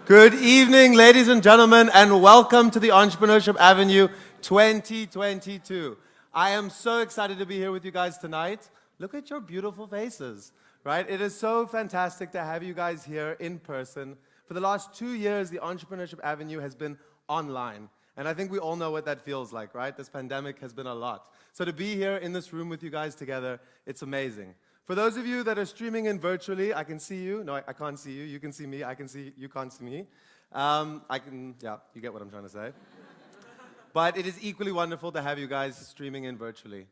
Good evening, ladies and gentlemen, and welcome to the Entrepreneurship Avenue 2022. I am so excited to be here with you guys tonight. Look at your beautiful faces, right? It is so fantastic to have you guys here in person. For the last 2 years, the Entrepreneurship Avenue has been online. And I think we all know what that feels like, right? This pandemic has been a lot. So to be here in this room with you guys together, it's amazing. For those of you that are streaming in virtually, I can see you. No, I can't see you. You can see me. I can see you can't see me. You get what I'm trying to say. But it is equally wonderful to have you guys streaming in virtually.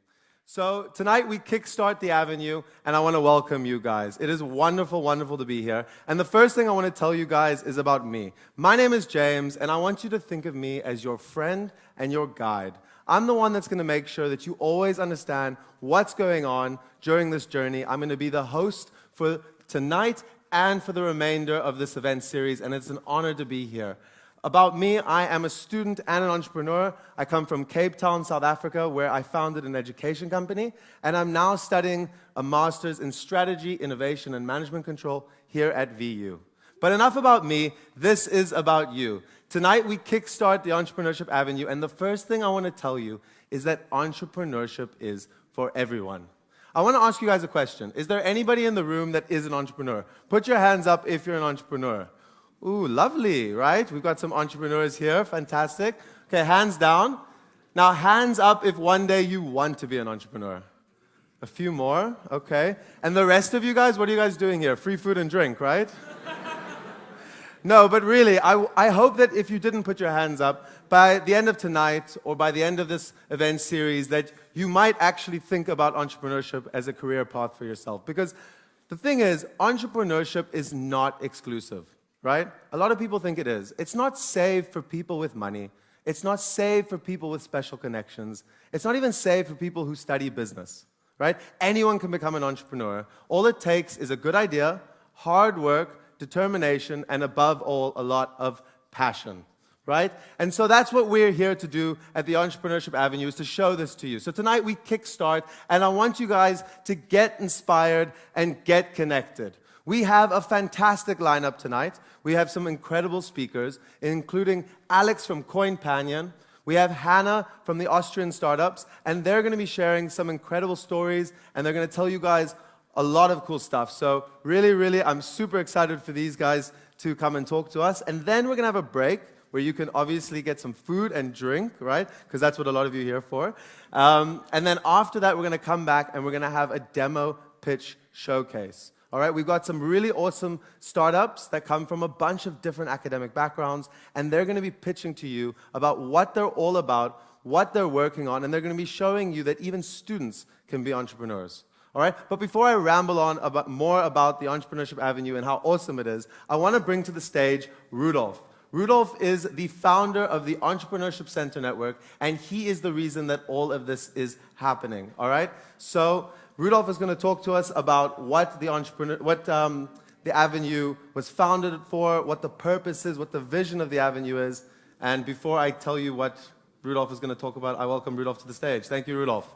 So tonight we kickstart the Avenue, and I want to welcome you guys. It is wonderful, wonderful to be here. And the first thing I want to tell you guys is about me. My name is James, and I want you to think of me as your friend and your guide. I'm the one that's going to make sure that you always understand what's going on during this journey. I'm going to be the host for tonight and for the remainder of this event series, and it's an honor to be here. About me, I am a student and an entrepreneur. I come from Cape Town, South Africa, where I founded an education company, and I'm now studying a master's in strategy, innovation, and management control here at VU. But enough about me, this is about you. Tonight we kickstart the Entrepreneurship Avenue, and the first thing I want to tell you is that entrepreneurship is for everyone. I want to ask you guys a question. Is there anybody in the room that is an entrepreneur? Put your hands up if you're an entrepreneur. Ooh, lovely, right? We've got some entrepreneurs here, fantastic. Okay, hands down. Now hands up if one day you want to be an entrepreneur. A few more, okay. And the rest of you guys, what are you guys doing here? Free food and drink, right? No, but really, I hope that if you didn't put your hands up, by the end of tonight or by the end of this event series, that you might actually think about entrepreneurship as a career path for yourself. Because the thing is, entrepreneurship is not exclusive, right? A lot of people think it is. It's not safe for people with money. It's not safe for people with special connections. It's not even safe for people who study business, right? Anyone can become an entrepreneur. All it takes is a good idea, hard work, determination, and above all, a lot of passion, right? And so that's what we're here to do at the Entrepreneurship Avenue, is to show this to you. So tonight we kickstart, and I want you guys to get inspired and get connected. We have a fantastic lineup tonight. We have some incredible speakers, including Alex from COINPANION. We have Hannah from the AustrianStartups, and they're going to be sharing some incredible stories, and they're going to tell you guys a lot of cool stuff. So really, I'm super excited for these guys to come and talk to us. And then we're going to have a break where you can obviously get some food and drink, right? Because that's what a lot of you are here for. And then after that, we're going to come back and we're going to have a demo pitch showcase. All right, we've got some really awesome startups that come from a bunch of different academic backgrounds, and they're going to be pitching to you about what they're all about, what they're working on, and they're going to be showing you that even students can be entrepreneurs. All right, but before I ramble on more about the Entrepreneurship Avenue and how awesome it is, I want to bring to the stage Rudolf. Rudolf is the founder of the Entrepreneurship Center Network, and he is the reason that all of this is happening. All right, so Rudolf is going to talk to us about what the Avenue was founded for, what the purpose is, what the vision of the Avenue is. And before I tell you what Rudolf is going to talk about, I welcome Rudolf to the stage. Thank you, Rudolf.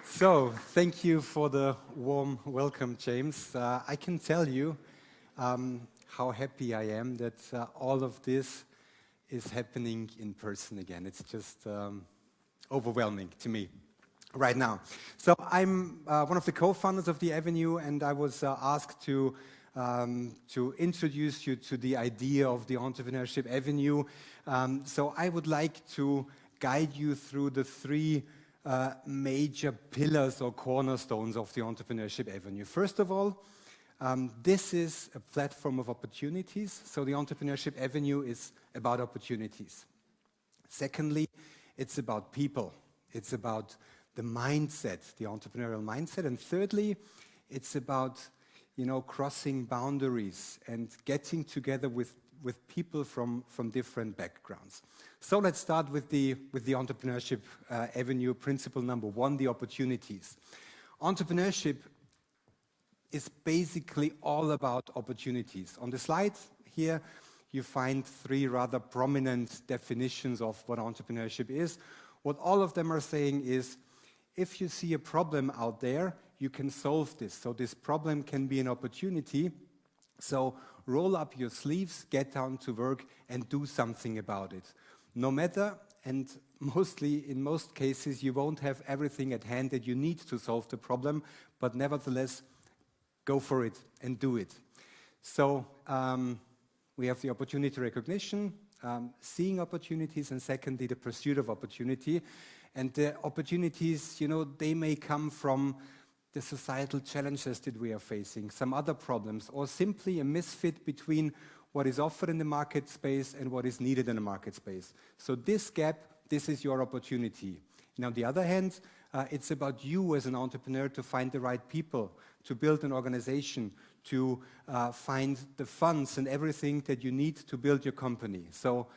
So, thank you for the warm welcome, James. I can tell you how happy I am that all of this is happening in person again. It's just overwhelming to me right now. So, I'm one of the co-founders of the Avenue, and I was asked to introduce you to the idea of the Entrepreneurship Avenue. So, I would like to guide you through the three major pillars or cornerstones of the Entrepreneurship Avenue. First of all, this is a platform of opportunities. So the Entrepreneurship Avenue is about opportunities. Secondly, it's about people. It's about the mindset, the entrepreneurial mindset. And thirdly, it's about, crossing boundaries and getting together with people from different backgrounds. So let's start with the Entrepreneurship Avenue principle number one, the opportunities. Entrepreneurship is basically all about opportunities. On the slide here, you find three rather prominent definitions of what entrepreneurship is. What all of them are saying is, if you see a problem out there, you can solve this. So this problem can be an opportunity. So roll up your sleeves, get down to work, and do something about it. No matter, and mostly in most cases, you won't have everything at hand that you need to solve the problem, but nevertheless, go for it and do it. So we have the opportunity recognition, seeing opportunities, and secondly, the pursuit of opportunity. And the opportunities, they may come from the societal challenges that we are facing, some other problems, or simply a misfit between what is offered in the market space and what is needed in the market space. So this gap, this is your opportunity. And on the other hand, it's about you as an entrepreneur to find the right people, to build an organization, to find the funds and everything that you need to build your company. So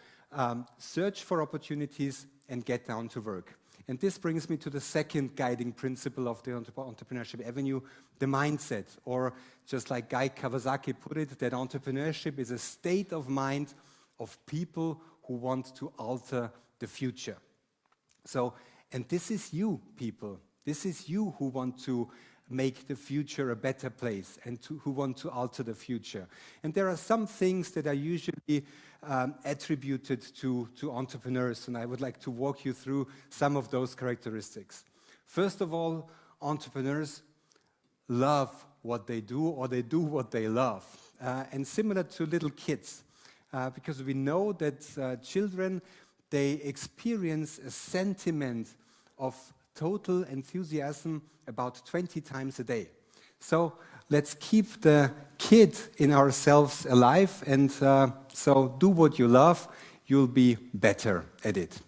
search for opportunities and get down to work. And this brings me to the second guiding principle of the Entrepreneurship Avenue, the mindset, or just like Guy Kawasaki put it, that entrepreneurship is a state of mind of people who want to alter the future. So, and this is you, people. This is you who want to make the future a better place and who want to alter the future. And there are some things that are usually attributed to entrepreneurs, and I would like to walk you through some of those characteristics. First of all, entrepreneurs love what they do, or they do what they love. And similar to little kids, because we know that children, they experience a sentiment of total enthusiasm about 20 times a day. So let's keep the kid in ourselves alive, and so do what you love, you'll be better at it.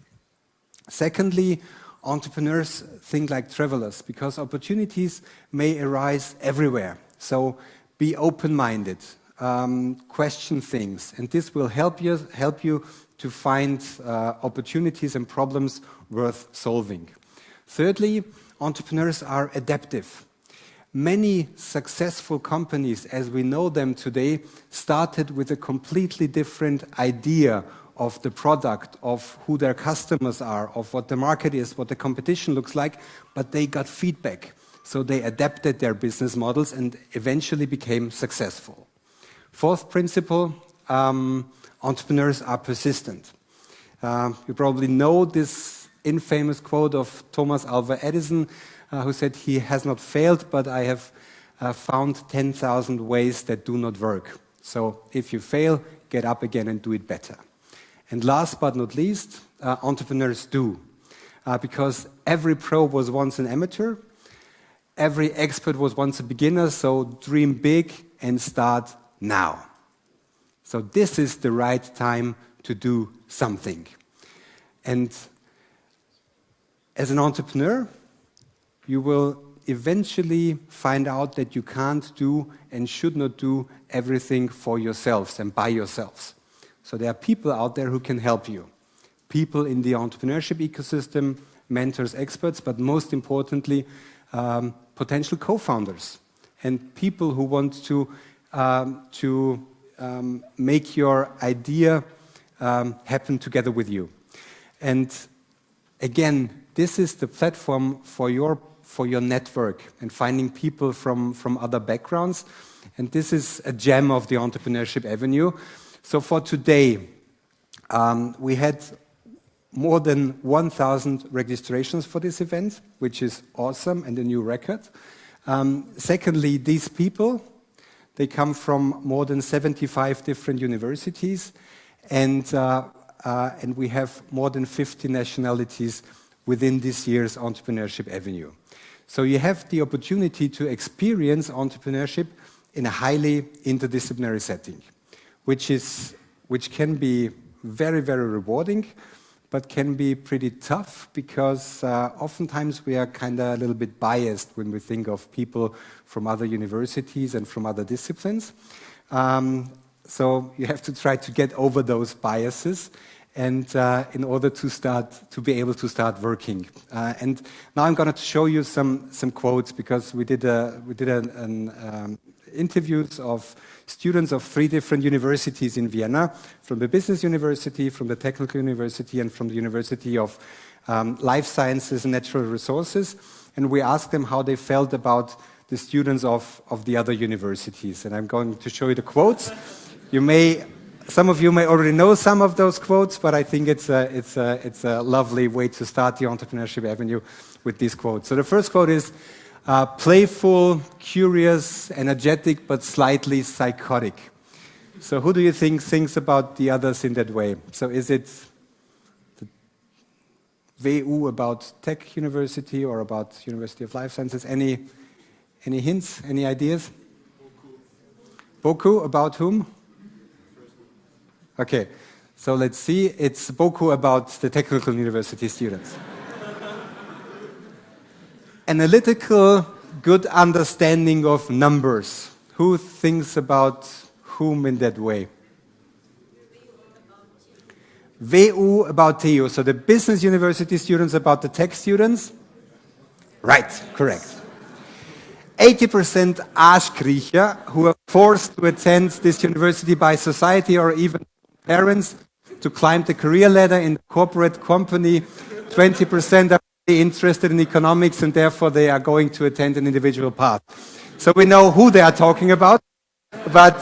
Secondly, entrepreneurs think like travelers, because opportunities may arise everywhere. So be open-minded, question things, and this will help you to find opportunities and problems worth solving. Thirdly, entrepreneurs are adaptive. Many successful companies, as we know them today, started with a completely different idea of the product, of who their customers are, of what the market is, what the competition looks like, but they got feedback. So they adapted their business models and eventually became successful. Fourth principle, entrepreneurs are persistent. You probably know this infamous quote of Thomas Alva Edison, who said, "He has not failed, but I have found 10,000 ways that do not work." So if you fail, get up again and do it better. And last but not least, entrepreneurs do. Because every pro was once an amateur, every expert was once a beginner, so dream big and start now. So this is the right time to do something. And as an entrepreneur, you will eventually find out that you can't do and should not do everything for yourselves and by yourselves. So there are people out there who can help you. People in the entrepreneurship ecosystem, mentors, experts, but most importantly, potential co-founders and people who want to make your idea happen together with you. And again, this is the platform for your network and finding people from other backgrounds. And this is a gem of the Entrepreneurship Avenue. So for today, we had more than 1,000 registrations for this event, which is awesome and a new record. Secondly, these people, they come from more than 75 different universities, and we have more than 50 nationalities within this year's Entrepreneurship Avenue. So you have the opportunity to experience entrepreneurship in a highly interdisciplinary setting, which can be very, very rewarding, but can be pretty tough because oftentimes we are kind of a little bit biased when we think of people from other universities and from other disciplines. So you have to try to get over those biases, and in order to be able to start working. And now I'm going to show you some quotes, because we did an interviews of students of 3 different universities in Vienna, from the Business University, from the Technical University, and from the University of Life Sciences and Natural Resources. And we asked them how they felt about the students of the other universities. And I'm going to show you the quotes. Some of you may already know some of those quotes, but I think it's a lovely way to start the Entrepreneurship Avenue with these quotes. So the first quote is, playful, curious, energetic, but slightly psychotic. So who do you think thinks about the others in that way? So is it the WU about Tech University or about University of Life Sciences? Any hints, any ideas? Boku, about whom? Okay, so let's see. It's Boku about the Technical University students. Analytical, good understanding of numbers. Who thinks about whom in that way? WU about TU, so the Business University students about the tech students? Right, correct. 80% Arschkriecher who are forced to attend this university by society or even parents to climb the career ladder in the corporate company. 20% are interested in economics and therefore they are going to attend an individual path. So we know who they are talking about, but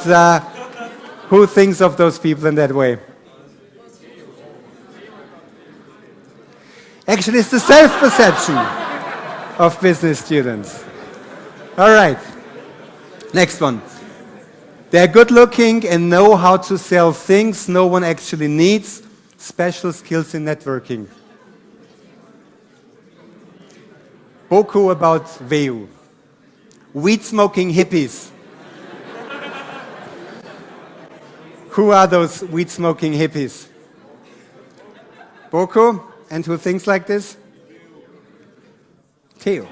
who thinks of those people in that way? Actually, it's the self-perception of business students. All right, next one. They're good looking and know how to sell things no one actually needs. Special skills in networking. Boku about WU. Weed smoking hippies. Who are those weed smoking hippies? Boku, and who thinks like this? Theo.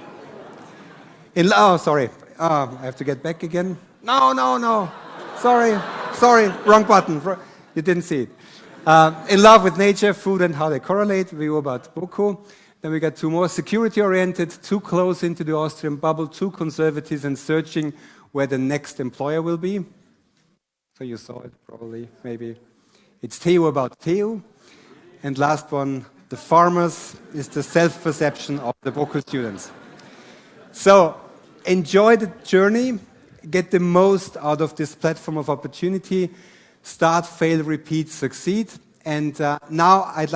Oh, sorry. I have to get back again. No. Sorry, wrong button. You didn't see it. In love with nature, food, and how they correlate. We know about Boku. Then we got 2 more. Security-oriented, too close into the Austrian bubble, too conservative and searching where the next employer will be. So you saw it probably, maybe. It's TU about TU. And last one, the farmers, is the self-perception of the Boku students. So enjoy the journey. Get the most out of this platform of opportunity. Start, fail, repeat, succeed. And now we'd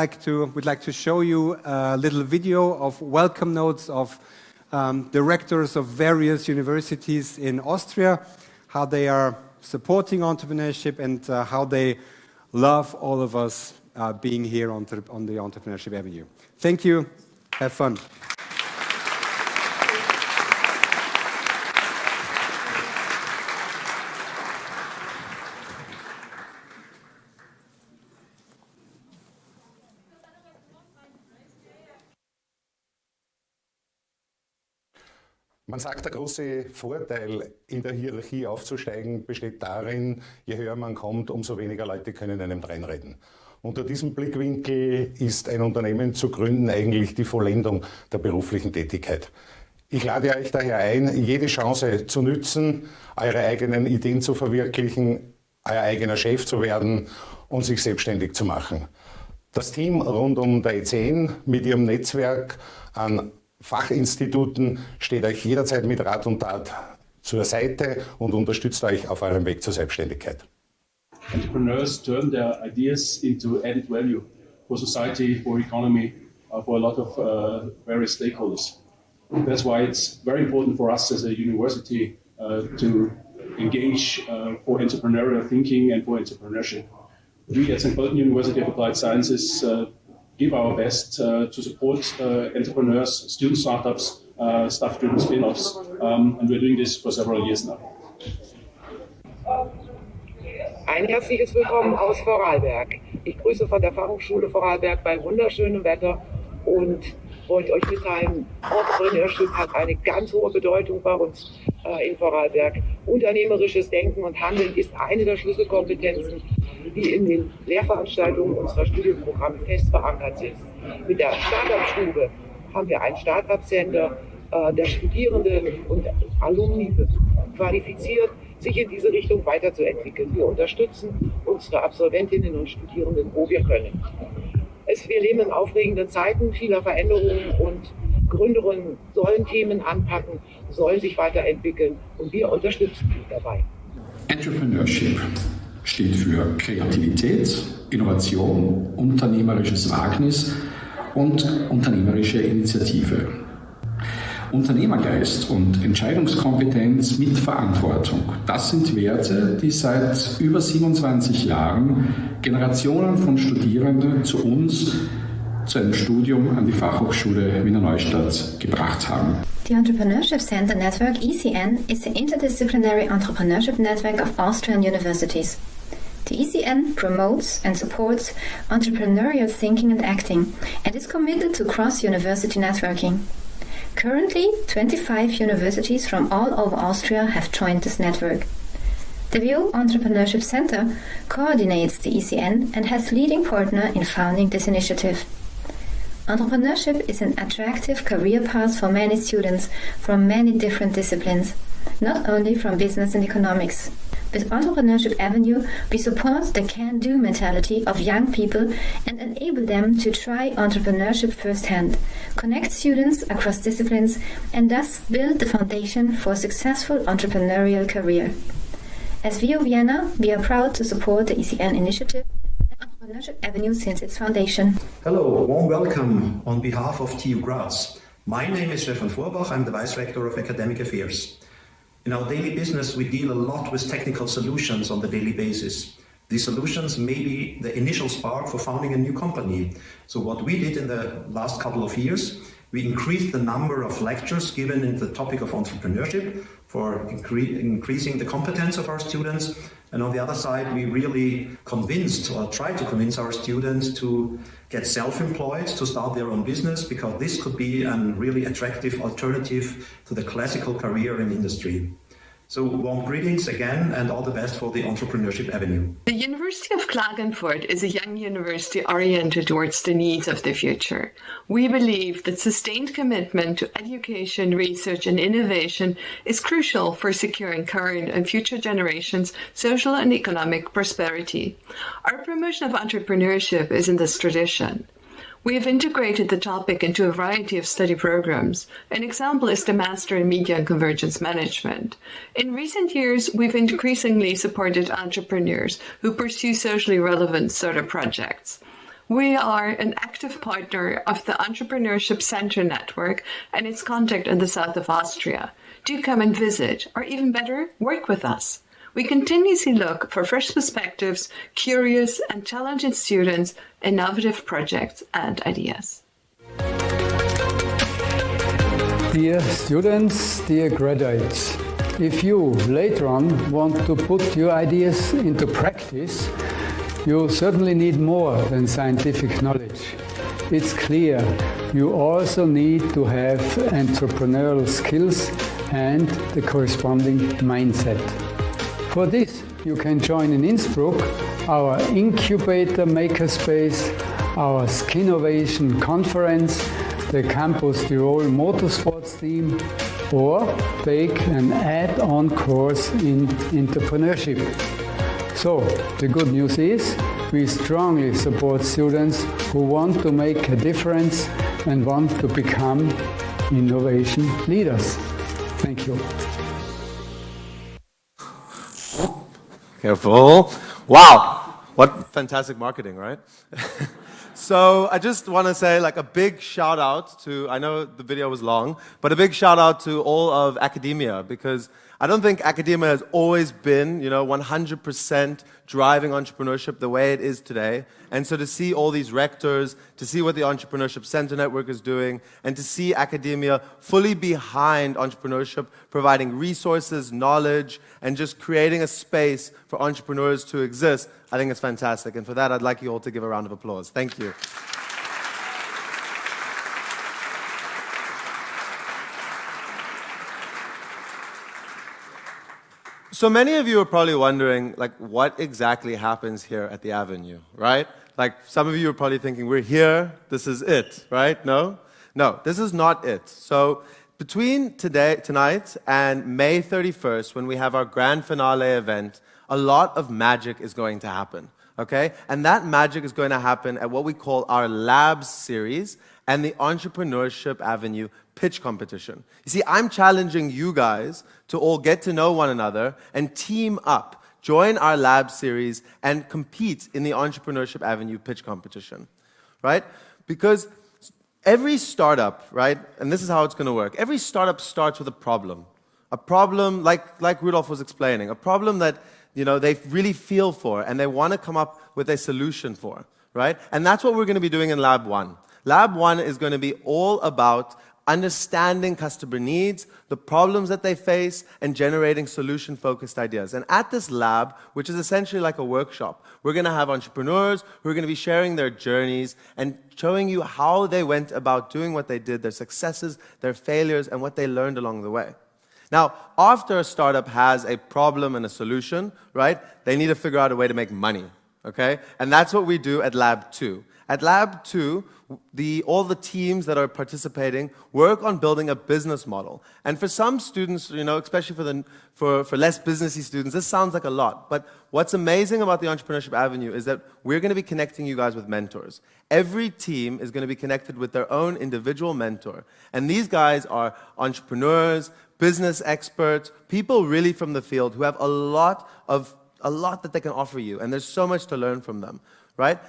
like to show you a little video of welcome notes of directors of various universities in Austria, how they are supporting entrepreneurship and how they love all of us being here on the Entrepreneurship Avenue. Thank you. Have fun. Man sagt, der große Vorteil, in der Hierarchie aufzusteigen, besteht darin, je höher man kommt, umso weniger Leute können einem dreinreden. Unter diesem Blickwinkel ist ein Unternehmen zu gründen eigentlich die Vollendung der beruflichen Tätigkeit. Ich lade euch daher ein, jede Chance zu nützen, eure eigenen Ideen zu verwirklichen, euer eigener Chef zu werden und sich selbstständig zu machen. Das Team rund um der E10 mit ihrem Netzwerk an Fachinstituten steht euch jederzeit mit Rat und Tat zur Seite und unterstützt euch auf eurem Weg zur Selbstständigkeit. Entrepreneurs turn their ideas into added value for society, for economy, for a lot of various stakeholders. That's why it's very important for us as a university to engage for entrepreneurial thinking and for entrepreneurship. We at St. Pölten University of Applied Sciences give our best to support entrepreneurs, student startups, staff-driven spin-offs, and we're doing this for several years now. Ein herzliches Willkommen aus Vorarlberg. Ich grüße von der Fachhochschule Vorarlberg bei wunderschönem Wetter und wollte euch mitteilen, Entrepreneurship hat eine ganz hohe Bedeutung bei uns in Vorarlberg. Unternehmerisches Denken und Handeln ist eine der Schlüsselkompetenzen, die in den Lehrveranstaltungen unserer Studienprogramme fest verankert sind. Mit der Startup-Stube haben wir ein Startup-Center, der Studierende und Alumni qualifiziert, sich in diese Richtung weiterzuentwickeln. Wir unterstützen unsere Absolventinnen und Studierenden, wo wir können. Wir leben in aufregenden Zeiten vieler Veränderungen und Gründerinnen sollen Themen anpacken, sollen sich weiterentwickeln und wir unterstützen sie dabei. Entrepreneurship steht für Kreativität, Innovation, unternehmerisches Wagnis und unternehmerische Initiative. Unternehmergeist und Entscheidungskompetenz mit Verantwortung, das sind Werte, die seit über 27 Jahren Generationen von Studierenden zu uns zu einem Studium an die Fachhochschule Wiener Neustadt gebracht haben. The Entrepreneurship Center Network, ECN, is the Interdisciplinary Entrepreneurship Network of Austrian universities. The ECN promotes and supports entrepreneurial thinking and acting and is committed to cross-university networking. Currently, 25 universities from all over Austria have joined this network. The WU Entrepreneurship Center coordinates the ECN and has leading partner in founding this initiative. Entrepreneurship is an attractive career path for many students from many different disciplines, not only from business and economics. With Entrepreneurship Avenue, we support the can-do mentality of young people and enable them to try entrepreneurship firsthand, connect students across disciplines, and thus build the foundation for a successful entrepreneurial career. As WU Vienna, we are proud to support the ECN initiative and Entrepreneurship Avenue since its foundation. Hello, warm welcome on behalf of TU Graz. My name is Stefan Vorbach, I'm the Vice Rector of Academic Affairs. In our daily business, we deal a lot with technical solutions on the daily basis. These solutions may be the initial spark for founding a new company. So what we did in the last couple of years, we increased the number of lectures given in the topic of entrepreneurship for increasing the competence of our students. And on the other side, we really convinced or tried to convince our students to get self-employed, to start their own business, because this could be a really attractive alternative to the classical career in industry. So warm greetings again and all the best for the Entrepreneurship Avenue. The University of Klagenfurt is a young university oriented towards the needs of the future. We believe that sustained commitment to education, research and innovation is crucial for securing current and future generations' social and economic prosperity. Our promotion of entrepreneurship is in this tradition. We have integrated the topic into a variety of study programs. An example is the Master in Media and Convergence Management. In recent years, we've increasingly supported entrepreneurs who pursue socially relevant startup projects. We are an active partner of the Entrepreneurship Center Network and its contact in the south of Austria. Do come and visit, or even better, work with us. We continuously look for fresh perspectives, curious and talented students, innovative projects and ideas. Dear students, dear graduates, if you later on want to put your ideas into practice, you certainly need more than scientific knowledge. It's clear you also need to have entrepreneurial skills and the corresponding mindset. For this, you can join in Innsbruck our Incubator Makerspace, our Skinnovation Conference, the Campus Tirol Motorsports Team, or take an add-on course in entrepreneurship. So, the good news is, we strongly support students who want to make a difference and want to become innovation leaders. Thank you. Careful. Wow. What fantastic marketing, right? So I just want to say like a big shout out to, I know the video was long, but a big shout out to all of academia, because I don't think academia has always been, 100% driving entrepreneurship the way it is today. And so to see all these rectors, to see what the Entrepreneurship Center Network is doing, and to see academia fully behind entrepreneurship, providing resources, knowledge, and just creating a space for entrepreneurs to exist, I think it's fantastic. And for that, I'd like you all to give a round of applause. Thank you. So many of you are probably wondering, what exactly happens here at the Avenue, right? Some of you are probably thinking, we're here, this is it, right? No? No, this is not it. So between tonight and May 31st, when we have our grand finale event, a lot of magic is going to happen, okay? And that magic is going to happen at what we call our Labs series and the Entrepreneurship Avenue pitch competition. You see, I'm challenging you guys to all get to know one another and team up, join our Labs series, and compete in the Entrepreneurship Avenue pitch competition, right? Because every startup, right, and this is how it's going to work, every startup starts with a problem like Rudolf was explaining, a problem that they really feel for and they want to come up with a solution for, right? And that's what we're going to be doing in Lab 1. Lab 1 is going to be all about understanding customer needs, the problems that they face, and generating solution-focused ideas. And at this lab, which is essentially like a workshop, we're going to have entrepreneurs who are going to be sharing their journeys and showing you how they went about doing what they did, their successes, their failures, and what they learned along the way. Now, after a startup has a problem and a solution, right, they need to figure out a way to make money, okay? And that's what we do at Lab 2. At Lab 2, all the teams that are participating work on building a business model. And for some students, especially for less businessy students, this sounds like a lot. But what's amazing about the Entrepreneurship Avenue is that we're going to be connecting you guys with mentors. Every team is going to be connected with their own individual mentor. And these guys are entrepreneurs, business experts, people really from the field who have a lot that they can offer you. And there's so much to learn from them, right?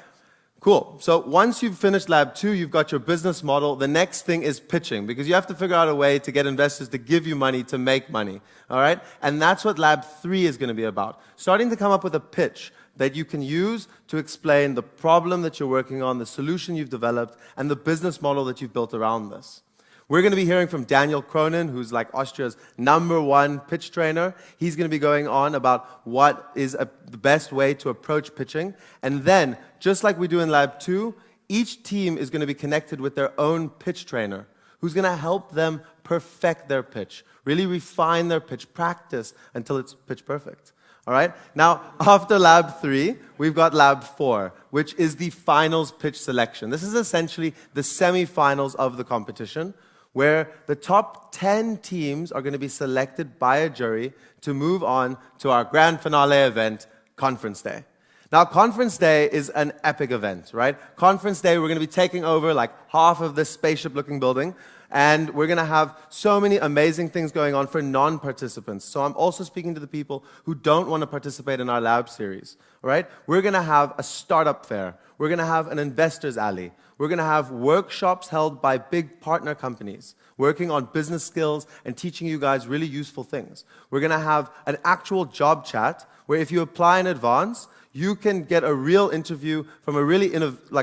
Cool. So once you've finished Lab 2, you've got your business model. The next thing is pitching, because you have to figure out a way to get investors to give you money to make money. All right? And that's what Lab 3 is going to be about. Starting to come up with a pitch that you can use to explain the problem that you're working on, the solution you've developed, and the business model that you've built around this. We're going to be hearing from Daniel Cronin, who's like Austria's #1 pitch trainer. He's going to be going on about what is the best way to approach pitching. And then, just like we do in Lab 2, each team is going to be connected with their own pitch trainer, who's going to help them perfect their pitch, really refine their pitch, practice until it's pitch perfect. All right? Now, after Lab 3, we've got Lab 4, which is the finals pitch selection. This is essentially the semifinals of the competition, where the top 10 teams are going to be selected by a jury to move on to our grand finale event, Conference Day. Now, Conference Day is an epic event, right? Conference Day, we're going to be taking over like half of this spaceship-looking building, and we're going to have so many amazing things going on for non-participants. So I'm also speaking to the people who don't want to participate in our lab series, all right? We're going to have a startup fair. We're going to have an investors alley. We're going to have workshops held by big partner companies working on business skills and teaching you guys really useful things. We're going to have an actual job chat where if you apply in advance, you can get a real interview from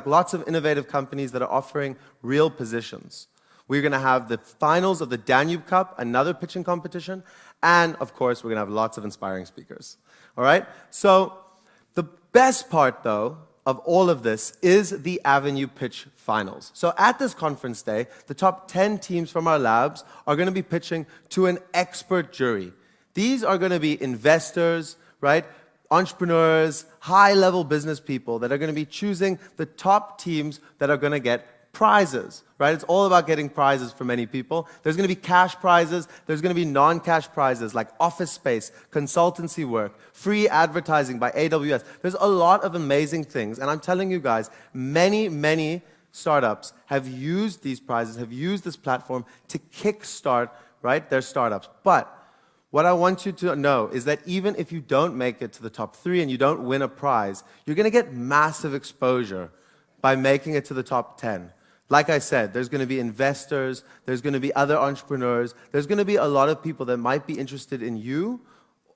lots of innovative companies that are offering real positions. We're going to have the finals of the Danube Cup, another pitching competition, and of course, we're going to have lots of inspiring speakers. All right? So the best part, though, of all of this is the Avenue Pitch Finals. So at this conference day, the top 10 teams from our labs are going to be pitching to an expert jury. These are going to be investors, right? Entrepreneurs, high-level business people that are going to be choosing the top teams that are going to get prizes, right? It's all about getting prizes for many people. There's going to be cash prizes. There's going to be non-cash prizes like office space, consultancy work, free advertising by AWS. There's a lot of amazing things. And I'm telling you guys, many startups have used these prizes, have used this platform to kickstart, right, their startups. But what I want you to know is that even if you don't make it to the top 3 and you don't win a prize, you're going to get massive exposure by making it to the top 10. Like I said, there's going to be investors, there's going to be other entrepreneurs, there's going to be a lot of people that might be interested in you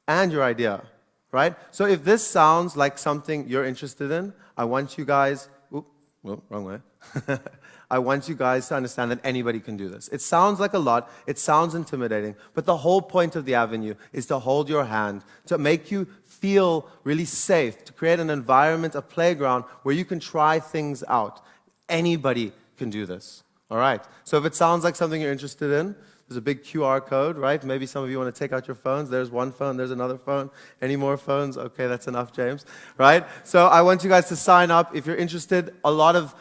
and your idea, right? So if this sounds like something you're interested in, I want you guys, wrong way. I want you guys to understand that anybody can do this. It sounds like a lot, it sounds intimidating, but the whole point of the Avenue is to hold your hand, to make you feel really safe, to create an environment, a playground where you can try things out. Anybody can do this, all right? So if it sounds like something you're interested in, there's a big QR code, right? Maybe some of you want to take out your phones. There's one phone, there's another phone. Any more phones? Okay, that's enough, James, right? So I want you guys to sign up if you're interested. A lot of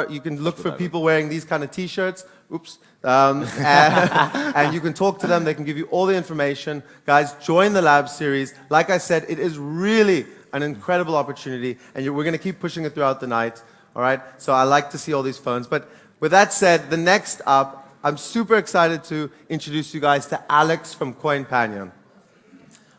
you can look for people wearing these kind of t-shirts. Oops. And you can talk to them. They can give you all the information. Guys, join the lab series. Like I said, it is really an incredible opportunity, and we're going to keep pushing it throughout the night. All right? So I like to see all these phones. But with that said, the next up, I'm super excited to introduce you guys to Alex from COINPANION.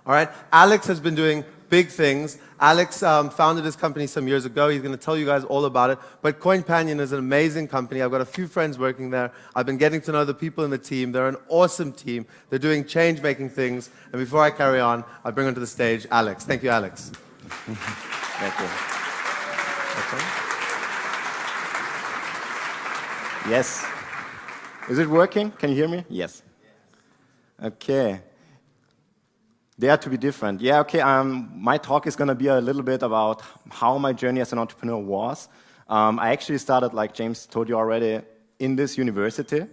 All right? Alex has been doing big things. Alex founded his company some years ago. He's going to tell you guys all about it. But COINPANION is an amazing company. I've got a few friends working there. I've been getting to know the people in the team. They're an awesome team. They're doing change-making things. And before I carry on, I bring onto the stage Alex. Thank you, Alex. Thank you. Okay. Yes. Is it working? Can you hear me? Yes. Okay. Dare to be different. Yeah, okay, my talk is going to be a little bit about how my journey as an entrepreneur was. I actually started, like James told you already, in this university.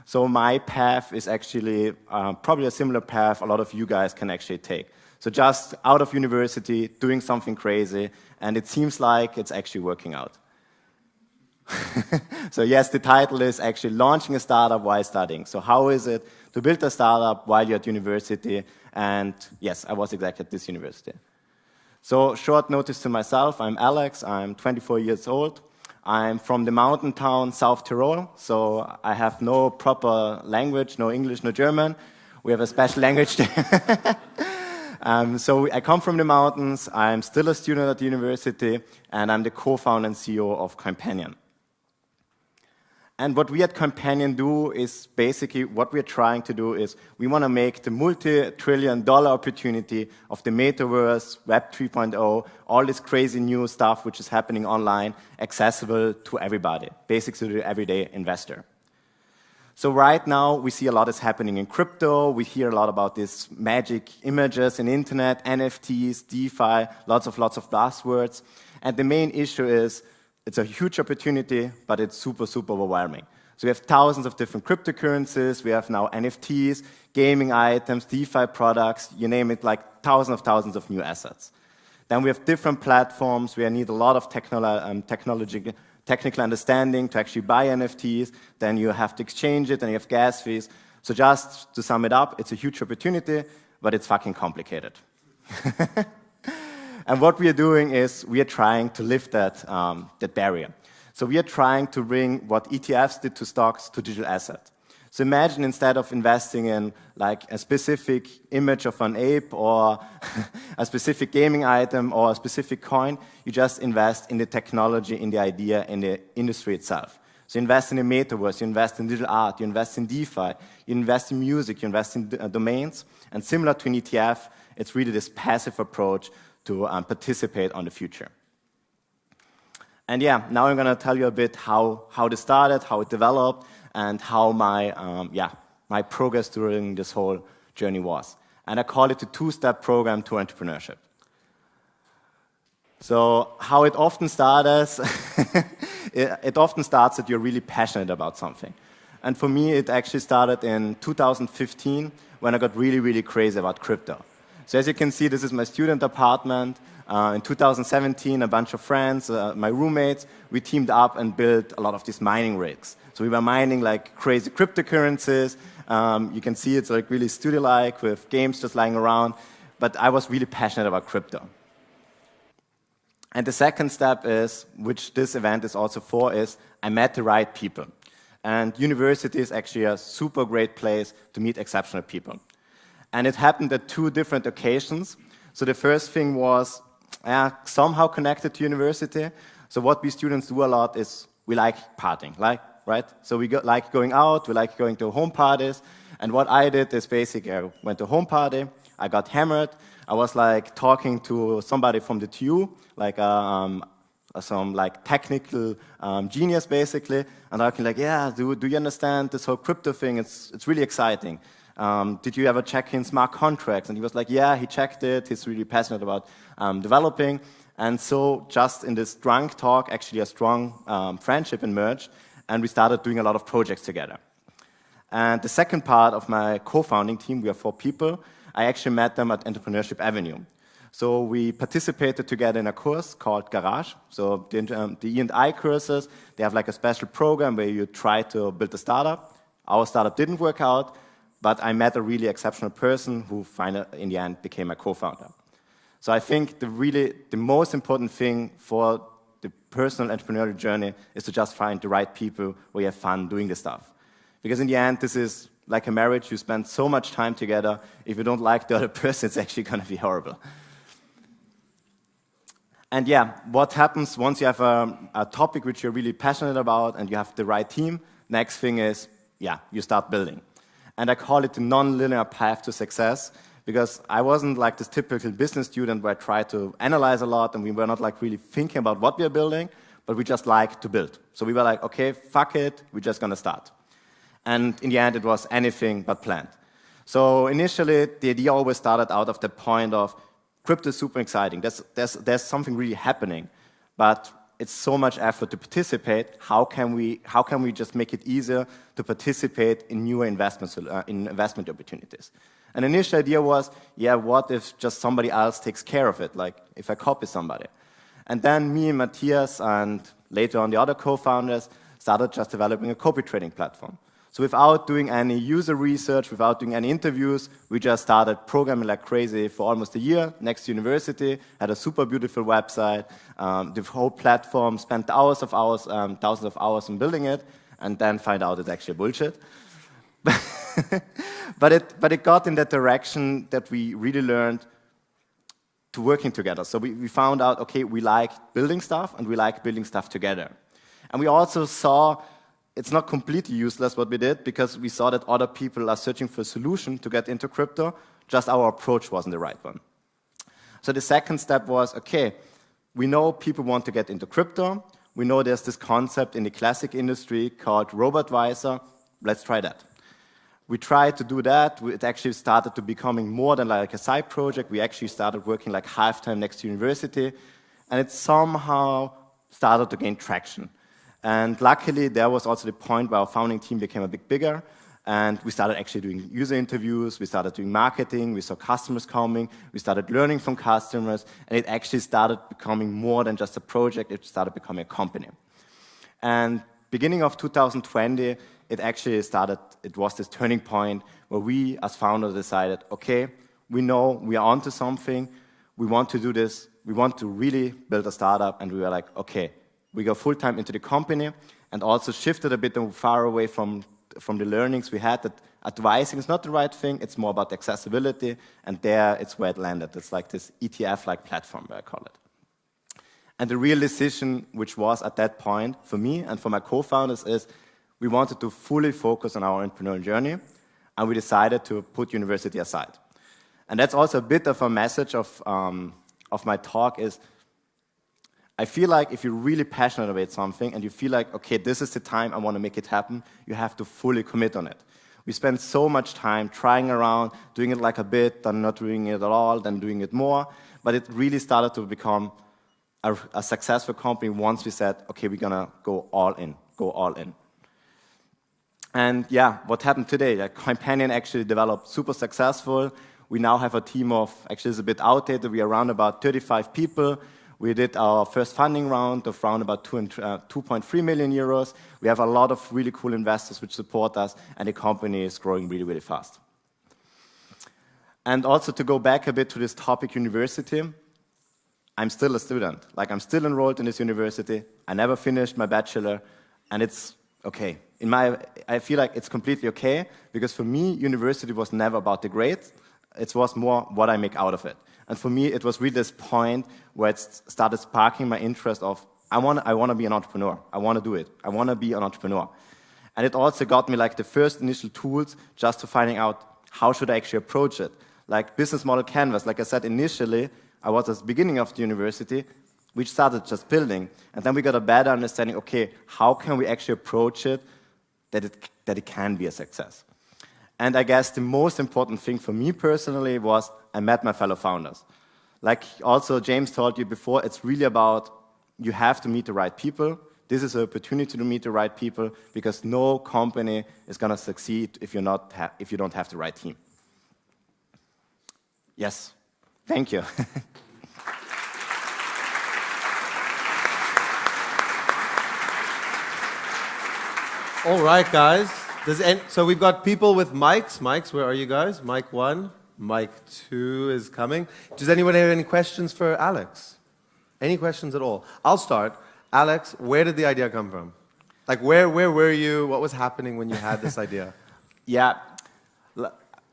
So my path is actually probably a similar path a lot of you guys can actually take. So just out of university, doing something crazy, and it seems like it's actually working out. So yes, the title is actually Launching a Startup While Studying. So how is it to build a startup while you're at university? And yes, I was exactly at this university. So short notice to myself, I'm Alex, I'm 24 years old. I'm from the mountain town South Tyrol, so I have no proper language, no English, no German. We have a special language there. So I come from the mountains, I'm still a student at the university, and I'm the co-founder and CEO of COINPANION. And what we at COINPANION do is basically what we're trying to do is we want to make the multi-trillion-dollar opportunity of the metaverse, Web 3.0, all this crazy new stuff which is happening online, accessible to everybody, basically to the everyday investor. So right now we see a lot is happening in crypto. We hear a lot about these magic images in internet, NFTs, DeFi, lots of buzzwords. And the main issue is it's a huge opportunity, but it's super, super overwhelming. So we have thousands of different cryptocurrencies. We have now NFTs, gaming items, DeFi products, you name it, like thousands of new assets. Then we have different platforms where you need a lot of technical understanding to actually buy NFTs. Then you have to exchange it, and you have gas fees. So just to sum it up, it's a huge opportunity, but it's fucking complicated. And what we are doing is we are trying to lift that barrier. So we are trying to bring what ETFs did to stocks to digital assets. So imagine instead of investing in like a specific image of an ape or a specific gaming item or a specific coin, you just invest in the technology, in the idea, in the industry itself. So you invest in the metaverse, you invest in digital art, you invest in DeFi, you invest in music, you invest in domains. And similar to an ETF, it's really this passive approach to participate on the future. And yeah, now I'm going to tell you a bit how this started, how it developed, and how my progress during this whole journey was. And I call it the two-step program to entrepreneurship. So how it often starts, it often starts that you're really passionate about something. And for me, it actually started in 2015 when I got really, really crazy about crypto. So as you can see, this is my student apartment. In 2017, a bunch of friends, my roommates, we teamed up and built a lot of these mining rigs. So we were mining like crazy cryptocurrencies. You can see it's like really studio-like with games just lying around. But I was really passionate about crypto. And the second step is, which this event is also for, is I met the right people. And university is actually a super great place to meet exceptional people. And it happened at two different occasions. So the first thing was somehow connected to university. So what we students do a lot is we like partying, right? So we like going out, we like going to home parties. And what I did is basically I went to a home party, I got hammered. I was like talking to somebody from the TU, like some like technical genius basically. And I was like, yeah, do you understand this whole crypto thing? It's really exciting. Did you ever check in smart contracts? And he was like, yeah, he checked it. He's really passionate about developing. And so just in this drunk talk, actually a strong friendship emerged, and we started doing a lot of projects together. And the second part of my co-founding team, we are 4 people, I actually met them at Entrepreneurship Avenue. So we participated together in a course called Garage. So the E&I courses, they have like a special program where you try to build a startup. Our startup didn't work out, but I met a really exceptional person who finally, in the end, became a co-founder. So I think the most important thing for the personal entrepreneurial journey is to just find the right people where you have fun doing the stuff. Because in the end, this is like a marriage. You spend so much time together. If you don't like the other person, it's actually going to be horrible. And yeah, what happens once you have a topic which you're really passionate about and you have the right team, next thing is, yeah, you start building. And I call it the non-linear path to success, because I wasn't like this typical business student where I tried to analyze a lot and we were not like really thinking about what we are building, but we just like to build. So we were like, okay, fuck it, we're just gonna start. And in the end, it was anything but planned. So initially, the idea always started out of the point of, crypto is super exciting. There's something really happening, but it's so much effort to participate. How can we just make it easier to participate in newer investment opportunities? An initial idea was, yeah, what if just somebody else takes care of it? Like if I copy somebody. And then me and Matthias and later on the other co-founders started just developing a copy trading platform. So without doing any user research, without doing any interviews, we just started programming like crazy for almost a year next to university, had a super beautiful website, the whole platform, spent thousands of hours in building it, and then find out it's actually bullshit. but it got in that direction that we really learned to working together. So we found out, okay, we like building stuff, and we like building stuff together. And we also saw it's not completely useless what we did, because we saw that other people are searching for a solution to get into crypto, just our approach wasn't the right one. So the second step was, okay, we know people want to get into crypto, we know there's this concept in the classic industry called robo-advisor, let's try that. We tried to do that, it actually started to becoming more than like a side project, we actually started working like half-time next to university, and it somehow started to gain traction. And luckily, there was also the point where our founding team became a bit bigger, and we started actually doing user interviews, we started doing marketing, we saw customers coming, we started learning from customers, and it actually started becoming more than just a project, it started becoming a company. And beginning of 2020, it was this turning point where we, as founders, decided, okay, we know we are onto something, we want to do this, we want to really build a startup, and we were like, okay, we go full-time into the company and also shifted a bit far away from the learnings we had that advising is not the right thing, it's more about accessibility, and there it's where it landed. It's like this ETF-like platform, where I call it. And the real decision, which was at that point for me and for my co-founders, is we wanted to fully focus on our entrepreneurial journey, and we decided to put university aside. And that's also a bit of a message of my talk is, I feel like if you're really passionate about something and you feel like, okay, this is the time I want to make it happen, you have to fully commit on it. We spend so much time trying around, doing it like a bit, then not doing it at all, then doing it more. But it really started to become a successful company once we said, okay, we're going to go all in. And yeah, what happened today? Like COINPANION actually developed super successful. We now have a team of, actually it's a bit outdated, we are around about 35 people. We did our first funding round of around about 2.3 million euros. We have a lot of really cool investors which support us, and the company is growing really, really fast. And also to go back a bit to this topic, university, I'm still a student. Like I'm still enrolled in this university. I never finished my bachelor, and it's okay. I feel like it's completely okay, because for me, university was never about the grades. It was more what I make out of it. And for me, it was really this point where it started sparking my interest of, I want to be an entrepreneur. I want to do it. I want to be an entrepreneur. And it also got me like the first initial tools just to finding out how should I actually approach it. Like business model canvas, like I said initially, I was at the beginning of the university, we started just building. And then we got a better understanding, okay, how can we actually approach it that it can be a success. And I guess the most important thing for me personally was I met my fellow founders. Like also James told you before, it's really about you have to meet the right people. This is an opportunity to meet the right people, because no company is going to succeed if you don't have the right team. Yes, thank you. All right, guys. So we've got people with mics. Mics, where are you guys? Mic 1, mic 2 is coming. Does anyone have any questions for Alex? Any questions at all? I'll start. Alex, where did the idea come from? Like, where were you? What was happening when you had this idea? Yeah,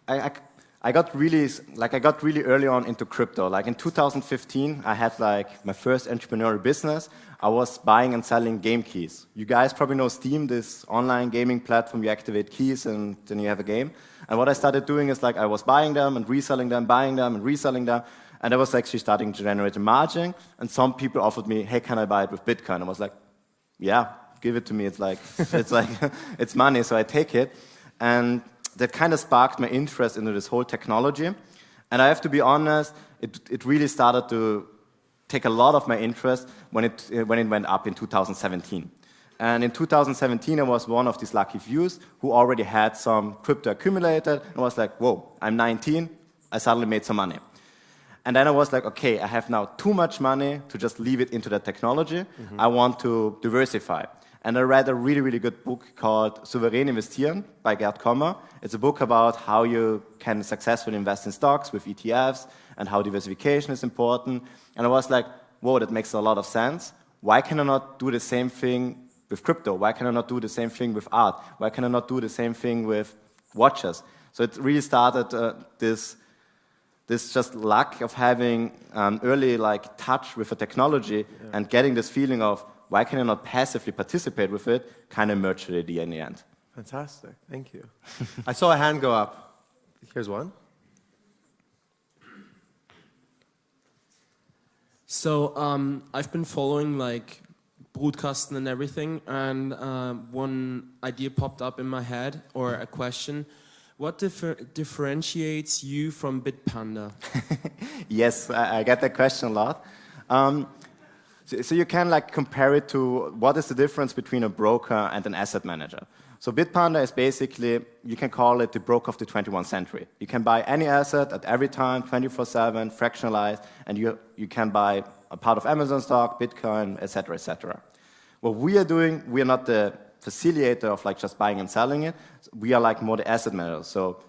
I got really early on into crypto. Like in 2015, I had like my first entrepreneurial business. I was buying and selling game keys. You guys probably know Steam, this online gaming platform. You activate keys and then you have a game. And what I started doing is like I was buying them and reselling them, buying them and reselling them. And I was actually starting to generate a margin. And some people offered me, hey, can I buy it with Bitcoin? I was like, yeah, give it to me. It's like, it's money, so I take it. And that kind of sparked my interest into this whole technology. And I have to be honest, it really started to take a lot of my interest when it went up in 2017. And in 2017, I was one of these lucky fews who already had some crypto accumulated. And I was like, whoa, I'm 19, I suddenly made some money. And then I was like, okay, I have now too much money to just leave it into the technology. I want to diversify. And I read a really, really good book called Souverän Investieren by Gerd Kommer. It's a book about how you can successfully invest in stocks with ETFs and how diversification is important. And I was like, whoa, that makes a lot of sense. Why can I not do the same thing with crypto? Why can I not do the same thing with art? Why can I not do the same thing with watches? So it really started this just luck of having early like touch with the technology and getting this feeling of, why can I not passively participate with it, kind of merged the idea in the end. Fantastic, thank you. I saw a hand go up. Here's one. So I've been following like broadcasting and everything, and one idea popped up in my head, or a question. What differentiates you from Bitpanda? Yes, I get that question a lot. So you can like compare it to what is the difference between a broker and an asset manager. So Bitpanda is basically, you can call it the broker of the 21st century. You can buy any asset at every time, 24/7, fractionalized, and you can buy a part of Amazon stock, Bitcoin, etc., etc. What we are doing, we are not the facilitator of like just buying and selling it. We are like more the asset manager. So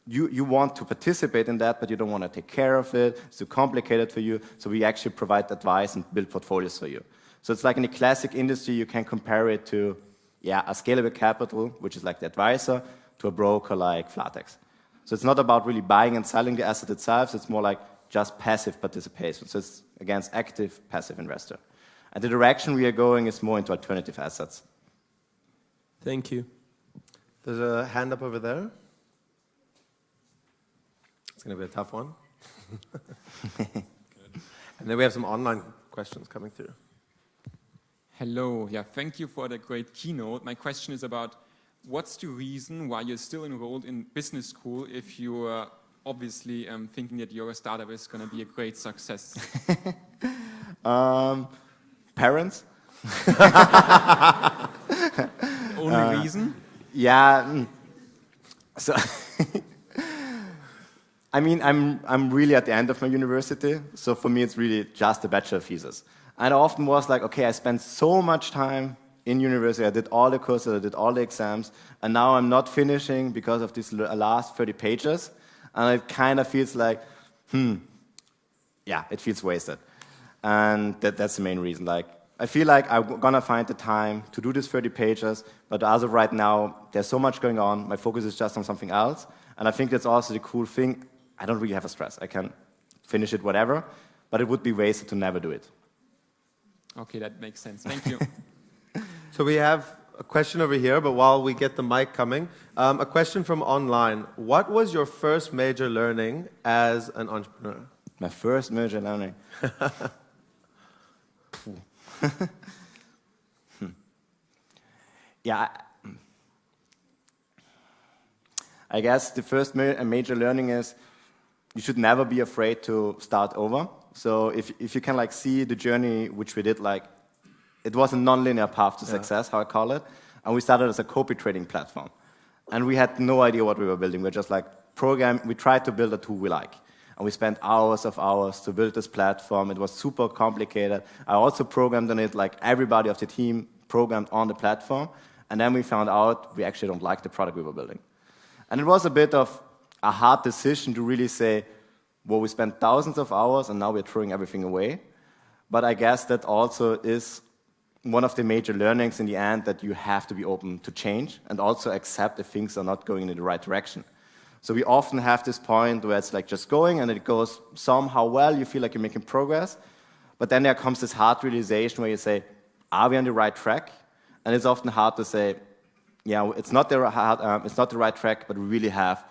you want to participate in that, but you don't want to take care of it. It's too complicated for you. So we actually provide advice and build portfolios for you. So it's like in the classic industry, you can compare it to, a scalable capital, which is like the advisor, to a broker like Flatex. So it's not about really buying and selling the asset itself. It's more like just passive participation. So it's against active, passive investor. And the direction we are going is more into alternative assets. Thank you. There's a hand up over there. It's going to be a tough one. And then we have some online questions coming through. Hello. Yeah, thank you for the great keynote. My question is about what's the reason why you're still enrolled in business school if you are obviously thinking that your startup is going to be a great success? Parents. Only reason? Yeah. So I mean, I'm really at the end of my university, so for me it's really just a bachelor thesis. And I often was like, okay, I spent so much time in university, I did all the courses, I did all the exams, and now I'm not finishing because of these last 30 pages, and it kind of feels like, it feels wasted. And that's the main reason. Like, I feel like I'm gonna find the time to do these 30 pages, but as of right now, there's so much going on, my focus is just on something else, and I think that's also the cool thing. I don't really have a stress. I can finish it whatever, but it would be wasted to never do it. Okay, that makes sense. Thank you. So we have a question over here, but while we get the mic coming, a question from online. What was your first major learning as an entrepreneur? My first major learning? I guess the first major learning is you should never be afraid to start over. So if you can like see the journey which we did, like it was a non-linear path to success, how I call it. And we started as a copy trading platform. And we had no idea what we were building. We were just like we tried to build a tool we like. And we spent hours to build this platform. It was super complicated. I also programmed on it, like everybody of the team programmed on the platform. And then we found out we actually don't like the product we were building. And it was a bit of a hard decision to really say, well, we spent thousands of hours and now we're throwing everything away. But I guess that also is one of the major learnings in the end, that you have to be open to change and also accept if things are not going in the right direction. So we often have this point where it's like just going and it goes somehow well, you feel like you're making progress, but then there comes this hard realization where you say, are we on the right track? And it's often hard to say, yeah, it's not the right track, but we really have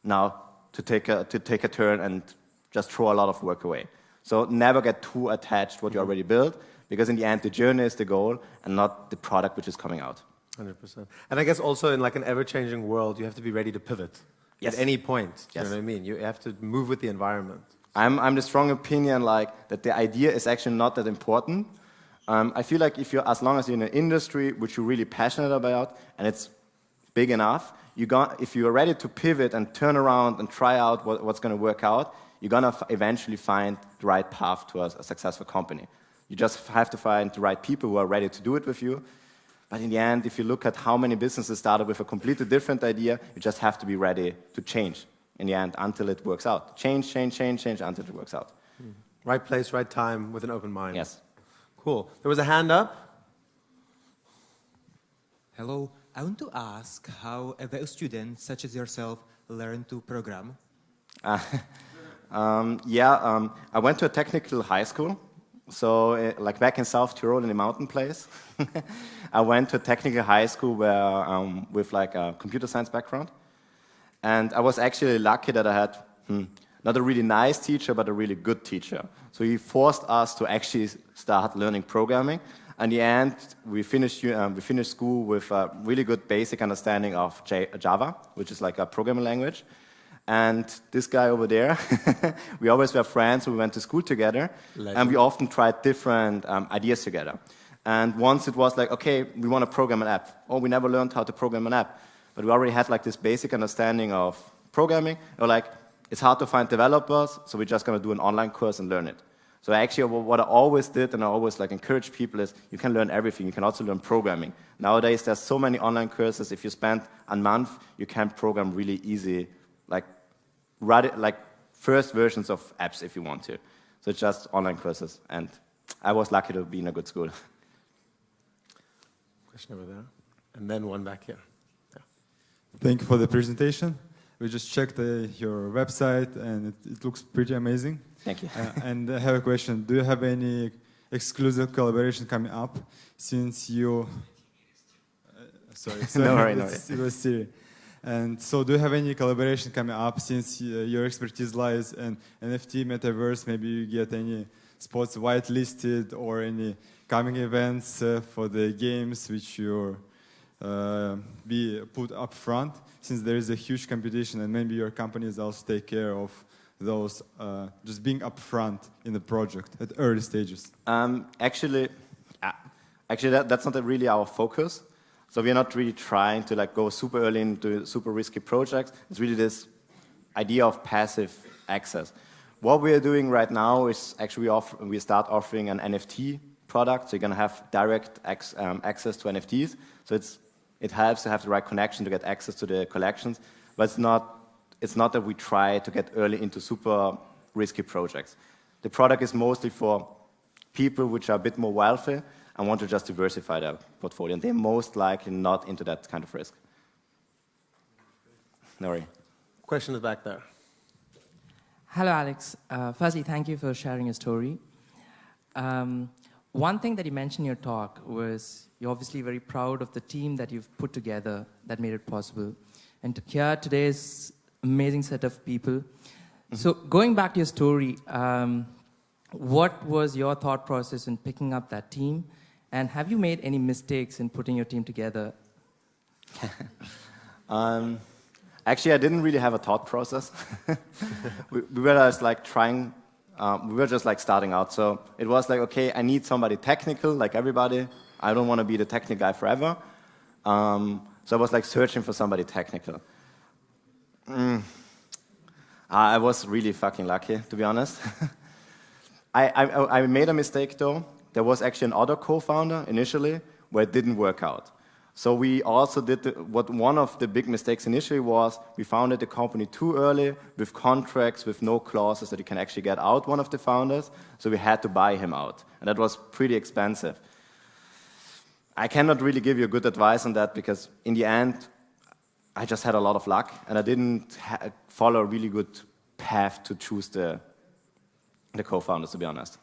now to take a turn and just throw a lot of work away. So never get too attached to what you already built, because in the end, the journey is the goal and not the product which is coming out. 100%. And I guess also in like an ever-changing world, you have to be ready to pivot at any point. You know what I mean? You have to move with the environment. I'm the strong opinion like that the idea is actually not that important. I feel like as long as you're in an industry which you're really passionate about and it's big enough, if you're ready to pivot and turn around and try out what's going to work out, you're going to eventually find the right path to a successful company. You just have to find the right people who are ready to do it with you. But in the end, if you look at how many businesses started with a completely different idea, you just have to be ready to change in the end until it works out. Change until it works out. Right place, right time, with an open mind. Yes. Cool. There was a hand up. Hello. I want to ask how a student such as yourself learn to program. I went to a technical high school. So, like back in South Tyrol in a mountain place, I went to a technical high school where, with like a computer science background. And I was actually lucky that I had not a really nice teacher, but a really good teacher. So he forced us to actually start learning programming. In the end, we finished school with a really good basic understanding of Java, which is like a programming language. And this guy over there, we always were friends, we went to school together, and we often tried different ideas together. And once it was like, okay, we want to program an app. Oh, we never learned how to program an app. But we already had like this basic understanding of programming. Or like, it's hard to find developers, so we're just going to do an online course and learn it. So actually what I always did, and I always like encourage people, is you can learn everything. You can also learn programming. Nowadays, there's so many online courses. If you spend a month, you can program really easy, like first versions of apps if you want to. So it's just online courses. And I was lucky to be in a good school. Question over there. And then one back here. Yeah. Thank you for the presentation. We just checked your website and it looks pretty amazing. Thank you. And I have a question. Do you have any exclusive collaboration coming up since you... sorry. No worry. It was Siri. And so do you have any collaboration coming up since your expertise lies in NFT, metaverse? Maybe you get any spots whitelisted or any coming events for the games which you be put up front, since there is a huge competition and maybe your companies also take care of those just being up front in the project at early stages? Actually, that's not really our focus. So we're not really trying to like go super early into super risky projects. It's really this idea of passive access. What we are doing right now is actually we start offering an NFT product. So you're going to have direct access to NFTs. So it helps to have the right connection to get access to the collections. But it's not that we try to get early into super risky projects. The product is mostly for people which are a bit more wealthy and want to just diversify their portfolio. And they're most likely not into that kind of risk. No worry. Question is back there. Hello, Alex. Firstly, thank you for sharing your story. One thing that you mentioned in your talk was you're obviously very proud of the team that you've put together that made it possible. And here today is an amazing set of people. Mm-hmm. So going back to your story, what was your thought process in picking up that team? And have you made any mistakes in putting your team together? Actually, I didn't really have a thought process. we were just like trying, we were just like starting out. So it was like, okay, I need somebody technical, like everybody. I don't want to be the technical guy forever. So I was like searching for somebody technical. I was really fucking lucky, to be honest. I made a mistake though. There was actually another co-founder initially where it didn't work out. So we also did what one of the big mistakes initially was, we founded the company too early with contracts, with no clauses that you can actually get out one of the founders. So we had to buy him out. And that was pretty expensive. I cannot really give you good advice on that because in the end, I just had a lot of luck and I didn't follow a really good path to choose the co-founders, to be honest.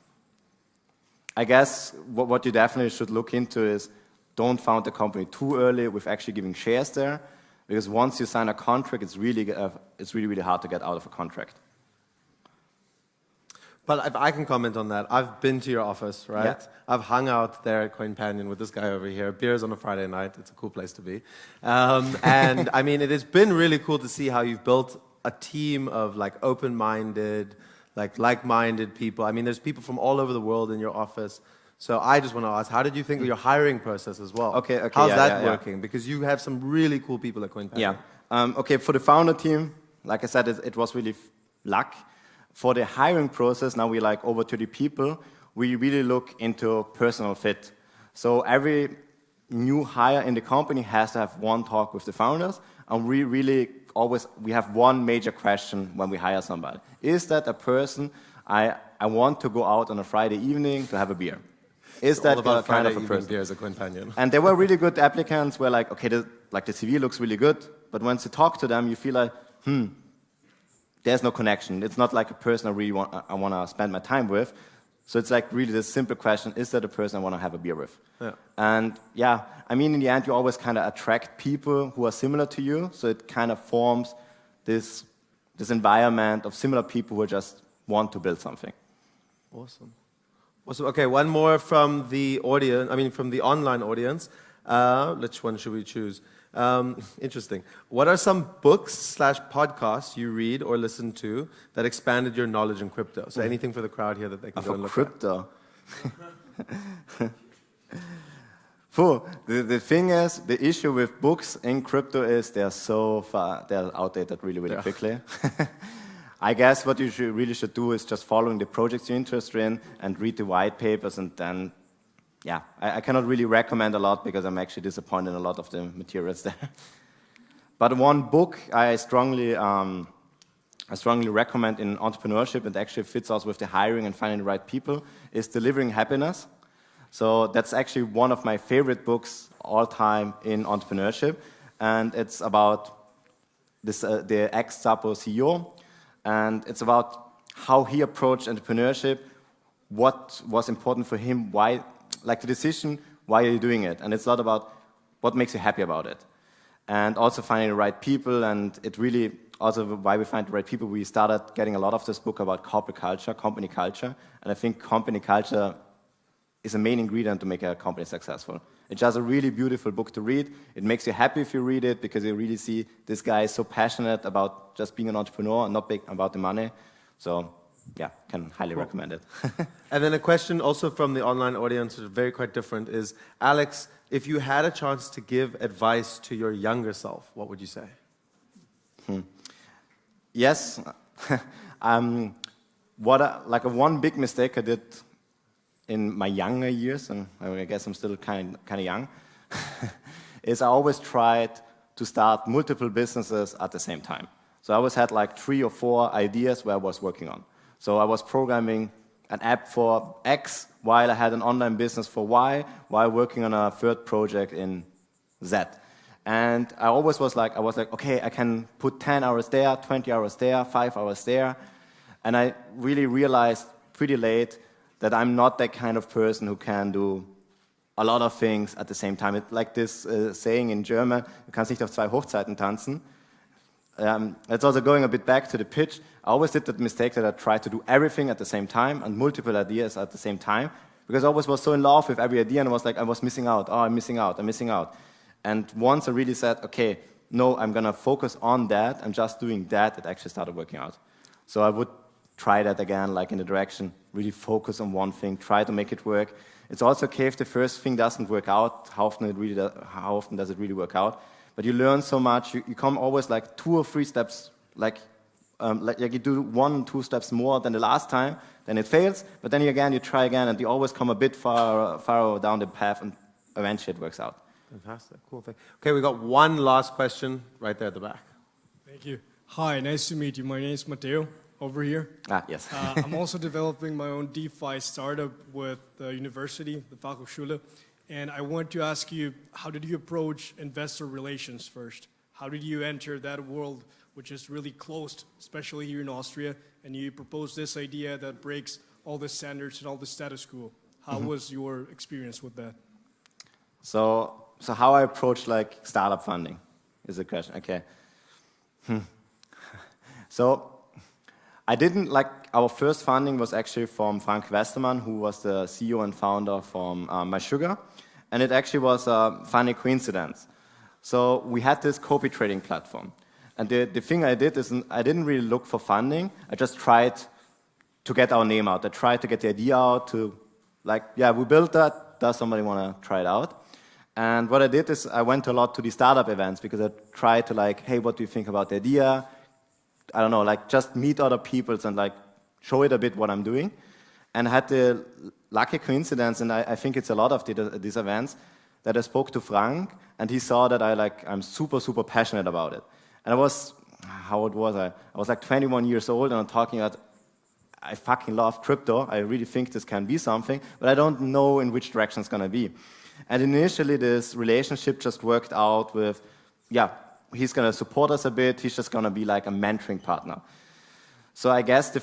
I guess what you definitely should look into is don't found the company too early with actually giving shares there, because once you sign a contract, it's really hard to get out of a contract. But if I can comment on that, I've been to your office, right? Yeah. I've hung out there at COINPANION with this guy over here. Beers on a Friday night. It's a cool place to be. And I mean, it has been really cool to see how you've built a team of like open-minded, like-minded people. I mean, there's people from all over the world in your office. So I just want to ask, how did you think of your hiring process as well? Okay, How's that working? Because you have some really cool people at COINPANION. Yeah. Okay, for the founder team, like I said, it was really luck. For the hiring process, now we're like over 30 people, we really look into personal fit. So every new hire in the company has to have one talk with the founders, and we really we have one major question when we hire somebody. Is that a person I want to go out on a Friday evening to have a beer? Is that kind of a person? Beers at COINPANION. And there were really good applicants where like, okay, the CV looks really good, but once you talk to them, you feel like, there's no connection. It's not like a person I want to spend my time with. So it's like really this simple question, is that a person I want to have a beer with? Yeah. And yeah, I mean, in the end, you always kind of attract people who are similar to you. So it kind of forms this environment of similar people who just want to build something. Awesome. Okay, one more from the audience, from the online audience. Which one should we choose? Interesting. What are some books/podcasts you read or listen to that expanded your knowledge in crypto? So anything for the crowd here that they can go and look crypto. The thing is, the issue with books in crypto is they're outdated really quickly. I guess what you really should do is just following the projects you're interested in and read the white papers, and then, yeah, I cannot really recommend a lot because I'm actually disappointed in a lot of the materials there. But one book I strongly recommend in entrepreneurship, and actually fits us with the hiring and finding the right people, is Delivering Happiness. So that's actually one of my favorite books all time in entrepreneurship, and it's about the ex-Zapo CEO. And it's about how he approached entrepreneurship, what was important for him, why, like the decision, why are you doing it? And it's a lot about what makes you happy about it. And also finding the right people, and it really, also why we find the right people, we started getting a lot of this book about corporate culture, company culture, and I think company culture is a main ingredient to make a company successful. It's just a really beautiful book to read. It makes you happy if you read it, because you really see this guy is so passionate about just being an entrepreneur and not big about the money. So, yeah, can highly recommend it. And then a question also from the online audience, which is very quite different, is, Alex, if you had a chance to give advice to your younger self, what would you say? Yes. One big mistake I did in my younger years, and I guess I'm still kind of young, is I always tried to start multiple businesses at the same time. So I always had like 3 or 4 ideas where I was working on. So I was programming an app for X while I had an online business for Y, while working on a third project in Z. And I always was like, okay, I can put 10 hours there, 20 hours there, 5 hours there. And I really realized pretty late that I'm not that kind of person who can do a lot of things at the same time. It's like this saying in German, du kannst nicht auf 2 Hochzeiten tanzen. It's also going a bit back to the pitch. I always did that mistake that I tried to do everything at the same time and multiple ideas at the same time, because I always was so in love with every idea and I was missing out. Oh, I'm missing out. And once I really said, okay, no, I'm going to focus on that, I'm just doing that, it actually started working out. So I would try that again, like in the direction, really focus on one thing, try to make it work. It's also okay if the first thing doesn't work out, how often does it really work out? But you learn so much, you come always like 2 or 3 steps, like you do 1 or 2 steps more than the last time, then it fails, but then you try again, and you always come a bit far down the path, and eventually it works out. Fantastic, cool thing. Okay, we got one last question right there at the back. Thank you. Hi, nice to meet you. My name is Matteo, over here. Yes. I'm also developing my own DeFi startup with the university, the Fachhochschule. And I want to ask you, how did you approach investor relations first? How did you enter that world, which is really closed, especially here in Austria, and you propose this idea that breaks all the standards and all the status quo? How was your experience with that? So how I approach like startup funding is the question. Okay. So I didn't like, our first funding was actually from Frank Westermann, who was the CEO and founder from MySugar. And it actually was a funny coincidence. So we had this copy trading platform. And the thing I did is I didn't really look for funding. I just tried to get our name out. I tried to get the idea out to like, yeah, we built that. Does somebody want to try it out? And what I did is I went a lot to the startup events because I tried to like, hey, what do you think about the idea? I don't know, like just meet other people and like show it a bit what I'm doing. And I had the lucky coincidence, and I think it's a lot of these events, that I spoke to Frank, and he saw that I'm super, super passionate about it. And I was, how old was I? I was like 21 years old, and I'm talking about, I fucking love crypto. I really think this can be something, but I don't know in which direction it's going to be. And initially, this relationship just worked out with, yeah, he's going to support us a bit. He's just going to be like a mentoring partner. So I guess the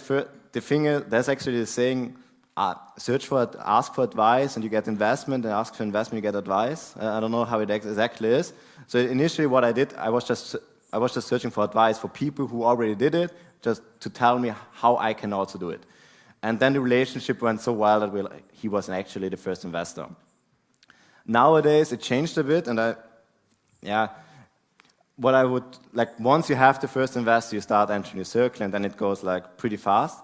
thing is, there's actually the saying, ask for advice and you get investment, and ask for investment, you get advice. I don't know how it exactly is. So initially what I did, I was just searching for advice for people who already did it, just to tell me how I can also do it. And then the relationship went so well that he was actually the first investor. Nowadays it changed a bit, and what I would, like, once you have the first investor, you start entering your circle, and then it goes like pretty fast.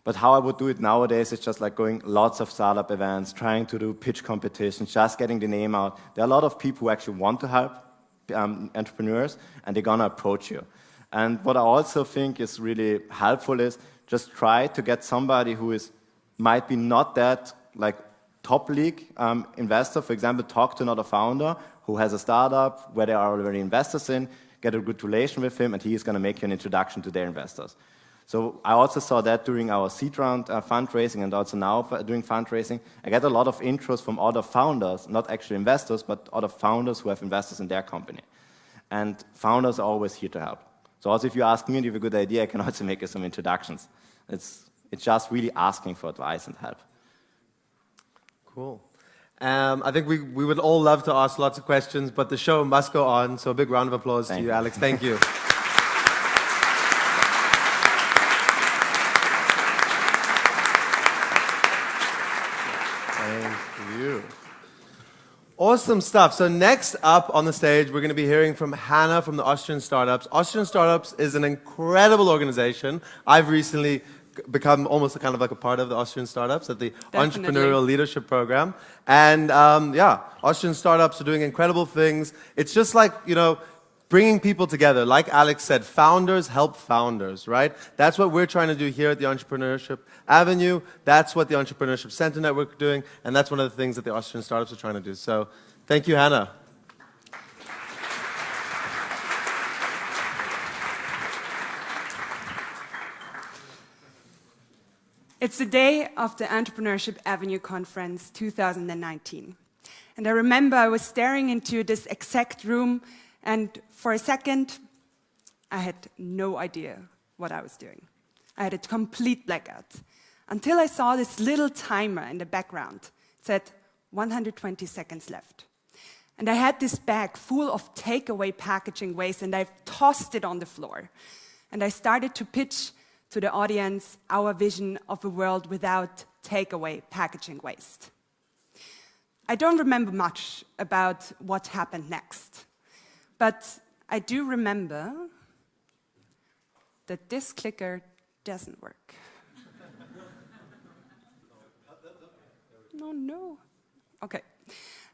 But how I would do it nowadays is just like going lots of startup events, trying to do pitch competitions, just getting the name out. There are a lot of people who actually want to help entrepreneurs, and they're gonna approach you. And what I also think is really helpful is just try to get somebody who might be not that like top league investor. For example, talk to another founder who has a startup where there are already investors in, get a good relation with him, and he is going to make you an introduction to their investors. So I also saw that during our seed round fundraising, and also now doing fundraising. I get a lot of interest from other founders, not actually investors, but other founders who have investors in their company. And founders are always here to help. So also if you ask me and you have a good idea, I can also make you some introductions. It's just really asking for advice and help. Cool. I think we would all love to ask lots of questions, but the show must go on, so a big round of applause to you, Alex. Thank you. Thank you. Awesome stuff. So next up on the stage, we're going to be hearing from Hannah from the Austrian Startups. Austrian Startups is an incredible organization. I've recently become almost kind of like a part of the Austrian Startups at the Entrepreneurial Leadership Program. And Austrian Startups are doing incredible things. It's just like, bringing people together. Like Alex said, founders help founders, right? That's what we're trying to do here at the Entrepreneurship Avenue. That's what the Entrepreneurship Center Network is doing. And that's one of the things that the Austrian Startups are trying to do. So thank you, Hannah. It's the day of the Entrepreneurship Avenue Conference 2019. And I remember I was staring into this exact room, and for a second, I had no idea what I was doing. I had a complete blackout. Until I saw this little timer in the background. It said 120 seconds left. And I had this bag full of takeaway packaging waste, and I tossed it on the floor. And I started to pitch to the audience our vision of a world without takeaway packaging waste. I don't remember much about what happened next, but I do remember that this clicker doesn't work. No. Okay.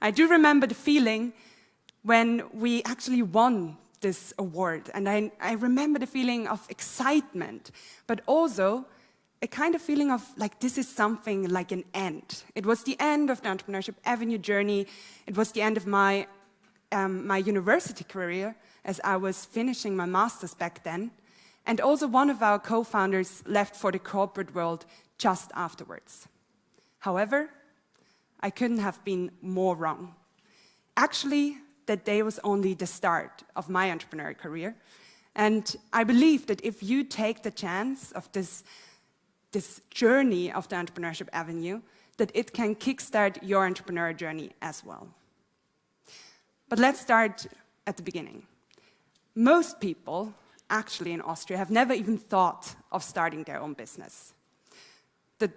I do remember the feeling when we actually won this award, and I remember the feeling of excitement, but also a kind of feeling of like this is something like an end. It was the end of the Entrepreneurship Avenue journey. It was the end of my my university career as I was finishing my master's back then, and also one of our co-founders left for the corporate world just afterwards. However, I couldn't have been more wrong. Actually, that day was only the start of my entrepreneurial career, and I believe that if you take the chance of this journey of the Entrepreneurship Avenue, that it can kickstart your entrepreneurial journey as well. But let's start at the beginning. Most people, actually in Austria, have never even thought of starting their own business. The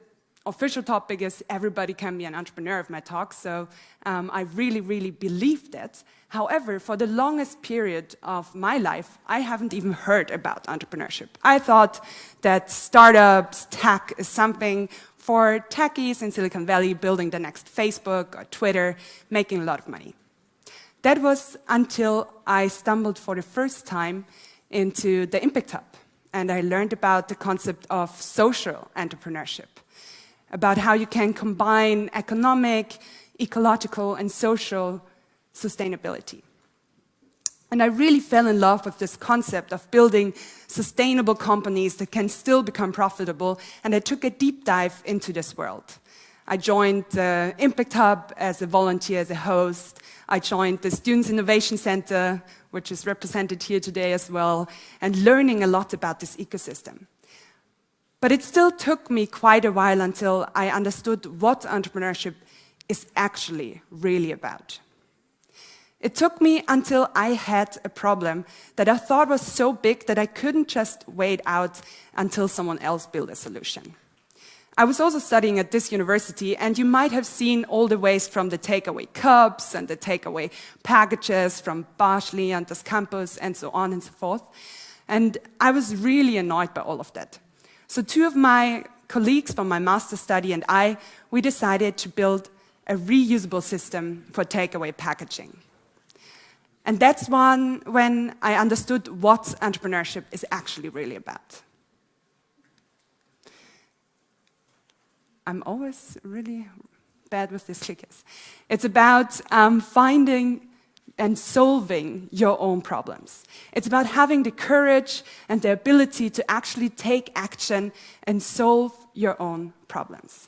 official topic is everybody can be an entrepreneur of my talk, so I really believe that. However, for the longest period of my life, I haven't even heard about entrepreneurship. I thought that startups, tech is something for techies in Silicon Valley building the next Facebook or Twitter, making a lot of money. That was until I stumbled for the first time into the Impact Hub, and I learned about the concept of social entrepreneurship, about how you can combine economic, ecological, and social sustainability. And I really fell in love with this concept of building sustainable companies that can still become profitable, and I took a deep dive into this world. I joined the Impact Hub as a volunteer, as a host. I joined the Students' Innovation Center, which is represented here today as well, and learning a lot about this ecosystem. But it still took me quite a while until I understood what entrepreneurship is actually really about. It took me until I had a problem that I thought was so big that I couldn't just wait out until someone else built a solution. I was also studying at this university, and you might have seen all the waste from the takeaway cups and the takeaway packages from Barschli and das Campus and so on and so forth. And I was really annoyed by all of that. So two of my colleagues from my master's study and we decided to build a reusable system for takeaway packaging. And that's when I understood what entrepreneurship is actually really about. I'm always really bad with these clickers. It's about finding and solving your own problems. It's about having the courage and the ability to actually take action and solve your own problems.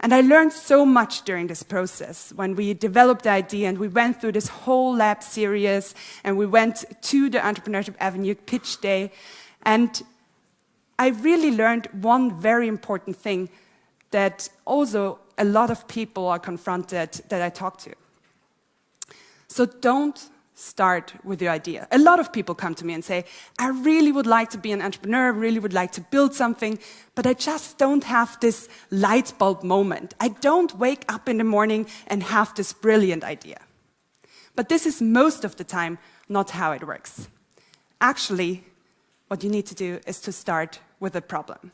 And I learned so much during this process when we developed the idea and we went through this whole lab series and we went to the Entrepreneurship Avenue pitch day. And I really learned one very important thing that also a lot of people are confronted that I talk to. So don't start with your idea. A lot of people come to me and say, I really would like to be an entrepreneur, really would like to build something, but I just don't have this light bulb moment. I don't wake up in the morning and have this brilliant idea. But this is most of the time not how it works. Actually, what you need to do is to start with a problem.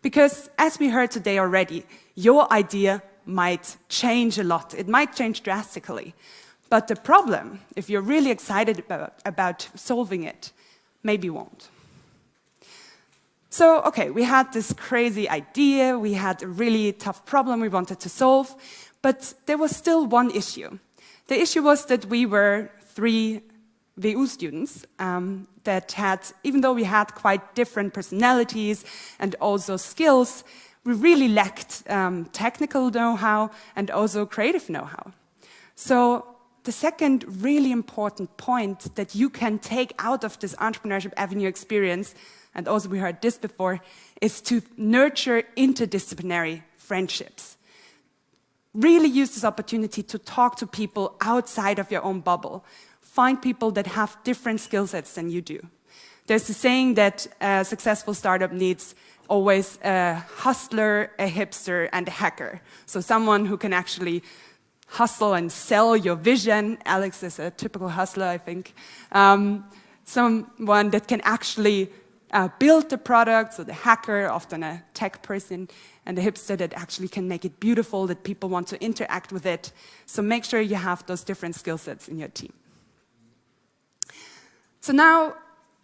Because as we heard today already, your idea might change a lot. It might change drastically. But the problem, if you're really excited about solving it, maybe won't. So, okay, we had this crazy idea, we had a really tough problem we wanted to solve, but there was still one issue. The issue was that we were 3 WU students that had, even though we had quite different personalities and also skills, we really lacked technical know-how and also creative know-how. So the second really important point that you can take out of this Entrepreneurship Avenue experience, and also we heard this before, is to nurture interdisciplinary friendships. Really use this opportunity to talk to people outside of your own bubble. Find people that have different skill sets than you do. There's a saying that a successful startup needs always a hustler, a hipster, and a hacker. So someone who can actually hustle and sell your vision. Alex is a typical hustler, I think. Someone that can actually build the product, so the hacker, often a tech person, and the hipster that actually can make it beautiful, that people want to interact with it. So make sure you have those different skill sets in your team. So now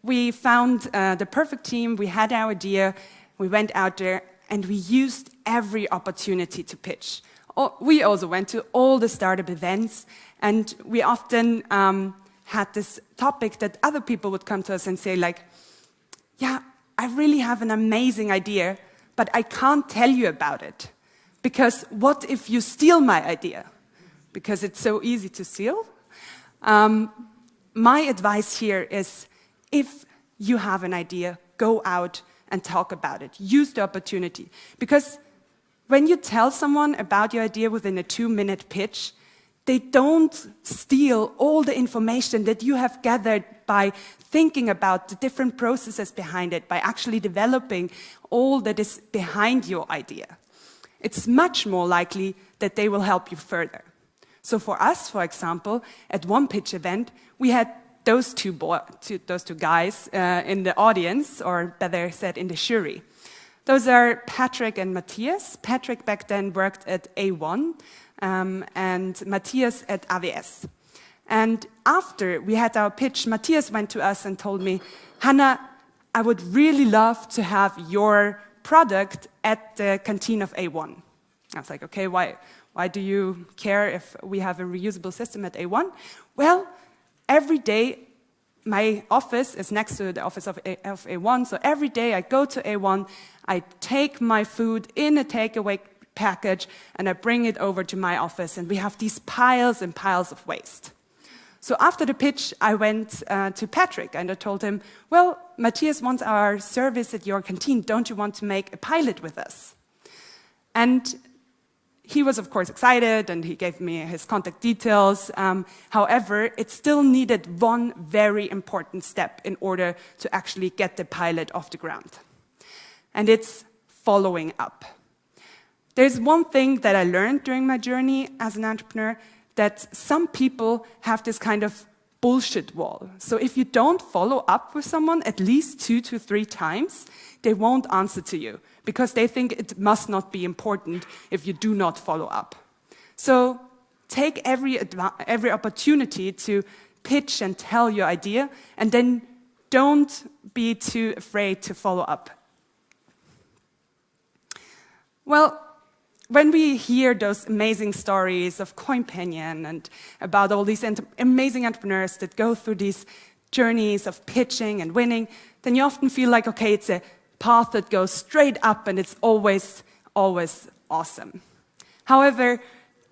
we found the perfect team, we had our idea, we went out there and we used every opportunity to pitch. we also went to all the startup events, and we often had this topic that other people would come to us and say like, yeah, I really have an amazing idea, but I can't tell you about it. Because what if you steal my idea? Because it's so easy to steal. My advice here is, if you have an idea, go out and talk about it. Use the opportunity. Because when you tell someone about your idea within a 2-minute pitch, they don't steal all the information that you have gathered by thinking about the different processes behind it, by actually developing all that is behind your idea. It's much more likely that they will help you further. So for us, for example, at one pitch event, we had those two guys in the audience, or better said, in the jury. Those are Patrick and Matthias. Patrick back then worked at A1, and Matthias at AWS. And after we had our pitch, Matthias went to us and told me, Hannah, I would really love to have your product at the canteen of A1. I was like, okay, why do you care if we have a reusable system at A1? Well, every day my office is next to the office of A1, so every day I go to A1, I take my food in a takeaway package and I bring it over to my office, and we have these piles and piles of waste. So after the pitch, I went to Patrick and I told him, well, Matthias wants our service at your canteen. Don't you want to make a pilot with us? And he was, of course, excited, and he gave me his contact details. However, it still needed one very important step in order to actually get the pilot off the ground. And it's following up. There's one thing that I learned during my journey as an entrepreneur, that some people have this kind of bullshit wall. So if you don't follow up with someone at least 2 to 3 times, they won't answer to you because they think it must not be important if you do not follow up. So take every opportunity to pitch and tell your idea, and then don't be too afraid to follow up. Well, when we hear those amazing stories of COINPANION and about all these amazing entrepreneurs that go through these journeys of pitching and winning, then you often feel like, okay, it's a path that goes straight up and it's always, always awesome. However,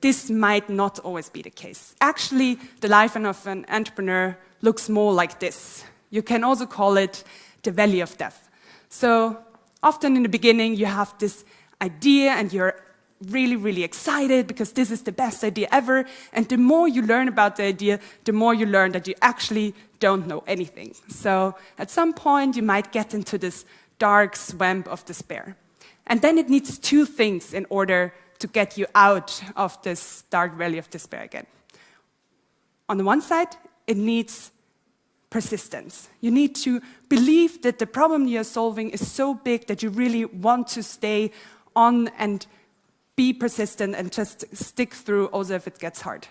this might not always be the case. Actually, the life of an entrepreneur looks more like this. You can also call it the valley of death. So often in the beginning, you have this idea and you're really, really excited because this is the best idea ever. And the more you learn about the idea, the more you learn that you actually don't know anything. So at some point, you might get into this dark swamp of despair. And then it needs 2 things in order to get you out of this dark valley of despair again. On the one side, it needs persistence. You need to believe that the problem you're solving is so big that you really want to stay on and be persistent and just stick through also if it gets hard.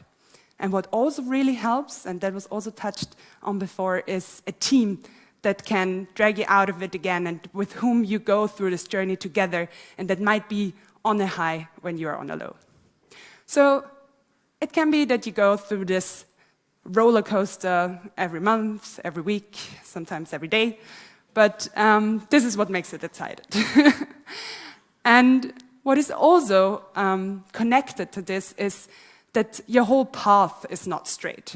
And what also really helps, and that was also touched on before, is a team that can drag you out of it again and with whom you go through this journey together, and that might be on a high when you're on a low. So it can be that you go through this roller coaster every month, every week, sometimes every day, but this is what makes it exciting. And what is also connected to this is that your whole path is not straight.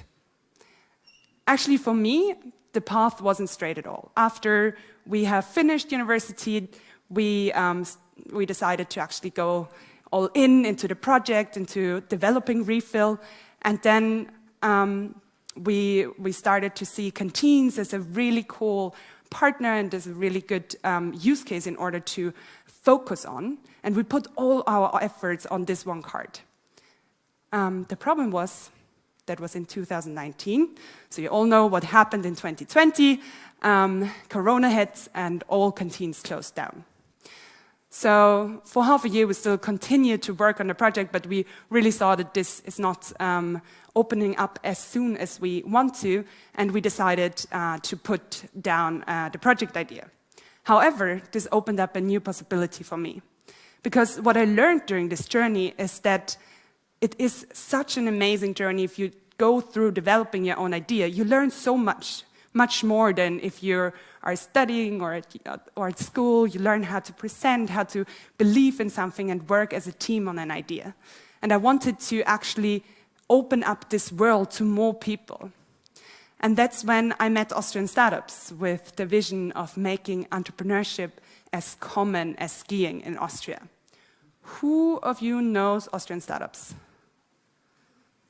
Actually, for me, the path wasn't straight at all. After we have finished university, we decided to actually go all into the project, into developing Refill, and then we started to see canteens as a really cool partner and as a really good use case in order to focus on, and we put all our efforts on this one card. The problem was, that was in 2019, so you all know what happened in 2020, Corona hit and all canteens closed down. So for half a year we still continued to work on the project, but we really saw that this is not opening up as soon as we want to, and we decided to put down the project idea. However, this opened up a new possibility for me, Because what I learned during this journey is that it is such an amazing journey. If you go through developing your own idea, you learn so much, much more than if you are studying or at school. You learn how to present, how to believe in something and work as a team on an idea. And I wanted to actually open up this world to more people. And that's when I met AustrianStartups with the vision of making entrepreneurship as common as skiing in Austria. Who of you knows AustrianStartups?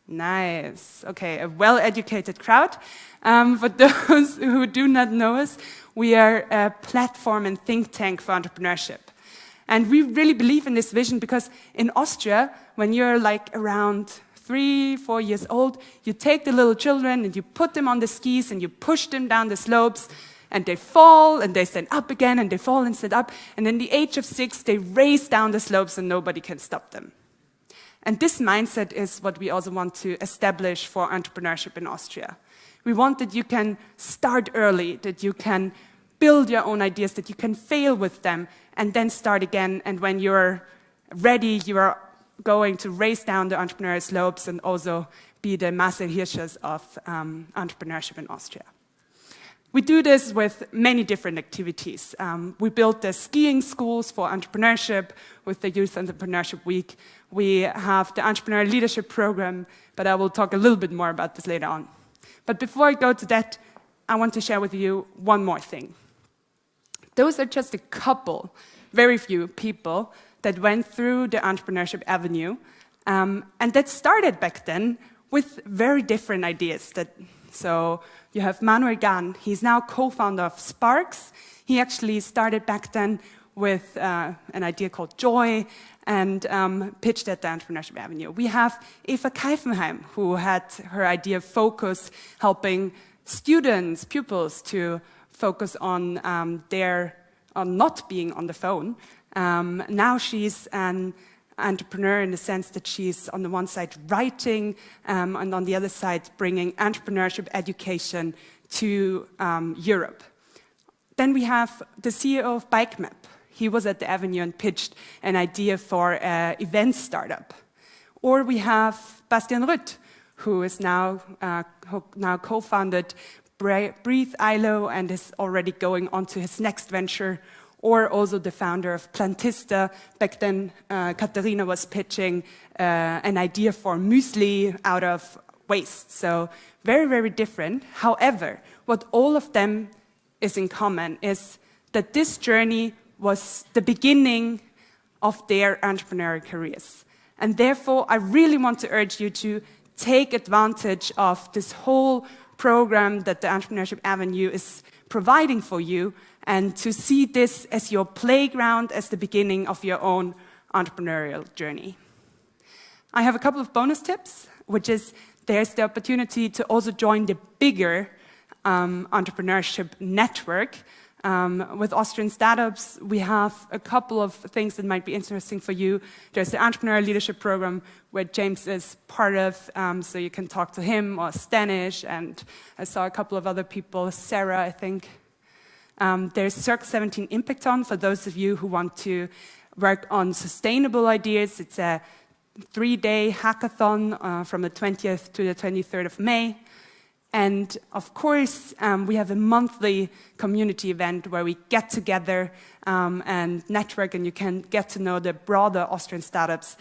Nice. Okay, a well-educated crowd. For those who do not know us, we are a platform and think tank for entrepreneurship. And we really believe in this vision because in Austria, when you're like around 3-4 years old, you take the little children and you put them on the skis and you push them down the slopes and they fall and they stand up again and they fall and stand up. And in the age of 6, they race down the slopes and nobody can stop them. And this mindset is what we also want to establish for entrepreneurship in Austria. We want that you can start early, that you can build your own ideas, that you can fail with them and then start again. And when you're ready, you are going to race down the entrepreneurial slopes and also be the Master Hirsches of entrepreneurship in Austria. We do this with many different activities. We built the skiing schools for entrepreneurship with the Youth Entrepreneurship Week. We have the Entrepreneurial Leadership Program, but I will talk a little bit more about this later on. But before I go to that, I want to share with you one more thing. Those are just a couple, very few people that went through the Entrepreneurship Avenue, and that started back then with very different ideas. So you have Manuel Gahn, he's now co-founder of Sparks. He actually started back then with an idea called Joy and pitched at the Entrepreneurship Avenue. We have Eva Keifenheim, who had her idea Focus, helping students, pupils to focus on not being on the phone. Now she's an entrepreneur in the sense that she's on the one side writing and on the other side bringing entrepreneurship education to Europe. Then we have the CEO of BikeMap. He was at the Avenue and pitched an idea for an event startup. Or we have Bastian Rütt, who is now co-founded Breathe ILO and is already going on to his next venture. Or also the founder of Plantista. Back then, Katharina was pitching an idea for muesli out of waste. So very, very different. However, what all of them is in common is that this journey was the beginning of their entrepreneurial careers. And therefore, I really want to urge you to take advantage of this whole program that the Entrepreneurship Avenue is providing for you and to see this as your playground, as the beginning of your own entrepreneurial journey. I have a couple of bonus tips, which is there's the opportunity to also join the bigger entrepreneurship network. With AustrianStartups, we have a couple of things that might be interesting for you. There's the Entrepreneurial Leadership Program, where James is part of, so you can talk to him, or Stanish, and I saw a couple of other people, Sarah, I think. There's Circle 17 Impacton for those of you who want to work on sustainable ideas. It's a 3-day hackathon from the 20th to the 23rd of May. And of course, we have a monthly community event where we get together and network, and you can get to know the broader Austrian startups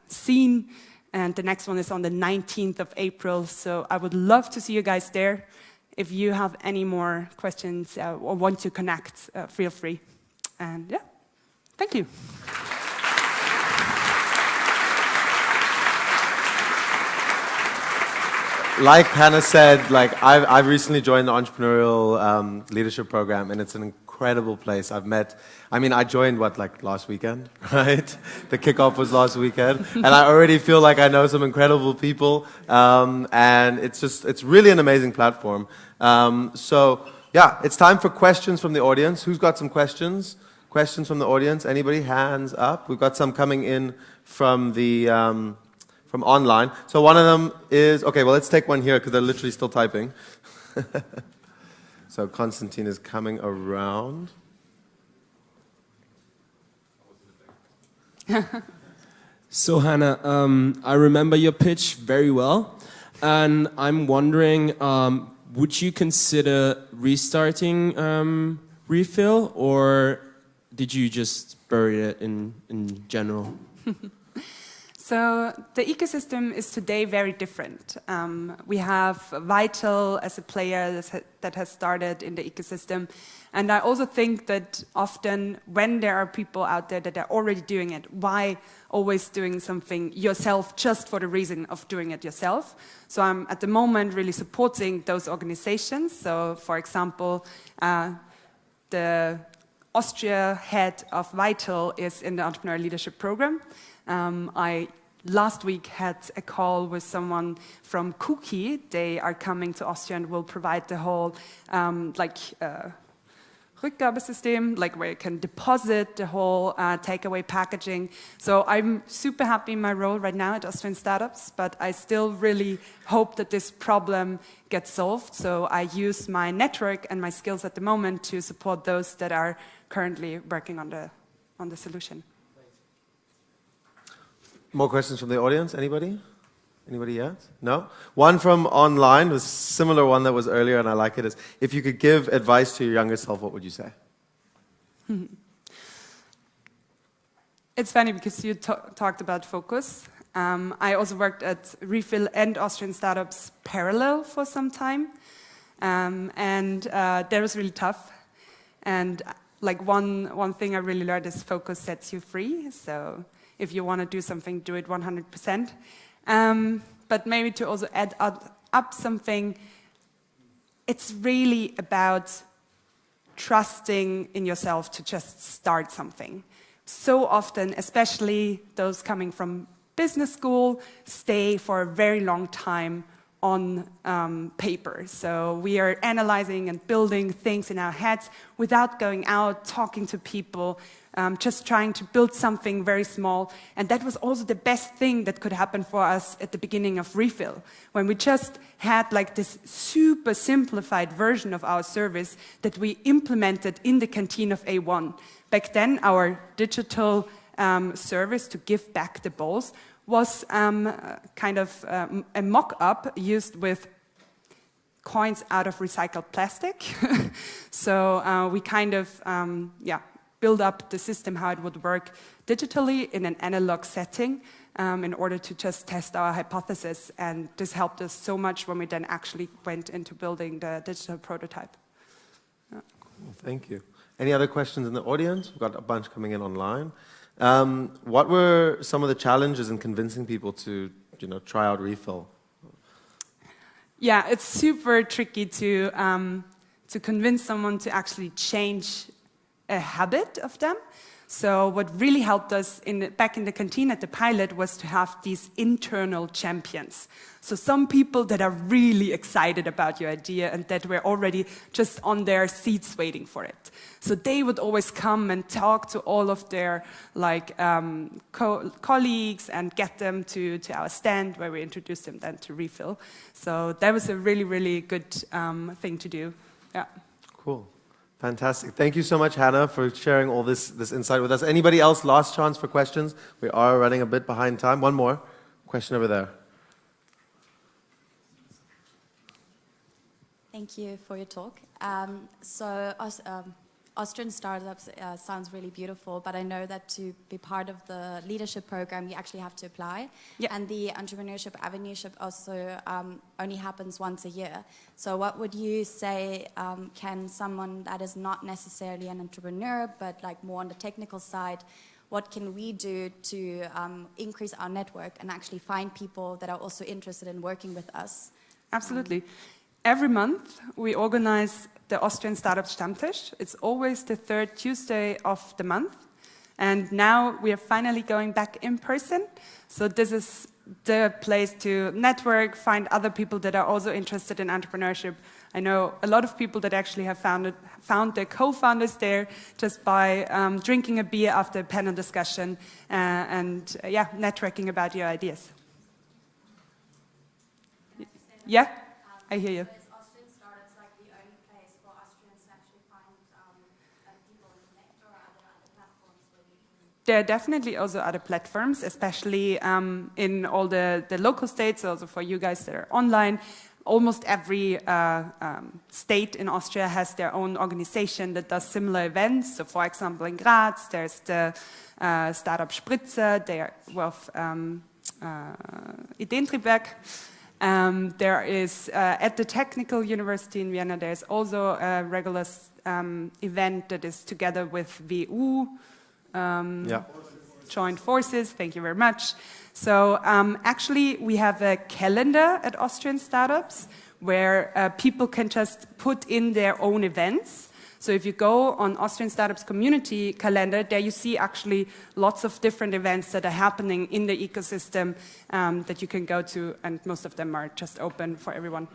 scene. And the next one is on the 19th of April. So I would love to see you guys there. If you have any more questions or want to connect, feel free. And yeah, thank you. Like Hannah said, I've recently joined the Entrepreneurial Leadership Program, and it's an incredible place. I joined last weekend, right? The kickoff was last weekend, and I already feel like I know some incredible people, and it's really an amazing platform. So yeah, it's time for questions from the audience. Who's got some questions? Questions from the audience? Anybody? Hands up. We've got some coming in from the from online. So one of them is, okay, well, let's take one here because they're literally still typing. So Konstantin is coming around. So Hannah, I remember your pitch very well, and I'm wondering, would you consider restarting Refill, or did you just bury it in general? So the ecosystem is today very different. We have Vital as a player that has started in the ecosystem. And I also think that often when there are people out there that are already doing it, why always doing something yourself just for the reason of doing it yourself? So I'm at the moment really supporting those organizations. So for example, the Austria head of Vital is in the Entrepreneurial Leadership Program. I last week had a call with someone from Cookie. They are coming to Austria and will provide the whole Rückgabesystem, like where you can deposit the whole takeaway packaging. So I'm super happy in my role right now at AustrianStartups, but I still really hope that this problem gets solved. So I use my network and my skills at the moment to support those that are currently working on the solution. More questions from the audience? Anybody? Anybody else? No? One from online, was similar one that was earlier, and I like it, is if you could give advice to your younger self, what would you say? It's funny because you talked about focus. I also worked at Refill and AustrianStartups parallel for some time. And that was really tough. And like one thing I really learned is focus sets you free. So if you want to do something, do it 100%. But maybe to also add up something, it's really about trusting in yourself to just start something. So often, especially those coming from business school, stay for a very long time on paper. So we are analyzing and building things in our heads without going out, talking to people, just trying to build something very small. And that was also the best thing that could happen for us at the beginning of Refill, when we just had like this super simplified version of our service that we implemented in the canteen of A1. Back then, our digital service to give back the bowls was kind of a mock-up used with coins out of recycled plastic. So we kind of, build up the system, how it would work digitally in an analog setting in order to just test our hypothesis. And this helped us so much when we then actually went into building the digital prototype. Yeah. Cool, thank you. Any other questions in the audience? We've got a bunch coming in online. What were some of the challenges in convincing people to, try out Refill? Yeah, it's super tricky to convince someone to actually change a habit of them. So what really helped us back in the canteen at the pilot was to have these internal champions. So some people that are really excited about your idea and that were already just on their seats waiting for it. So they would always come and talk to all of their colleagues and get them to our stand where we introduced them then to Refill. So that was a really, really good thing to do. Yeah. Cool. Fantastic. Thank you so much, Hannah, for sharing all this insight with us. Anybody else? Last chance for questions. We are running a bit behind time. One more question over there. Thank you for your talk. Austrian Startups sounds really beautiful, but I know that to be part of the leadership program, you actually have to apply. Yeah. And the Entrepreneurship Avenue also only happens once a year. So what would you say can someone that is not necessarily an entrepreneur, but like more on the technical side, what can we do to increase our network and actually find people that are also interested in working with us? Absolutely. Every month, we organize the Austrian Startups Stammtisch. It's always the third Tuesday of the month. And now we are finally going back in person. So this is the place to network, find other people that are also interested in entrepreneurship. I know a lot of people that actually have found their co-founders there just by drinking a beer after a panel discussion and networking about your ideas. Yeah? I hear you. Is AustrianStartups like the only place for Austrians to actually find people and connect, or are there other platforms where you can There are definitely also other platforms, especially in all the local states, also for you guys that are online. Almost every state in Austria has their own organization that does similar events. So for example, in Graz, there's the Startup Spritze, there with Ideentriebwerk. There is, at the Technical University in Vienna, there's also a regular event that is together with WU, Joint Forces, thank you very much. So actually we have a calendar at Austrian Startups where people can just put in their own events. So if you go on Austrian Startups community calendar, there you see actually lots of different events that are happening in the ecosystem that you can go to, and most of them are just open for everyone.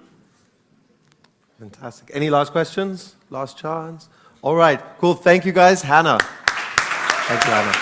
Fantastic. Any last questions? Last chance? All right, cool. Thank you guys. Hannah. Thank you, Hannah.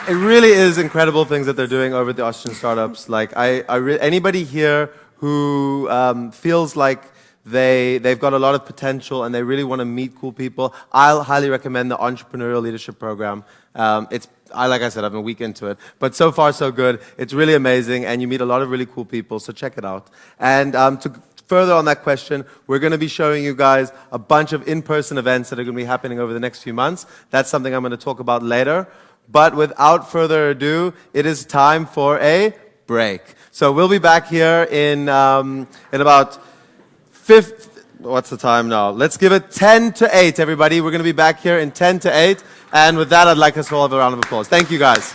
It really is incredible things that they're doing over at the Austrian Startups. Like, anybody here who feels like they've got a lot of potential and they really want to meet cool people, I'll highly recommend the Entrepreneurial Leadership Program. Like I said, I'm a week into it, but so far so good. It's really amazing, and you meet a lot of really cool people, so check it out. And to further on that question, we're going to be showing you guys a bunch of in-person events that are going to be happening over the next few months. That's something I'm going to talk about later. But without further ado, it is time for a break. So we'll be back here in about what's the time now? Let's give it 10 to 8, everybody. We're going to be back here in 10 to 8. And with that, I'd like us to all have a round of applause. Thank you, guys.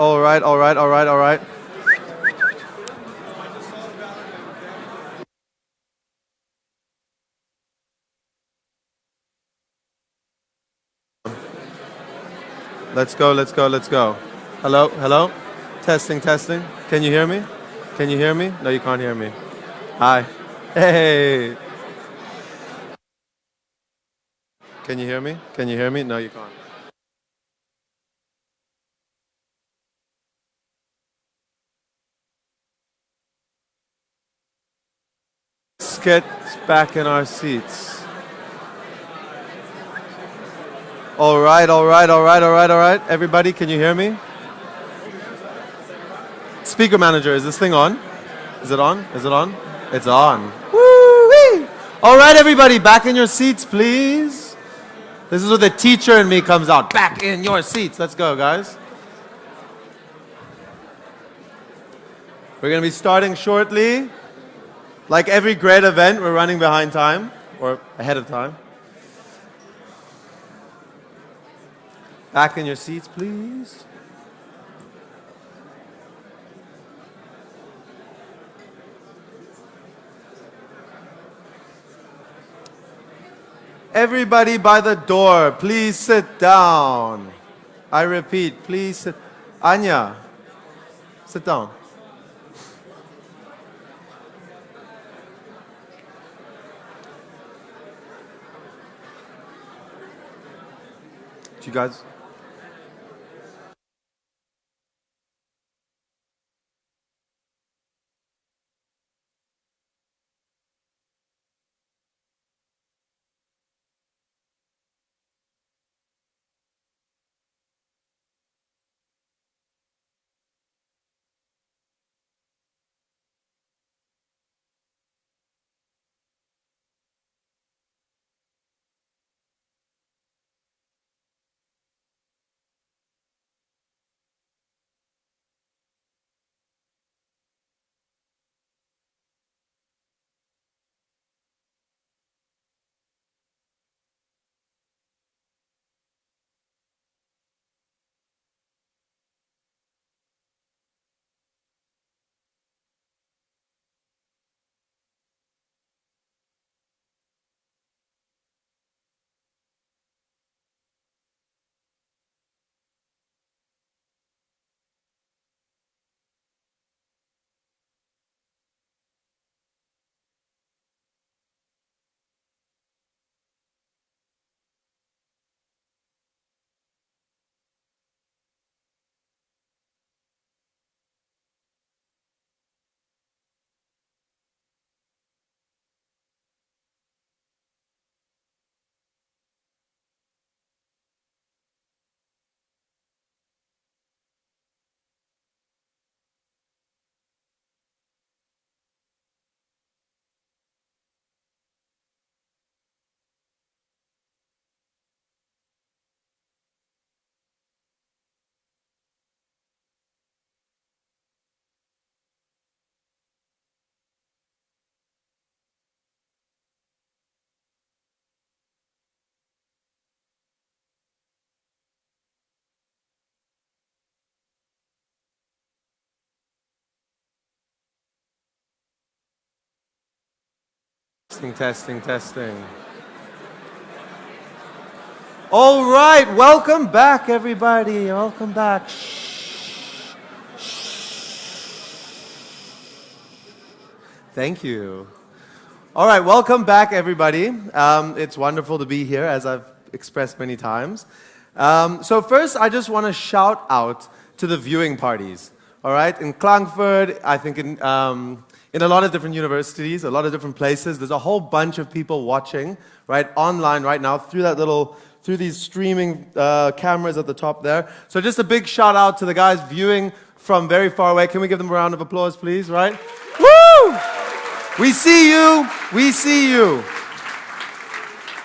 All right, all right, all right, all right. Let's go, let's go, let's go. Hello, hello? Testing, testing. Can you hear me? Can you hear me? No, you can't hear me. Hi. Hey. Can you hear me? Can you hear me? No, you can't. Let's get back in our seats. All right, all right, all right, all right, all right. Everybody, can you hear me? Speaker manager, is this thing on? Is it on? Is it on? It's on. Woo-wee! All right, everybody, back in your seats, please. This is where the teacher in me comes out. Back in your seats. Let's go, guys. We're going to be starting shortly. Like every great event, we're running behind time, or ahead of time. Back in your seats, please. Everybody by the door, please sit down. I repeat, please sit. Anya, sit down. Do you guys... Testing, testing, testing. All right, welcome back, everybody. Welcome back. Shh. Thank you. All right, welcome back, everybody. It's wonderful to be here, as I've expressed many times. So first, I just want to shout out to the viewing parties. All right, in Klagenfurt, I think in a lot of different universities, a lot of different places, there's a whole bunch of people watching, right, online right now through these streaming cameras at the top there. So just a big shout out to the guys viewing from very far away. Can we give them a round of applause, please, right? Woo! We see you. We see you.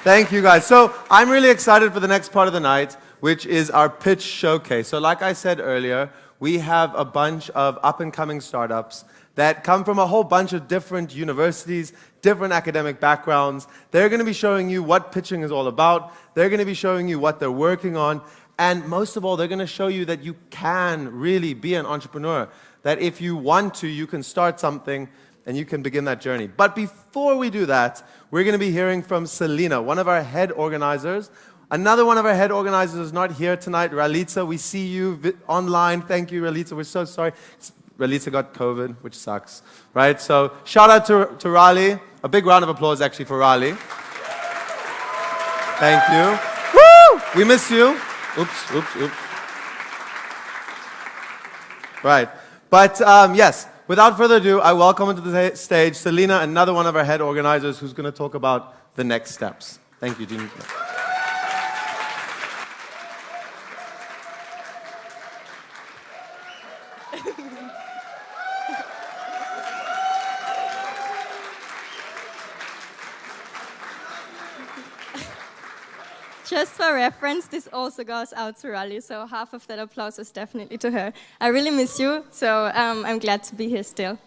Thank you, guys. So I'm really excited for the next part of the night, which is our pitch showcase. So like I said earlier, we have a bunch of up-and-coming startups that come from a whole bunch of different universities, different academic backgrounds. They're going to be showing you what pitching is all about. They're going to be showing you what they're working on. And most of all, they're going to show you that you can really be an entrepreneur, that if you want to, you can start something and you can begin that journey. But before we do that, we're going to be hearing from Selina, one of our head organizers. Another one of our head organizers is not here tonight, Ralitza. We see you online. Thank you, Ralitza. We're so sorry. Ralitza got COVID, which sucks, right? So shout out to Raleigh. A big round of applause, actually, for Raleigh. Thank you. Woo! We miss you. Oops. Right. But yes, without further ado, I welcome to the stage Selina, another one of our head organizers who's going to talk about the next steps. Thank you, Jean. Just for reference, this also goes out to Raleigh, so half of that applause was definitely to her. I really miss you, so I'm glad to be here still.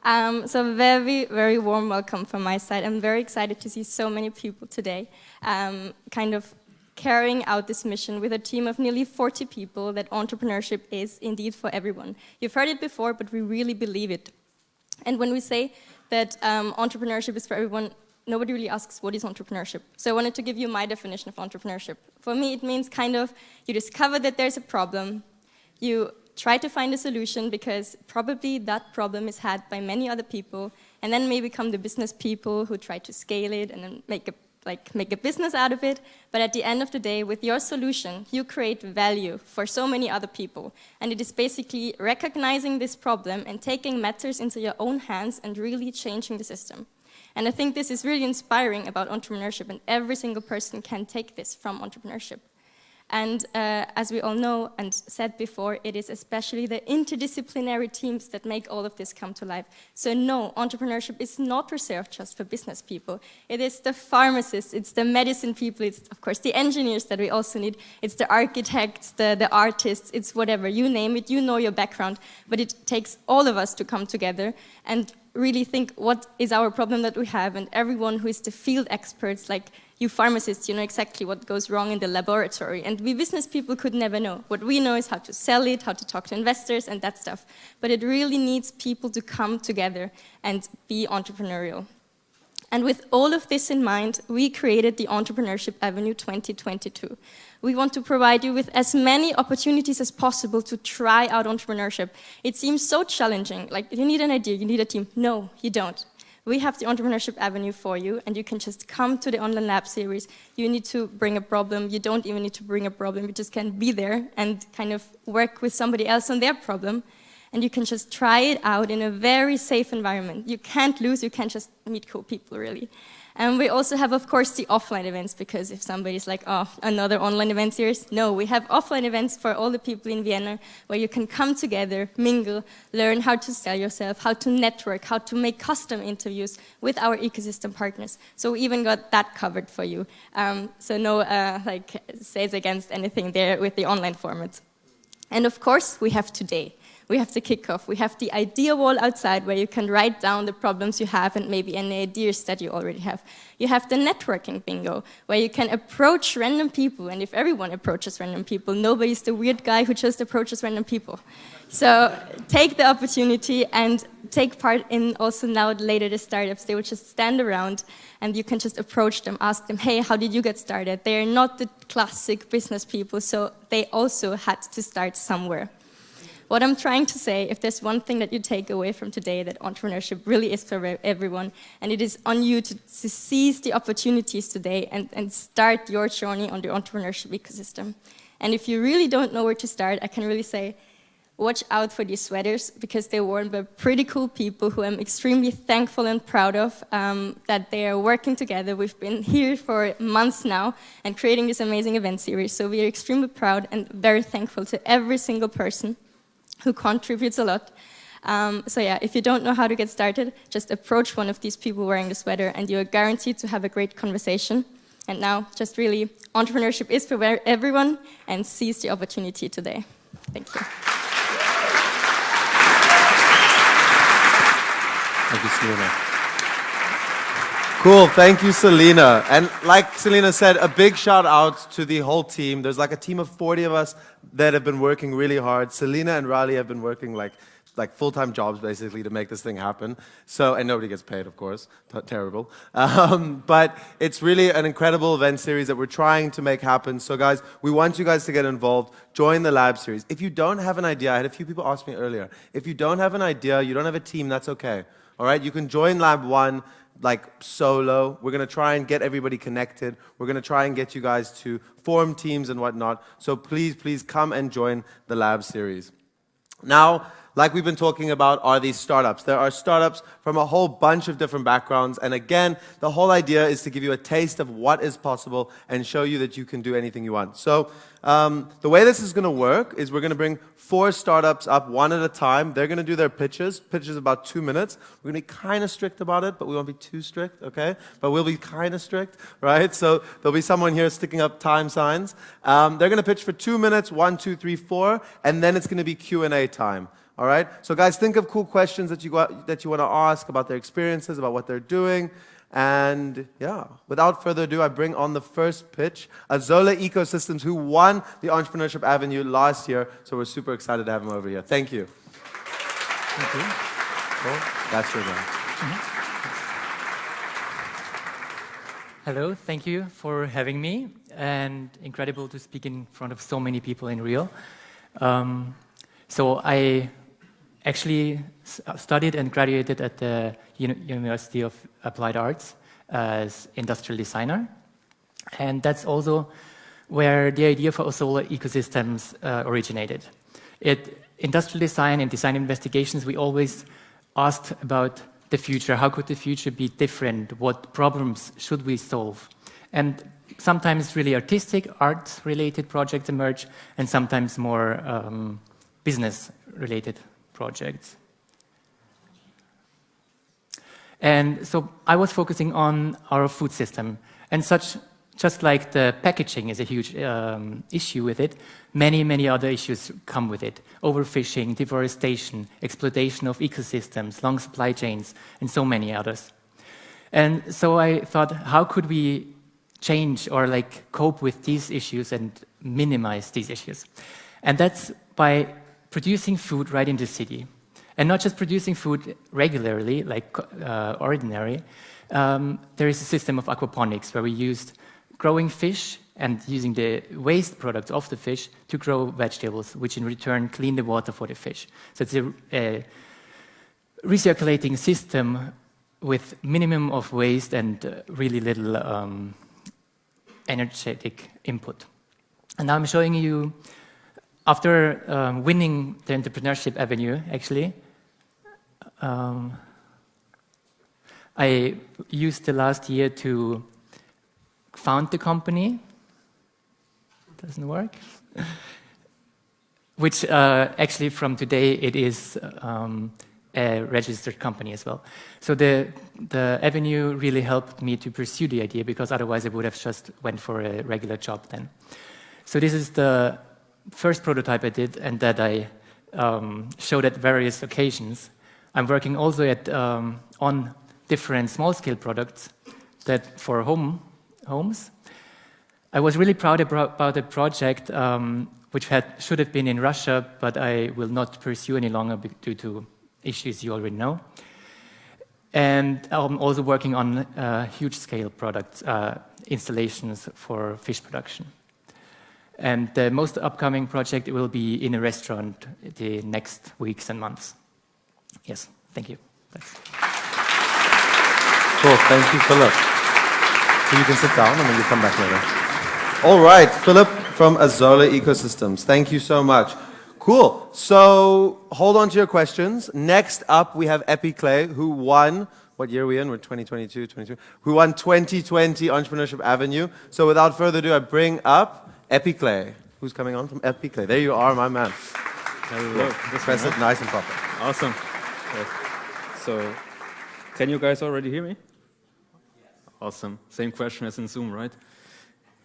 So very, very warm welcome from my side. I'm very excited to see so many people today, kind of carrying out this mission with a team of nearly 40 people that entrepreneurship is indeed for everyone. You've heard it before, but we really believe it. And when we say that entrepreneurship is for everyone, nobody really asks what is entrepreneurship. So I wanted to give you my definition of entrepreneurship. For me, it means kind of you discover that there's a problem, you try to find a solution because probably that problem is had by many other people, and then maybe become the business people who try to scale it and then make a business out of it. But at the end of the day, with your solution, you create value for so many other people. And it is basically recognizing this problem and taking matters into your own hands and really changing the system. And I think this is really inspiring about entrepreneurship, and every single person can take this from entrepreneurship. And as we all know and said before, it is especially the interdisciplinary teams that make all of this come to life. So no, entrepreneurship is not reserved just for business people. It is the pharmacists, it's the medicine people, it's of course the engineers that we also need, it's the architects, the artists, it's whatever, you name it, you know your background. But it takes all of us to come together and really think what is our problem that we have, and everyone who is the field experts, like you pharmacists, you know exactly what goes wrong in the laboratory, and we business people could never know. What we know is how to sell it, how to talk to investors and that stuff. But it really needs people to come together and be entrepreneurial. And with all of this in mind, we created the Entrepreneurship Avenue 2022. We want to provide you with as many opportunities as possible to try out entrepreneurship. It seems so challenging, like you need an idea, you need a team. No, you don't. We have the Entrepreneurship Avenue for you, and you can just come to the online lab series. You need to bring a problem, you don't even need to bring a problem, you just can be there and kind of work with somebody else on their problem. And you can just try it out in a very safe environment. You can't lose, you can't just meet cool people, really. And we also have, of course, the offline events, because if somebody's like, oh, another online event series? No, we have offline events for all the people in Vienna where you can come together, mingle, learn how to sell yourself, how to network, how to make custom interviews with our ecosystem partners. So we even got that covered for you. So no says against anything there with the online format. And of course, we have today. We have the kickoff, we have the idea wall outside where you can write down the problems you have and maybe any ideas that you already have. You have the networking bingo, where you can approach random people, and if everyone approaches random people, nobody's the weird guy who just approaches random people. So take the opportunity and take part in also now later the startups. They will just stand around and you can just approach them, ask them, hey, how did you get started? They're not the classic business people, so they also had to start somewhere. What I'm trying to say, if there's one thing that you take away from today, that entrepreneurship really is for everyone, and it is on you to seize the opportunities today and start your journey on the entrepreneurship ecosystem. And if you really don't know where to start, I can really say, watch out for these sweaters, because they're worn by pretty cool people who I'm extremely thankful and proud of, that they are working together. We've been here for months now and creating this amazing event series, so we are extremely proud and very thankful to every single person who contributes a lot. So yeah, if you don't know how to get started, just approach one of these people wearing the sweater and you're guaranteed to have a great conversation. And now, just really, entrepreneurship is for everyone, and seize the opportunity today. Thank you. Thank you, Selina. Cool, thank you, Selena. And like Selena said, a big shout out to the whole team. There's like a team of 40 of us that have been working really hard. Selena and Raleigh have been working like full-time jobs basically to make this thing happen. So, and nobody gets paid, of course. Terrible. But it's really an incredible event series that we're trying to make happen. So guys, we want you guys to get involved. Join the lab series. If you don't have an idea, I had a few people ask me earlier, if you don't have an idea, you don't have a team, that's okay. All right, you can join Lab 1 like solo. We're going to try and get everybody connected. We're going to try and get you guys to form teams and whatnot. So please, please come and join the lab series. Now, like we've been talking about, are these startups. There are startups from a whole bunch of different backgrounds. And again, the whole idea is to give you a taste of what is possible and show you that you can do anything you want. So the way this is going to work is we're going to bring 4 startups up one at a time. They're going to do their pitches. Pitches about 2 minutes. We're going to be kind of strict about it, but we won't be too strict, okay? But we'll be kind of strict, right? So there'll be someone here sticking up time signs. They're going to pitch for 2 minutes, 1, 2, 3, 4, and then it's going to be Q&A time. All right? So guys, think of cool questions that you want to ask about their experiences, about what they're doing. And yeah, without further ado, I bring on the first pitch, Azola Ecosystems, who won the Entrepreneurship Avenue last year. So we're super excited to have him over here. Thank you. Thank you. Cool. That's your guy. Hello, thank you for having me. And incredible to speak in front of so many people in Rio. So I actually studied and graduated at the University of Applied Arts as industrial designer. And that's also where the idea for Azola Ecosystems originated. Industrial design and design investigations, we always asked about the future. How could the future be different? What problems should we solve? And sometimes really artistic, art-related projects emerge, and sometimes more business-related projects. And so I was focusing on our food system. And just like the packaging is a huge issue with it, many other issues come with it. Overfishing, deforestation, exploitation of ecosystems, long supply chains, and so many others. And so I thought, how could we change or cope with these issues and minimize these issues? And that's by producing food right in the city. And not just producing food regularly, like ordinary. There is a system of aquaponics where we used growing fish and using the waste products of the fish to grow vegetables, which in return clean the water for the fish. So it's a recirculating system with minimum of waste and really little energetic input. And now I'm showing you, after winning the Entrepreneurship Avenue, actually, I used the last year to found the company. Doesn't work. Which actually from today it is a registered company as well. So the Avenue really helped me to pursue the idea, because otherwise I would have just went for a regular job then. So this is the first prototype I did, and that I showed at various occasions. I'm working also on different small-scale products that for homes. I was really proud about the project, which should have been in Russia, but I will not pursue any longer due to issues you already know. And I'm also working on huge-scale products, installations for fish production. And the most upcoming project will be in a restaurant the next weeks and months. Yes, thank you. That's cool, thank you, Philip. So you can sit down and then you come back later. All right, Philip from Azola Ecosystems. Thank you so much. Cool. So hold on to your questions. Next up, we have Epiclay, who won, what year are we in? We're 2022, 23. Who won 2020 Entrepreneurship Avenue. So without further ado, I bring up Epiclay. Who's coming on from Epiclay? There you are, my man. Hello. Press it nice and proper. Awesome. Yes. So, can you guys already hear me? Awesome. Same question as in Zoom, right?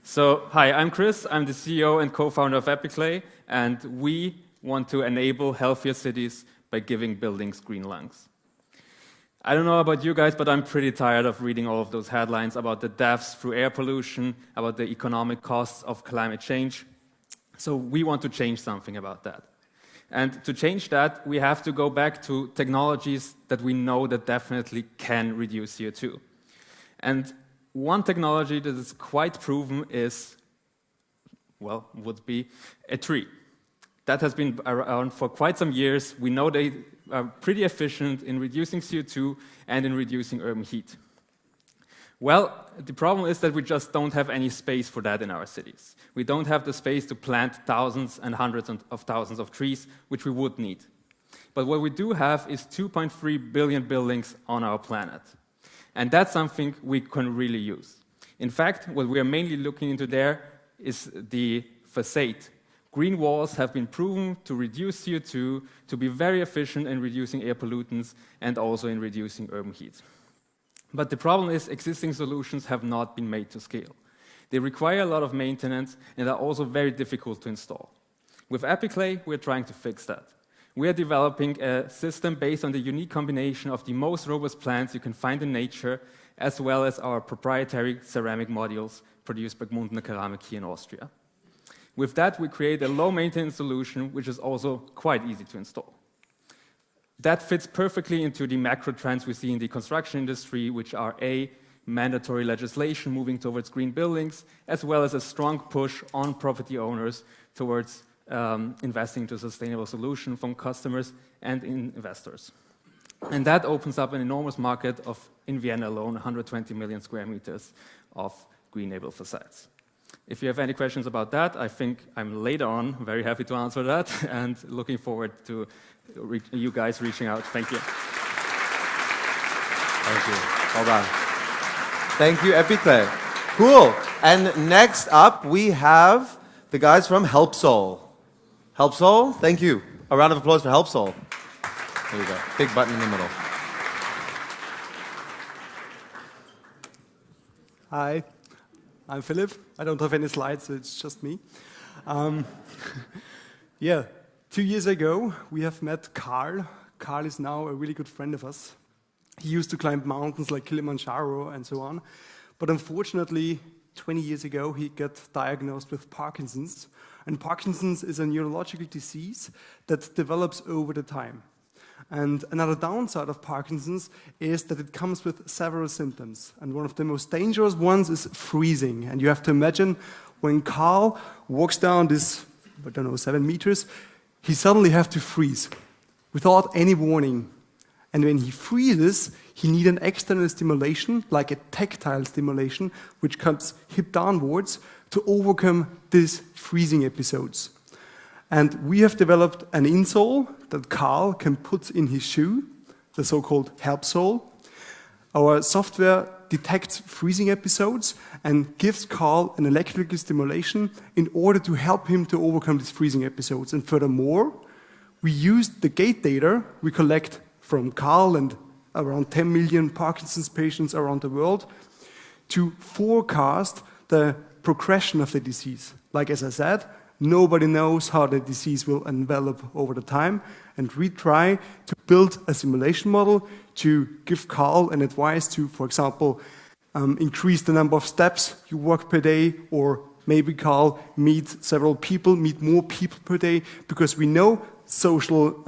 So, hi, I'm Chris. I'm the CEO and co-founder of Epiclay, and we want to enable healthier cities by giving buildings green lungs. I don't know about you guys, but I'm pretty tired of reading all of those headlines about the deaths through air pollution, about the economic costs of climate change. So we want to change something about that. And to change that, we have to go back to technologies that we know that definitely can reduce CO2. And one technology that is quite proven is, well, would be a tree. That has been around for quite some years. We know they are pretty efficient in reducing CO2 and in reducing urban heat. Well, the problem is that we just don't have any space for that in our cities. We don't have the space to plant thousands and hundreds of thousands of trees, which we would need. But what we do have is 2.3 billion buildings on our planet. And that's something we can really use. In fact, what we are mainly looking into there is the facade. Green walls have been proven to reduce CO2, to be very efficient in reducing air pollutants and also in reducing urban heat. But the problem is existing solutions have not been made to scale. They require a lot of maintenance and are also very difficult to install. With Epiclay, we're trying to fix that. We are developing a system based on the unique combination of the most robust plants you can find in nature, as well as our proprietary ceramic modules produced by Gmundner Keramik here in Austria. With that, we create a low-maintenance solution, which is also quite easy to install. That fits perfectly into the macro trends we see in the construction industry, which are A, mandatory legislation moving towards green buildings, as well as a strong push on property owners towards investing into a sustainable solution from customers and investors. And that opens up an enormous market of, in Vienna alone, 120 million square meters of green-able facades. If you have any questions about that, I think I'm later on very happy to answer that and looking forward to you guys reaching out. Thank you. Thank you. Well done. Thank you, Epiclay. Cool. And next up, we have the guys from HelpSol. HelpSol, thank you. A round of applause for HelpSol. There you go. Big button in the middle. Hi, I'm Philip. I don't have any slides, so it's just me. Yeah, 2 years ago, we have met Carl. Carl is now a really good friend of us. He used to climb mountains like Kilimanjaro and so on. But unfortunately, 20 years ago, he got diagnosed with Parkinson's. And Parkinson's is a neurological disease that develops over the time. And another downside of Parkinson's is that it comes with several symptoms. And one of the most dangerous ones is freezing. And you have to imagine when Carl walks down this, 7 meters, he suddenly has to freeze without any warning. And when he freezes, he needs an external stimulation, like a tactile stimulation, which comes hip downwards to overcome these freezing episodes. And we have developed an insole that Carl can put in his shoe, the so-called HelpSole. Our software detects freezing episodes and gives Carl an electrical stimulation in order to help him to overcome these freezing episodes. And furthermore, we use the gait data we collect from Carl and around 10 million Parkinson's patients around the world to forecast the progression of the disease. Like as I said, nobody knows how the disease will envelop over the time, and we try to build a simulation model to give Carl an advice to, for example, increase the number of steps you walk per day, or maybe Carl meet more people per day, because we know social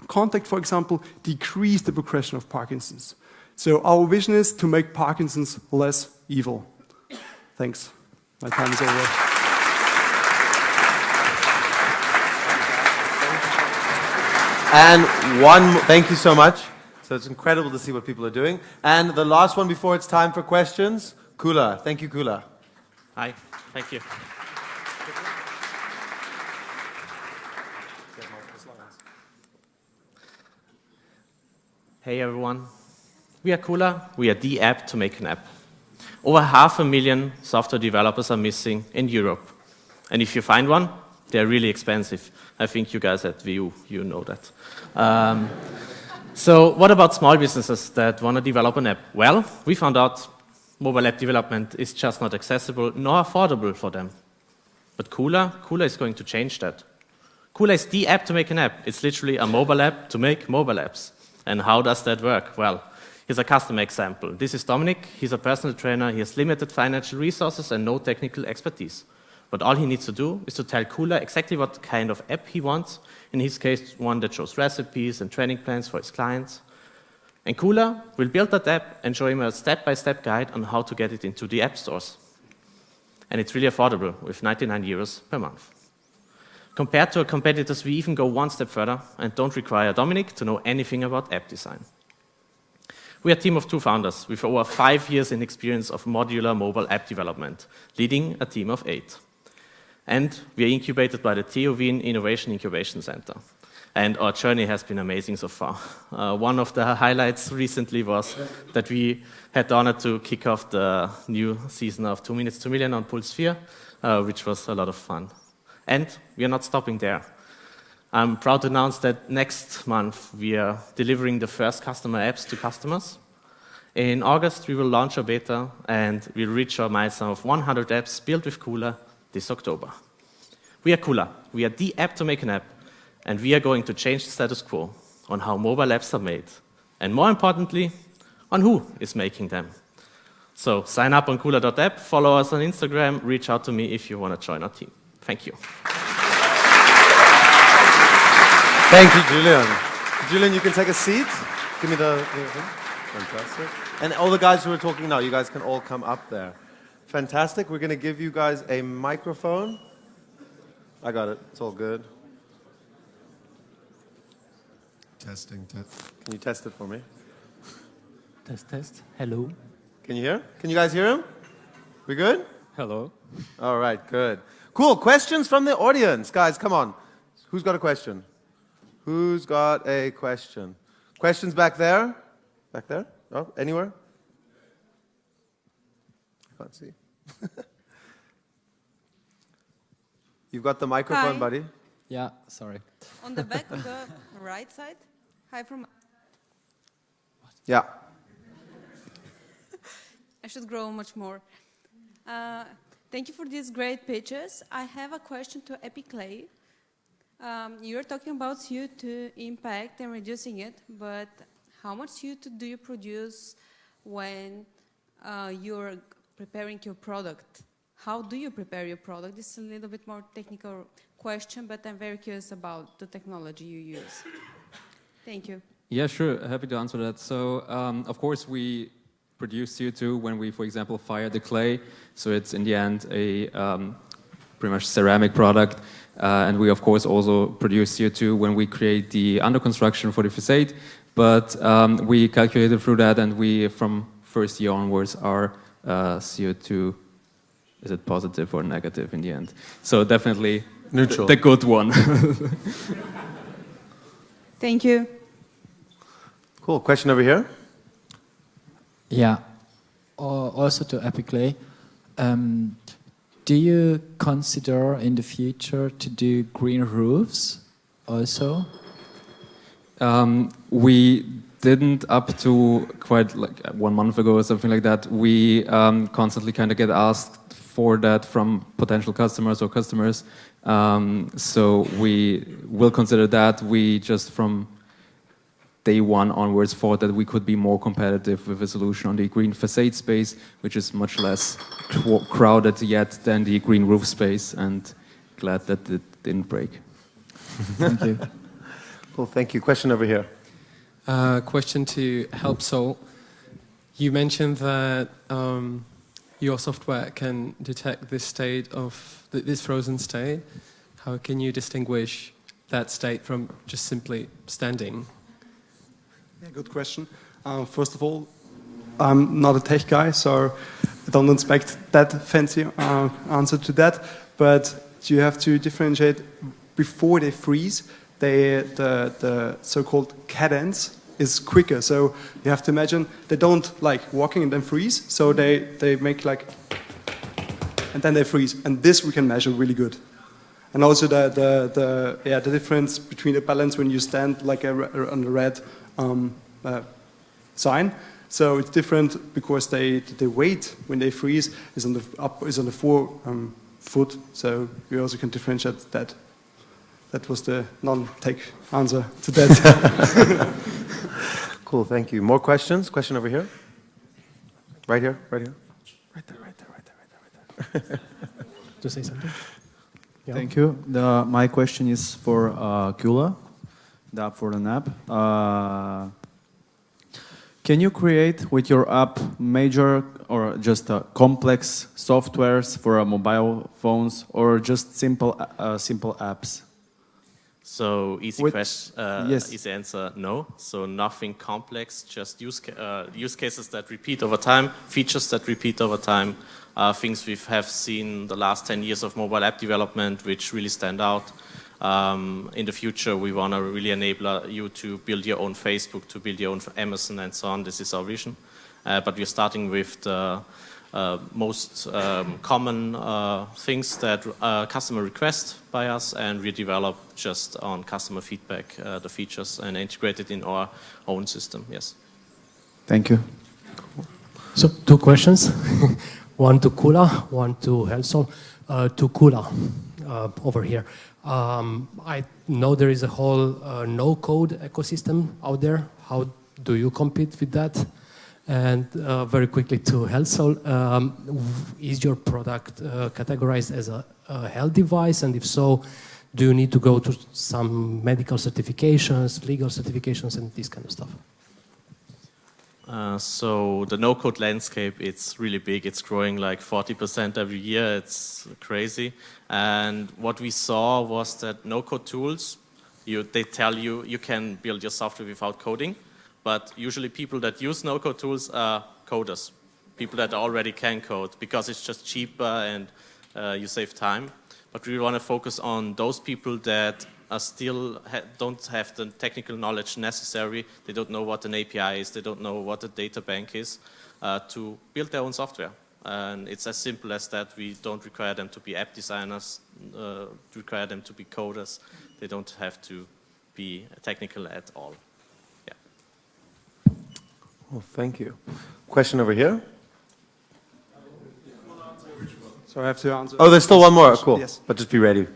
contact, for example, decrease the progression of Parkinson's. So our vision is to make Parkinson's less evil. Thanks. My time is over. And thank you so much. So it's incredible to see what people are doing. And the last one before it's time for questions, Kula. Thank you, Kula. Hi, thank you. Hey everyone, we are Kula. We are the app to make an app. Over 500,000 software developers are missing in Europe. And if you find one, they're really expensive. I think you guys at VU, you know that. So what about small businesses that want to develop an app? Well, we found out mobile app development is just not accessible nor affordable for them. But Kula is going to change that. Kula is the app to make an app. It's literally a mobile app to make mobile apps. And how does that work? Well, here's a customer example. This is Dominic. He's a personal trainer. He has limited financial resources and no technical expertise. But all he needs to do is to tell Kula exactly what kind of app he wants. In his case, one that shows recipes and training plans for his clients. And Kula will build that app and show him a step-by-step guide on how to get it into the app stores. And it's really affordable with 99 euros per month. Compared to our competitors, we even go one step further and don't require Dominic to know anything about app design. We are a team of 2 founders with over 5 years in experience of modular mobile app development, leading a team of 8. And we are incubated by the TU Wien Innovation Incubation Center. And our journey has been amazing so far. One of the highlights recently was that we had the honor to kick off the new season of 2 Minutes to Million on Pulse 4, which was a lot of fun. And we are not stopping there. I'm proud to announce that next month we are delivering the first customer apps to customers. In August, we will launch our beta and we'll reach our milestone of 100 apps built with Kula this October. We are Kula. We are the app to make an app. And we are going to change the status quo on how mobile apps are made. And more importantly, on who is making them. So sign up on kula.app, follow us on Instagram, reach out to me if you want to join our team. Thank you. Thank you, Julian. Julian, you can take a seat. Give me the thing. Fantastic. And all the guys who are talking now, you guys can all come up there. Fantastic. We're going to give you guys a microphone. I got it. It's all good. Testing, test. Can you test it for me? Test. Hello. Can you hear? Can you guys hear him? We good? Hello. All right, good. Cool. Questions from the audience. Guys, come on. Who's got a question? Who's got a question? Questions back there? Back there? Oh, anywhere? I can't see. You've got the microphone, Hi. buddy. Yeah, sorry. On the back of the right side. Hi from... Yeah. I should grow much more. Thank you for these great pitches. I have a question to Epiclay. You're talking about CO2 impact and reducing it, but how much CO2 do you produce when you're preparing your product? How do you prepare your product? This is a little bit more technical question, but I'm very curious about the technology you use. Thank you. Yeah, sure. Happy to answer that. So, of course, we produce CO2 when we, for example, fire the clay. So it's in the end a pretty much ceramic product. And we, of course, also produce CO2 when we create the under construction for the facade. But we calculated through that, and we, from first year onwards, our CO2, is it positive or negative in the end? So definitely neutral. The good one. Thank you. Cool. Question over here. Yeah. Also to Epiclay. Do you consider in the future to do green roofs also? We didn't up to quite like 1 month ago or something like that. We constantly kind of get asked for that from potential customers or customers. So we will consider that. We just from day one onwards thought that we could be more competitive with a solution on the green facade space, which is much less crowded yet than the green roof space, and glad that it didn't break. Thank you. Cool, thank you. Question over here. Question to HelpSol. You mentioned that your software can detect this state of this frozen state. How can you distinguish that state from just simply standing? Yeah, good question. First of all, I'm not a tech guy, so I don't expect that fancy answer to that. But you have to differentiate before they freeze. The so-called cadence is quicker. So you have to imagine they don't like walking and then freeze. So they make like, and then they freeze. And this we can measure really good. And also the difference between the balance when you stand like on the red sign. So it's different because the weight when they freeze is on the 4 foot. So we also can differentiate that. That was the non-tech answer to that. Cool, thank you. More questions? Question over here. Right here, right here. Right there, right there, right there, right there, right there. To say something? Yeah. Thank you. My question is for Kula, the app for an app. Can you create with your app major or just complex softwares for mobile phones or just simple apps? So easy question, yes. easy answer, no. So nothing complex, just use cases that repeat over time, features that repeat over time, things we have seen the last 10 years of mobile app development which really stand out. In the future, we want to really enable you to build your own Facebook, to build your own Amazon and so on. This is our vision. But we're starting with the most common things that customer request by us, and we develop just on customer feedback the features and integrate it in our own system, yes. Thank you. So 2 questions. One to Kula, one to Helsol. To Kula, over here. I know there is a whole no-code ecosystem out there. How do you compete with that? And very quickly to Helsol, is your product categorized as a health device? And if so, do you need to go to some medical certifications, legal certifications, and this kind of stuff? So the no-code landscape, it's really big. It's growing like 40% every year. It's crazy. And what we saw was that no-code tools, they tell you you can build your software without coding. But usually people that use no-code tools are coders, people that already can code, because it's just cheaper and you save time. But we want to focus on those people that are still don't have the technical knowledge necessary. They don't know what an API is. They don't know what a data bank is to build their own software. And it's as simple as that. We don't require them to be app designers, require them to be coders. They don't have to be technical at all. Well, thank you. Question over here. So I have to answer. Oh, there's still one more. Cool. Yes. But just be ready.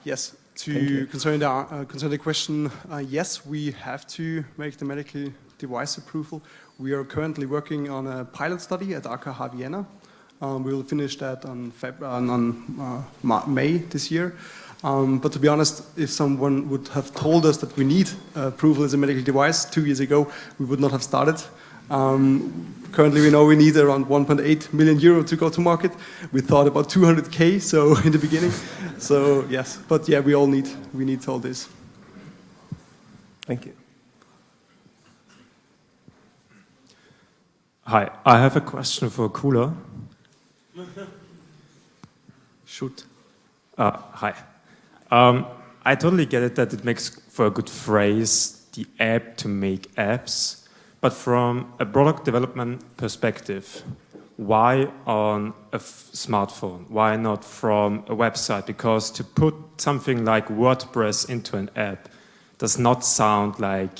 Yes. Concerning the question, yes, we have to make the medical device approval. We are currently working on a pilot study at AKH Vienna. We will finish that on May this year. But to be honest, if someone would have told us that we need approval as a medical device 2 years ago, we would not have started. Currently, we know we need around 1.8 million euro to go to market. We thought about 200K, so in the beginning. So yes, but yeah, we need all this. Thank you. Hi, I have a question for Kula. Shoot. Hi. I totally get it that it makes for a good phrase, the app to make apps. But from a product development perspective, why on a smartphone? Why not from a website? Because to put something like WordPress into an app does not sound like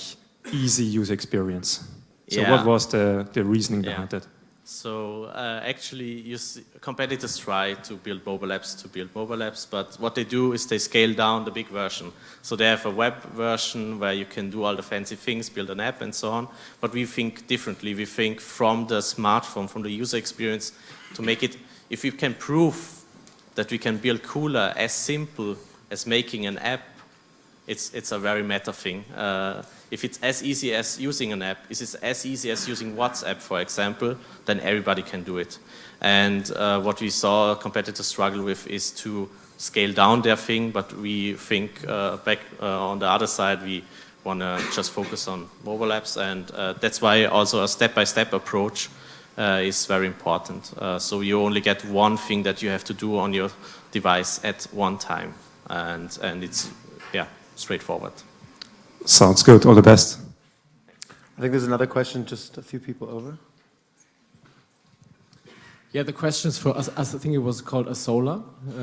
easy user experience. So what was the reasoning behind that? So actually, competitors try to build mobile apps, but what they do is they scale down the big version. So they have a web version where you can do all the fancy things, build an app and so on. But we think differently. We think from the smartphone, from the user experience, to make it, if we can prove that we can build Kula as simple as making an app, it's a very meta thing. If it's as easy as using an app, if it's as easy as using WhatsApp, for example, then everybody can do it. And what we saw competitors struggle with is to scale down their thing, but we think back on the other side, we want to just focus on mobile apps, and that's why also a step-by-step approach is very important. So you only get one thing that you have to do on your device at one time, and it's, straightforward. Sounds good. All the best. I think there's another question, just a few people over. Yeah, the question is for us. I think it was called Azola,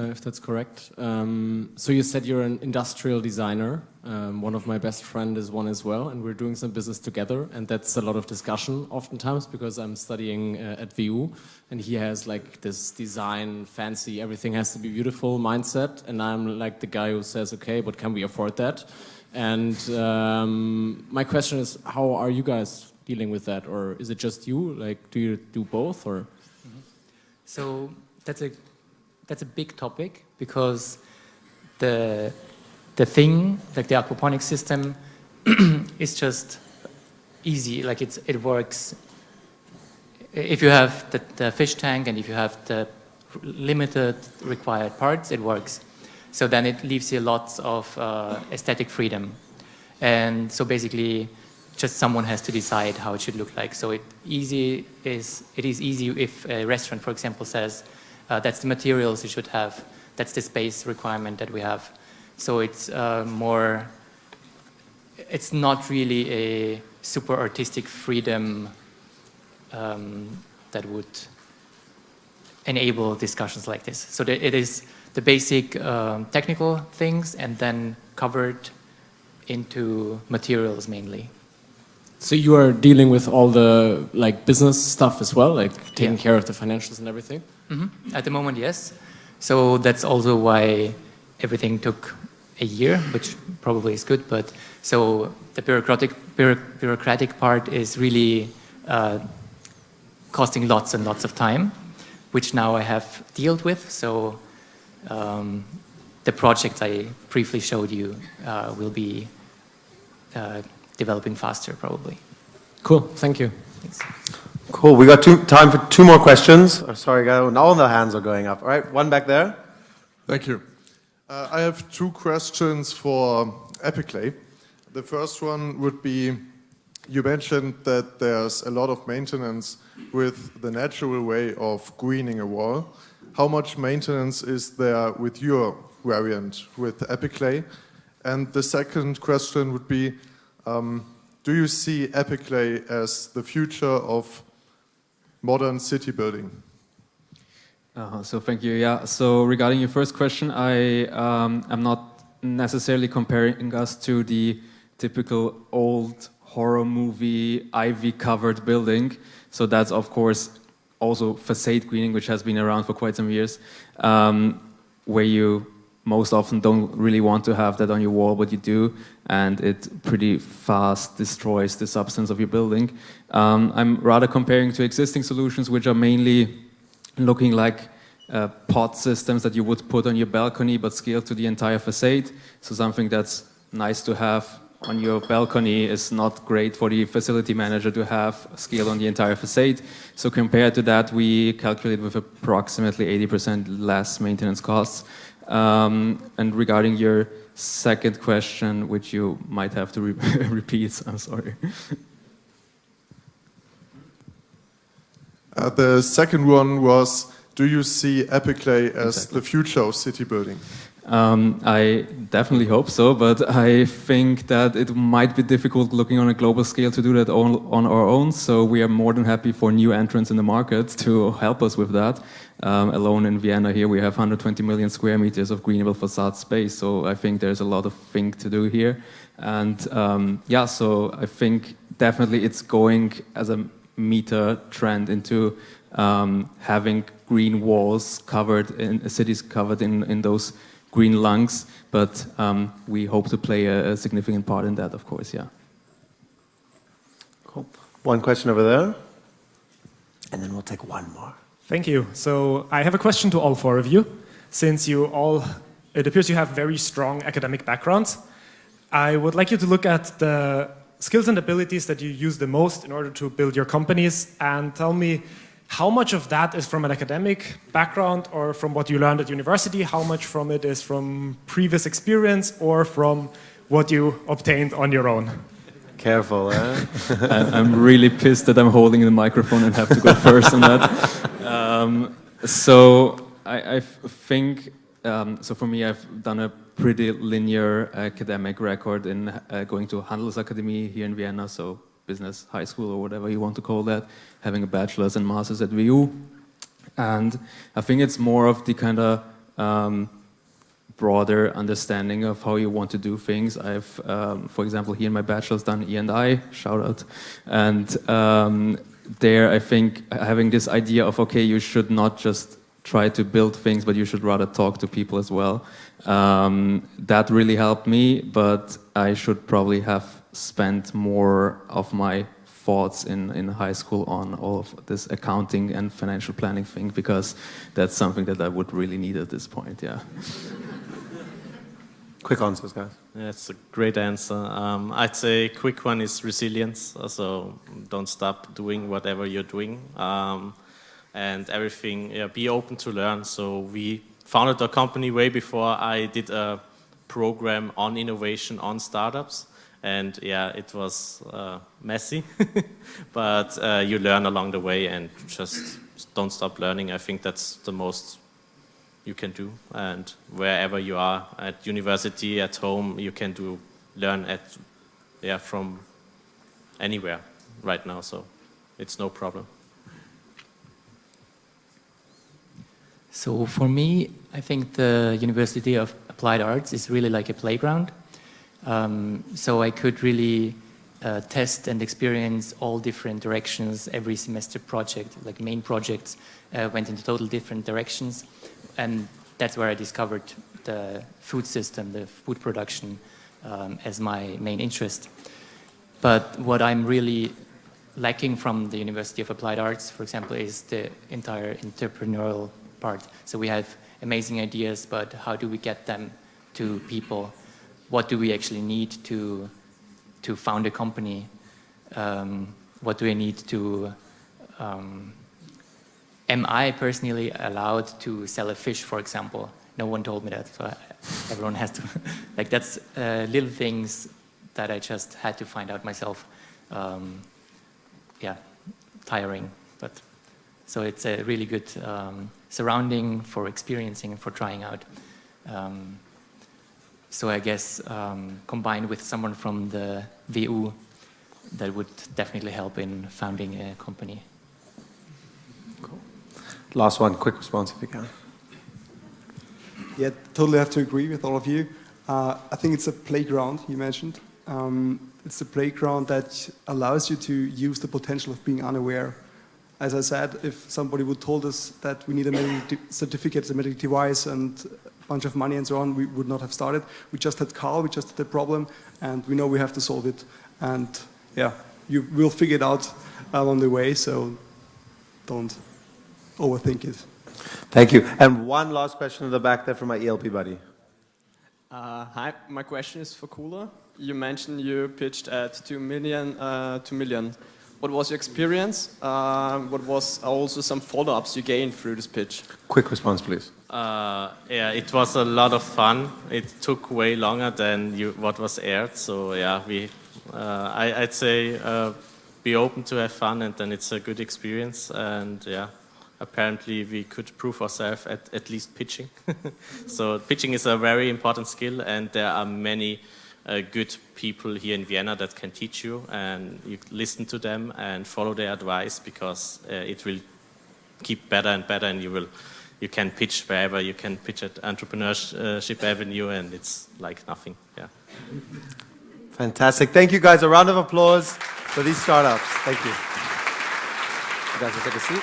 if that's correct. So you said you're an industrial designer. One of my best friends is one as well, and we're doing some business together. And that's a lot of discussion oftentimes because I'm studying at VU, and he has like this design, fancy, everything has to be beautiful mindset, and I'm like the guy who says, okay, but can we afford that? And my question is, how are you guys dealing with that, or is it just you? Like, do you do both, or? So that's a big topic because the thing, like the aquaponics system, is just easy. Like it works. If you have the fish tank and if you have the limited required parts, it works. So then it leaves you lots of aesthetic freedom. And so basically, just someone has to decide how it should look like. So it is easy if a restaurant, for example, says that's the materials you should have, that's the space requirement that we have. So it's it's not really a super artistic freedom that would enable discussions like this. So it is the basic technical things and then covered into materials mainly. So you are dealing with all the like business stuff as well, like taking care of the financials and everything? Mm-hmm. At the moment, yes. So that's also why everything took a year, which probably is good. But so the bureaucratic part is really costing lots and lots of time, which now I have dealt with. So the project I briefly showed you will be developing faster, probably. Cool, thank you. Thanks. Cool, we got time for two more questions. Oh, sorry, guys, all the hands are going up. All right, one back there. Thank you. I have two questions for Epiclay. The first one would be, you mentioned that there's a lot of maintenance with the natural way of greening a wall. How much maintenance is there with your variant, with Epiclay? And the second question would be, do you see Epiclay as the future of modern city building? So thank you. Yeah. So regarding your first question, I'm not necessarily comparing us to the typical old horror movie ivy-covered building. So that's of course also facade greening, which has been around for quite some years, where you most often don't really want to have that on your wall, but you do, and it pretty fast destroys the substance of your building. I'm rather comparing to existing solutions, which are mainly looking like pod systems that you would put on your balcony, but scaled to the entire facade. So something that's nice to have on your balcony is not great for the facility manager to have scaled on the entire facade. So compared to that, we calculate with approximately 80% less maintenance costs. And regarding your second question, which you might have to repeat, I'm sorry. The second one was, do you see Epiclay as the future of city building? I definitely hope so, but I think that it might be difficult looking on a global scale to do that on our own. So we are more than happy for new entrants in the market to help us with that. Alone in Vienna here, we have 120 million square meters of greenable facade space. So I think there's a lot of thing to do here. And yeah, so I think definitely it's going as a meta trend into having green walls covered in cities covered in those green lungs, but we hope to play a significant part in that, of course, yeah. Cool. One question over there, and then we'll take one more. Thank you. So I have a question to all four of you. Since you all, it appears you have very strong academic backgrounds, I would like you to look at the skills and abilities that you use the most in order to build your companies and tell me how much of that is from an academic background or from what you learned at university, how much from it is from previous experience or from what you obtained on your own. Careful, eh? I'm really pissed that I'm holding the microphone and have to go first on that. So I think, so for me, I've done a pretty linear academic record in going to Handelsakademie here in Vienna, so business high school or whatever you want to call that, having a bachelor's and master's at VU. And I think it's more of the kind of broader understanding of how you want to do things. I've, for example, here in my bachelor's done E&I, shout out. And there I think having this idea of, okay, you should not just try to build things, but you should rather talk to people as well. That really helped me, but I should probably have spent more of my thoughts in high school on all of this accounting and financial planning thing, because that's something that I would really need at this point, yeah. Quick answers, guys. Yeah, it's a great answer. I'd say quick one is resilience. So don't stop doing whatever you're doing. And everything, yeah, be open to learn. So we founded a company way before I did a program on innovation on startups. And yeah, it was messy, but you learn along the way and just don't stop learning. I think that's the most you can do. And wherever you are, at university, at home, you can learn from anywhere right now. So it's no problem. So for me, I think the University of Applied Arts is really like a playground. So I could really test and experience all different directions. Every semester project, like main projects, went into total different directions. And that's where I discovered the food system, the food production, as my main interest. But what I'm really lacking from the University of Applied Arts, for example, is the entire entrepreneurial part. So we have amazing ideas, but how do we get them to people? What do we actually need to found a company? What do I need to... am I personally allowed to sell a fish, for example? No one told me that, so everyone has to... like, that's little things that I just had to find out myself. Yeah, tiring, but... So it's a really good surrounding for experiencing and for trying out. So I guess combined with someone from the VU, that would definitely help in founding a company. Cool. Last one, quick response if you can. Yeah, totally have to agree with all of you. I think it's a playground you mentioned. It's a playground that allows you to use the potential of being unaware. As I said, if somebody would told us that we need a medical certificate, a medical device, and a bunch of money and so on, we would not have started. We just had Carl, we just had the problem, and we know we have to solve it. And yeah, you will figure it out along the way, so don't overthink it. Thank you. And one last question in the back there from my ELP buddy. Hi, my question is for Kula. You mentioned you pitched at 2 million. What was your experience? What was also some follow-ups you gained through this pitch? Quick response, please. Yeah, it was a lot of fun. It took way longer than what was aired. So yeah, I'd say be open to have fun, and then it's a good experience. And yeah, apparently we could prove ourselves at least pitching. So pitching is a very important skill, and there are many good people here in Vienna that can teach you, and you listen to them and follow their advice, because it will keep better and better, and you can pitch wherever. You can pitch at Entrepreneurship Avenue, and it's like nothing. Yeah. Fantastic. Thank you, guys. A round of applause for these startups. Thank you. You guys will take a seat.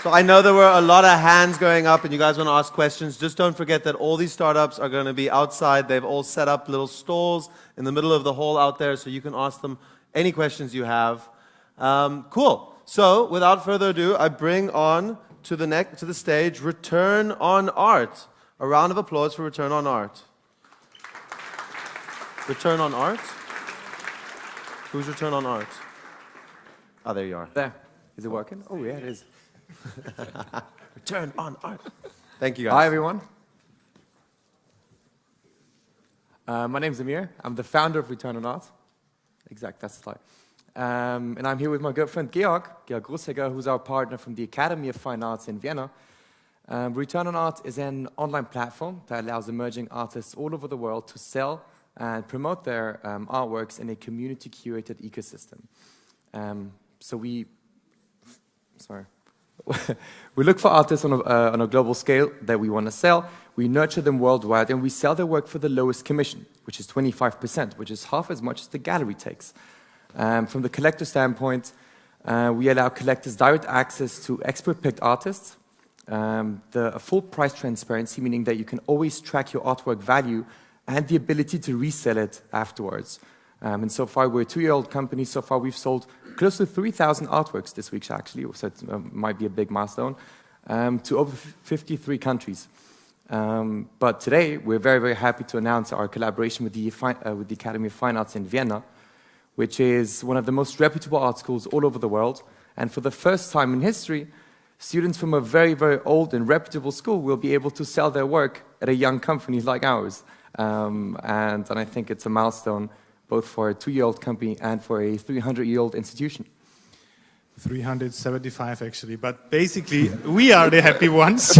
So I know there were a lot of hands going up and you guys want to ask questions. Just don't forget that all these startups are going to be outside. They've all set up little stalls in the middle of the hall out there, so you can ask them any questions you have. Cool. So without further ado, I bring on to the stage Return on Art. A round of applause for Return on Art. Return on Art? Who's Return on Art? Oh, there you are. There. Is it working? Oh, yeah, it is. Return on Art. Thank you, guys. Hi, everyone. My name's Amir. I'm the founder of Return on Art. Exact, that's the slide. And I'm here with my good friend Georg Grossegger, who's our partner from the Academy of Fine Arts in Vienna. Return on Art is an online platform that allows emerging artists all over the world to sell and promote their artworks in a community-curated ecosystem. So we sorry. We look for artists on a global scale that we want to sell. We nurture them worldwide, and we sell their work for the lowest commission, which is 25%, which is half as much as the gallery takes. From the collector standpoint, we allow collectors direct access to expert-picked artists, a full price transparency, meaning that you can always track your artwork value, and the ability to resell it afterwards. And so far, we're a 2-year-old company. So far, we've sold close to 3,000 artworks this week, actually, so it might be a big milestone, to over 53 countries. But today, we're very, very happy to announce our collaboration with the Academy of Fine Arts in Vienna, which is one of the most reputable art schools all over the world. And for the first time in history, students from a very, very old and reputable school will be able to sell their work at a young company like ours. And I think it's a milestone both for a 2-year-old company and for a 300-year-old institution. 375 actually, but basically we are the happy ones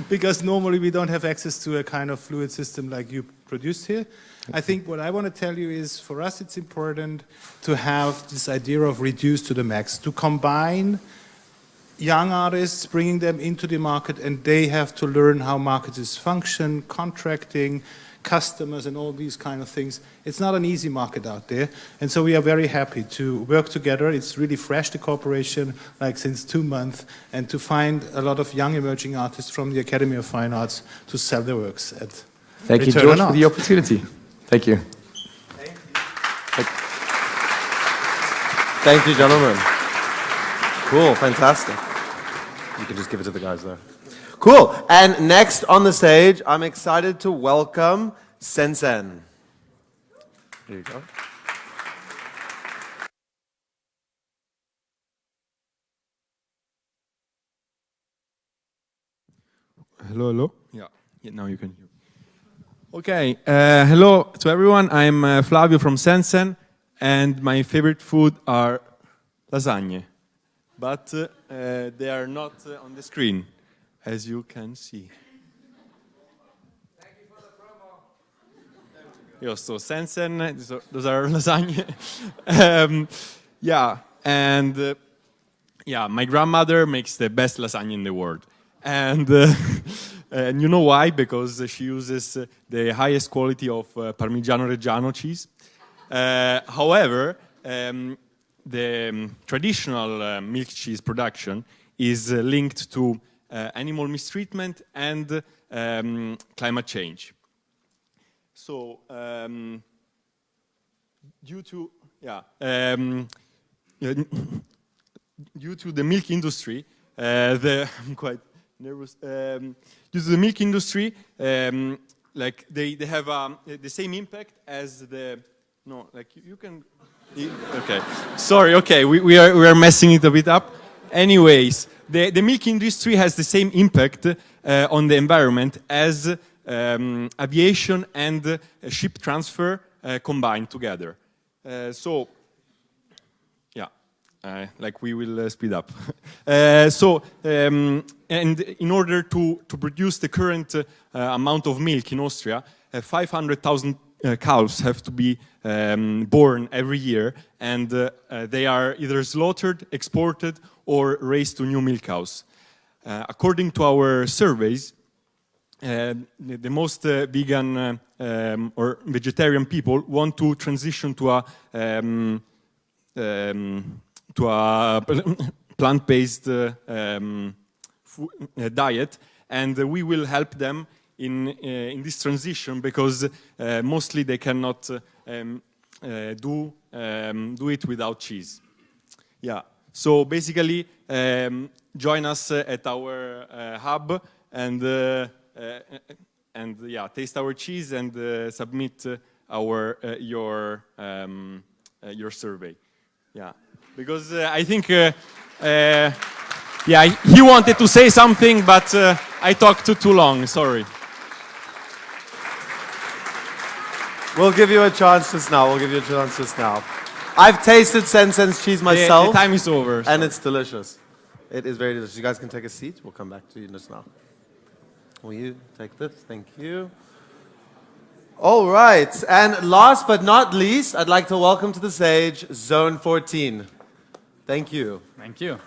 because normally we don't have access to a kind of fluid system like you produced here. I think what I want to tell you is for us it's important to have this idea of reduce to the max, to combine young artists, bringing them into the market, and they have to learn how markets function, contracting, customers and all these kind of things. It's not an easy market out there, and so we are very happy to work together. It's really fresh, the cooperation, like since 2 months, and to find a lot of young emerging artists from the Academy of Fine Arts to sell their works at Thank you, George, for the opportunity. Thank you. Thank you, gentlemen. Cool, fantastic. You can just give it to the guys there. Cool, and next on the stage, I'm excited to welcome Senzan. Here you go. Hello, hello. Yeah, now you can hear. Okay, hello to everyone. I'm Flavio from Senzan, and my favorite food are lasagne, but they are not on the screen, as you can see. Thank you for the promo. Io sto Senzan, those are lasagne. Yeah, and yeah, my grandmother makes the best lasagne in the world. And you know why? Because she uses the highest quality of Parmigiano Reggiano cheese. However, the traditional milk cheese production is linked to animal mistreatment and climate change. So, due to the milk industry, I'm quite nervous. Due to the milk industry, like they have the same impact as the you can. Okay, sorry. Okay, we are messing it a bit up. Anyways, the milk industry has the same impact on the environment as aviation and ship transfer combined together. So. Like we will speed up. And in order to produce the current amount of milk in Austria, 500,000 cows have to be born every year, and they are either slaughtered, exported, or raised to new milk cows. According to our surveys, the most vegan or vegetarian people want to transition to a plant-based diet, and we will help them in this transition because mostly they cannot do it without cheese. Yeah. So basically, join us at our hub and yeah, taste our cheese and submit your survey. Yeah. Because I think, yeah, he wanted to say something, but I talked too long, sorry. We'll give you a chance just now, I've tasted Senzan's cheese myself. The time is over. And it's delicious. It is very delicious. You guys can take a seat. We'll come back to you just now. Will you take this? Thank you. All right. And last but not least, I'd like to welcome to the stage Zone 14. Thank you. Thank you.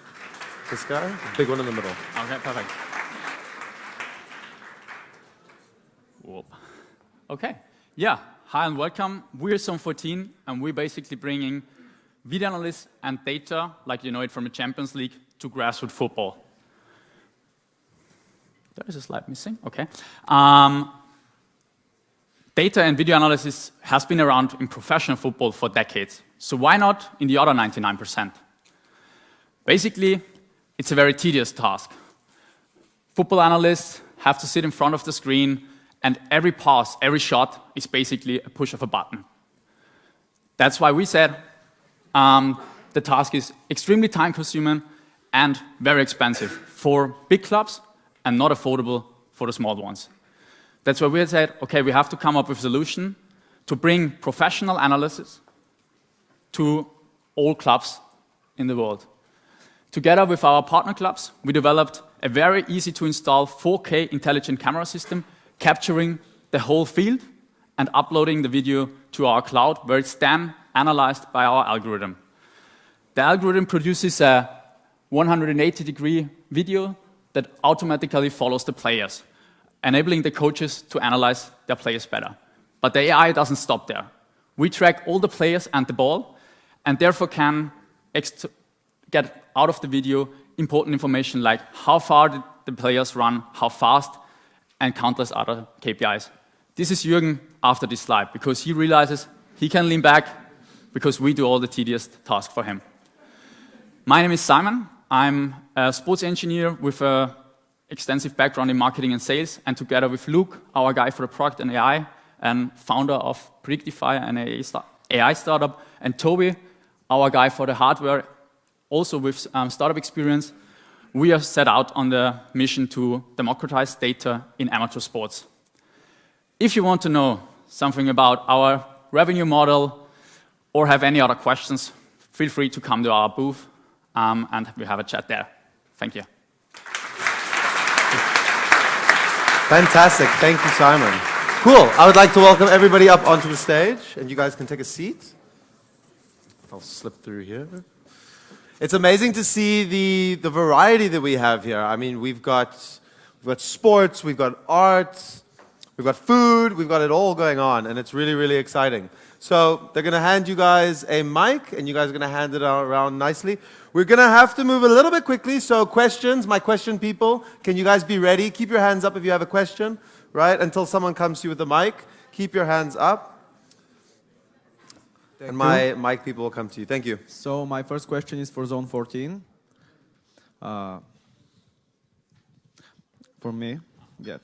This guy? The big one in the middle. Okay, perfect. Whoop. Okay. Yeah. Hi and welcome. We're Zone 14, and we're basically bringing video analysis and data, like you know it from the Champions League, to grassroots football. There is a slide missing. Okay. Data and video analysis has been around in professional football for decades. So why not in the other 99%? Basically, it's a very tedious task. Football analysts have to sit in front of the screen, and every pass, every shot is basically a push of a button. That's why we said the task is extremely time-consuming and very expensive for big clubs and not affordable for the small ones. That's why we said, okay, we have to come up with a solution to bring professional analysis to all clubs in the world. Together with our partner clubs, we developed a very easy-to-install 4K intelligent camera system, capturing the whole field and uploading the video to our cloud, where it's then analyzed by our algorithm. The algorithm produces a 180-degree video that automatically follows the players, enabling the coaches to analyze their players better. But the AI doesn't stop there. We track all the players and the ball, and therefore can get out of the video important information like how far did the players run, how fast, and countless other KPIs. This is Jürgen after this slide, because he realizes he can lean back because we do all the tedious tasks for him. My name is Simon. I'm a sports engineer with an extensive background in marketing and sales, and together with Luke, our guy for the product and AI, and founder of Predictify, an AI startup, and Toby, our guy for the hardware, also with startup experience, we are set out on the mission to democratize data in amateur sports. If you want to know something about our revenue model or have any other questions, feel free to come to our booth and we have a chat there. Thank you. Fantastic. Thank you, Simon. Cool. I would like to welcome everybody up onto the stage, and you guys can take a seat. I'll slip through here. It's amazing to see the variety that we have here. I mean, we've got sports, we've got art, we've got food, we've got it all going on, and it's really, really exciting. So they're going to hand you guys a mic, and you guys are going to hand it around nicely. We're going to have to move a little bit quickly, so questions, my question people, can you guys be ready? Keep your hands up if you have a question, right? Until someone comes to you with the mic. Keep your hands up. And my mic people will come to you. Thank you. So my first question is for Zone 14. For me, yeah.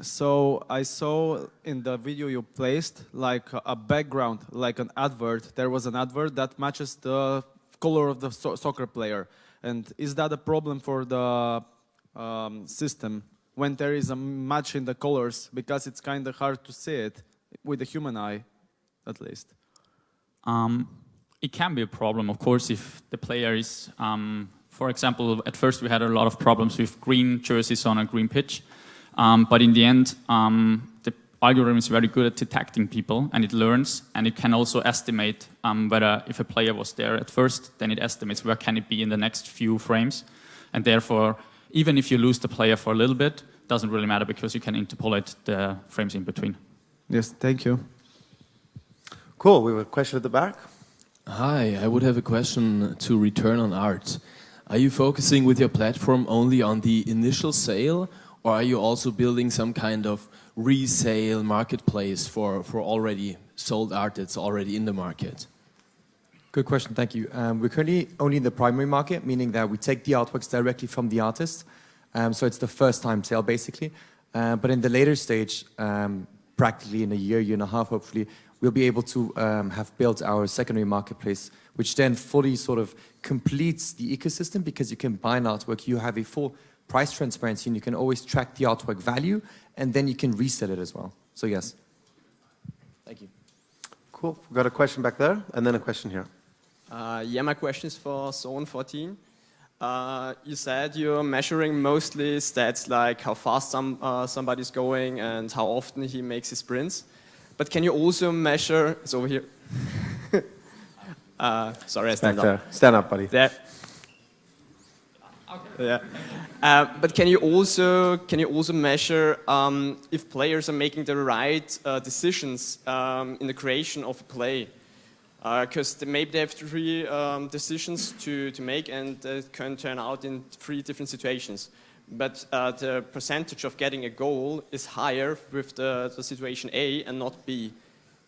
So I saw in the video you placed like a background, like an advert. There was an advert that matches the color of the soccer player. And is that a problem for the system when there is a match in the colors? Because it's kind of hard to see it with the human eye, at least. It can be a problem, of course, if the player is, for example, at first we had a lot of problems with green jerseys on a green pitch, but in the end, the algorithm is very good at detecting people, and it learns, and it can also estimate whether if a player was there at first, then it estimates where can it be in the next few frames, and therefore, even if you lose the player for a little bit, it doesn't really matter because you can interpolate the frames in between. Yes, thank you. Cool, we have a question at the back. Hi, I would have a question to return on art. Are you focusing with your platform only on the initial sale, or are you also building some kind of resale marketplace for already sold art that's already in the market? Good question, thank you. We're currently only in the primary market, meaning that we take the artworks directly from the artist. So it's the first time sale, basically. But in the later stage, practically in a year and a half, hopefully, we'll be able to have built our secondary marketplace, which then fully sort of completes the ecosystem, because you can buy an artwork, you have a full price transparency, and you can always track the artwork value, and then you can resell it as well. So yes. Thank you. Cool. We've got a question back there, and then a question here. Yeah, my question is for Zone 14. You said you're measuring mostly stats like how fast somebody's going and how often he makes his sprints. But can you also measure, it's over here. Sorry, I stand up. Stand up, buddy. Yeah. But can you also measure if players are making the right decisions in the creation of a play? Because maybe they have three decisions to make, and it can turn out in three different situations. But the percentage of getting a goal is higher with the situation A and not B.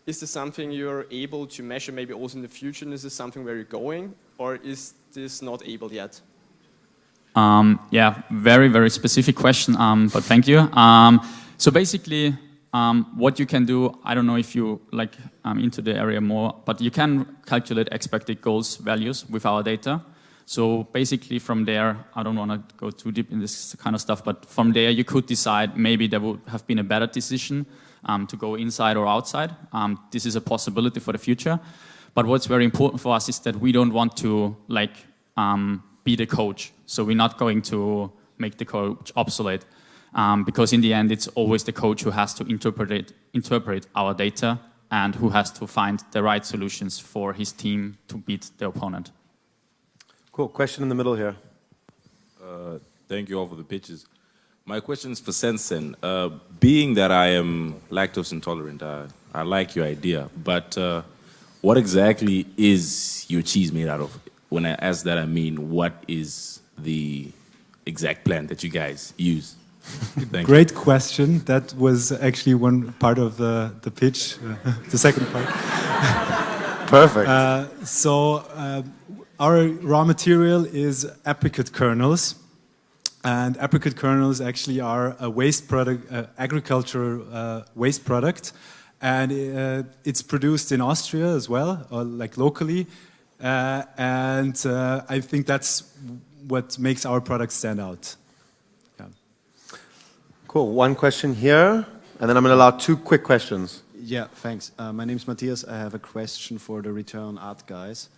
Is this something you're able to measure maybe also in the future? And is this something where you're going, or is this not able yet? Yeah, very, very specific question, but thank you. So basically, what you can do, I don't know if you like into the area more, but you can calculate expected goals values with our data. So basically from there, I don't want to go too deep in this kind of stuff, but from there you could decide maybe there would have been a better decision to go inside or outside. This is a possibility for the future. But what's very important for us is that we don't want to be the coach. So we're not going to make the coach obsolete. Because in the end, it's always the coach who has to interpret our data and who has to find the right solutions for his team to beat the opponent. Cool. Question in the middle here. Thank you all for the pitches. My question is for Senzan. Being that I am lactose intolerant, I like your idea, but what exactly is your cheese made out of? When I ask that, I mean, what is the exact plant that you guys use? Great question. That was actually one part of the pitch, the second part. Perfect. Our raw material is apricot kernels. And apricot kernels actually are a waste product, agricultural waste product. And it's produced in Austria as well, or like locally. I think that's what makes our product stand out. Yeah. Cool. One question here, and then I'm going to allow two quick questions. Yeah, thanks. My name is Matthias. I have a question for the Return on Art guys.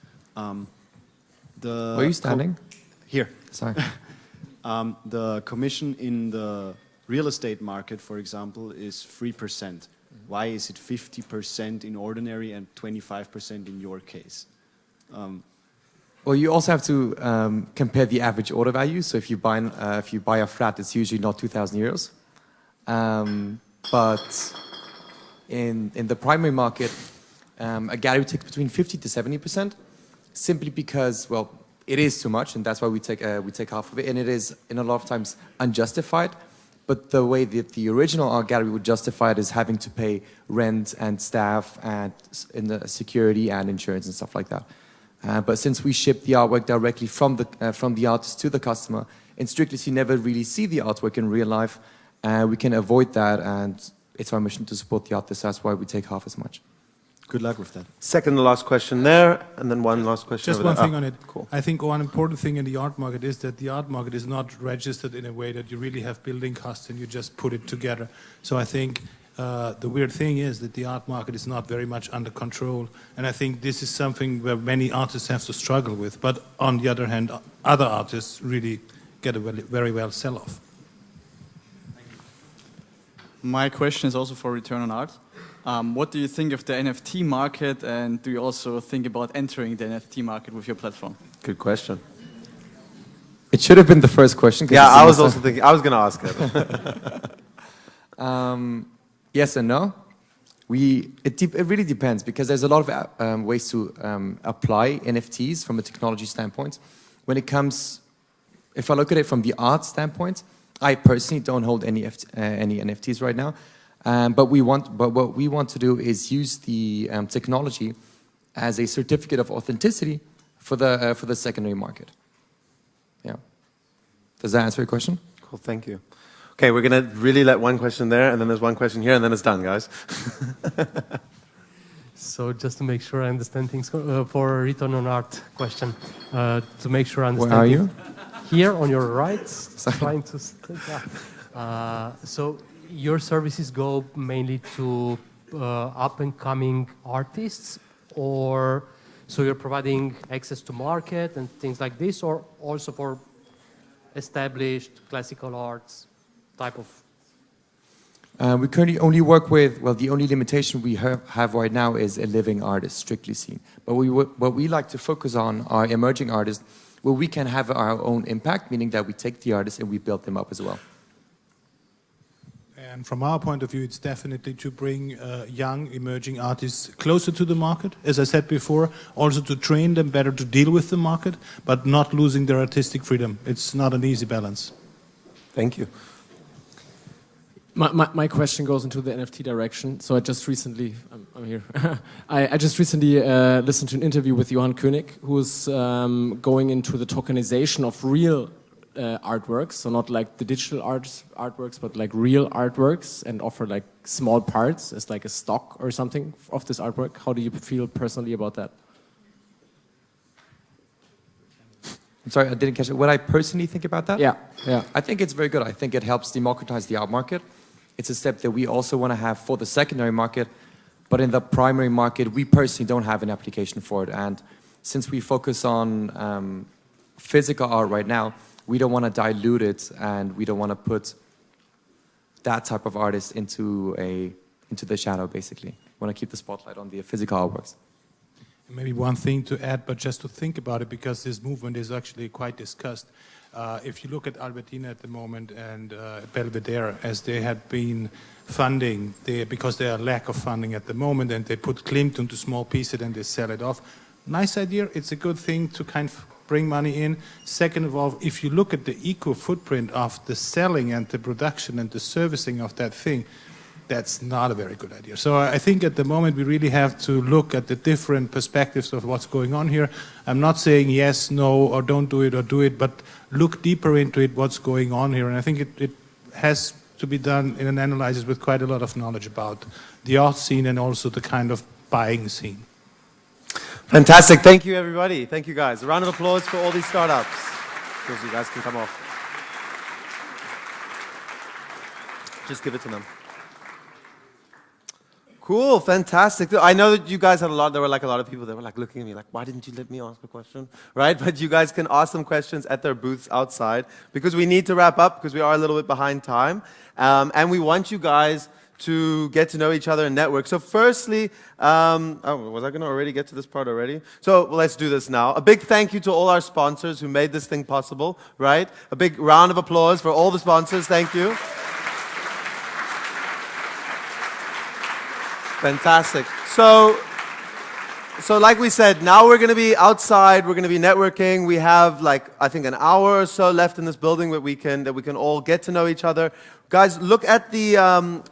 Where are you standing? Here. Sorry. The commission in the real estate market, for example, is 3%. Why is it 50% in ordinary and 25% in your case? Well, you also have to compare the average order value. So if you buy a flat, it's usually not 2,000 euros. But in the primary market, a gallery takes between 50 to 70%, simply because, well, it is too much, and that's why we take half of it, and it is in a lot of times unjustified. But the way that the original art gallery would justify it is having to pay rent and staff and in the security and insurance and stuff like that. But since we ship the artwork directly from the artist to the customer, and strictly you never really see the artwork in real life, we can avoid that, and it's our mission to support the artist. That's why we take half as much. Good luck with that. Second to last question there, and then one last question. Just over one there. thing on it. Cool. I think one important thing in the art market is that the art market is not registered in a way that you really have building costs and you just put it together. So I think the weird thing is that the art market is not very much under control, and I think this is something where many artists have to struggle with. But on the other hand, other artists really get a very well sell-off. My question is also for Return on Art. What do you think of the NFT market, and do you also think about entering the NFT market with your platform? Good question. It should have been the first question. Yeah, I was also thinking, I was going to ask it. Yes and no. It really depends, because there's a lot of ways to apply NFTs from a technology standpoint. When it comes, if I look at it from the art standpoint, I personally don't hold any NFTs right now. But what we want to do is use the technology as a certificate of authenticity for the secondary market. Yeah. Does that answer your question? Cool, thank you. Okay, we're going to really let one question there, and then there's one question here, and then it's done, guys. So just to make sure I understand things, for Return on Art question, to make sure I understand. Where are you? Here on your right, trying to. So your services go mainly to up-and-coming artists, or so you're providing access to market and things like this, or also for established classical arts type of? We currently only work with, well, the only limitation we have right now is a living artist, strictly seen. But what we like to focus on are emerging artists where we can have our own impact, meaning that we take the artists and we build them up as well. And from our point of view, it's definitely to bring young, emerging artists closer to the market, as I said before, also to train them better to deal with the market, but not losing their artistic freedom. It's not an easy balance. Thank you. My question goes into the NFT direction. So I just recently, I'm here. I just recently listened to an interview with Johann König, who's going into the tokenization of real artworks. So not like the digital artworks, but like real artworks, and offer like small parts as like a stock or something of this artwork. How do you feel personally about that? I'm sorry, I didn't catch it. What I personally think about that? Yeah. I think it's very good. I think it helps democratize the art market. It's a step that we also want to have for the secondary market, but in the primary market, we personally don't have an application for it. And since we focus on physical art right now, we don't want to dilute it, and we don't want to put that type of artist into the shadow, basically. We want to keep the spotlight on the physical artworks. Maybe one thing to add, but just to think about it, because this movement is actually quite discussed. If you look at Albertina at the moment and Belvedere, as they had been funding, because there are lack of funding at the moment, and they put Klimt into small pieces and they sell it off. Nice idea. It's a good thing to kind of bring money in. Second of all, if you look at the eco footprint of the selling and the production and the servicing of that thing, that's not a very good idea. So I think at the moment we really have to look at the different perspectives of what's going on here. I'm not saying yes, no, or don't do it or do it, but look deeper into it, what's going on here. And I think it has to be done in an analysis with quite a lot of knowledge about the art scene and also the kind of buying scene. Fantastic. Thank you, everybody. Thank you, guys. A round of applause for all these startups. Because you guys can come off. Just give it to them. Cool, fantastic. I know that you guys had there were like a lot of people that were like looking at me like, why didn't you let me ask a question, right? But you guys can ask them questions at their booths outside, because we need to wrap up because we are a little bit behind time. And we want you guys to get to know each other and network. So firstly, was I going to already get to this part already? So let's do this now. A big thank you to all our sponsors who made this thing possible, right? A big round of applause for all the sponsors. Thank you. Fantastic. So like we said, now we're going to be outside. We're going to be networking. We have like, I think, an hour or so left in this building that we can all get to know each other. Guys, look at the...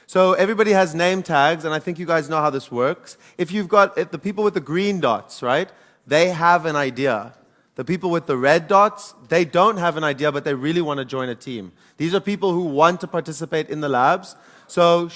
So everybody has name tags, and I think you guys know how this works. If the people with the green dots, right, they have an idea. The people with the red dots, they don't have an idea, but they really want to join a team. These are people who want to participate in the labs. So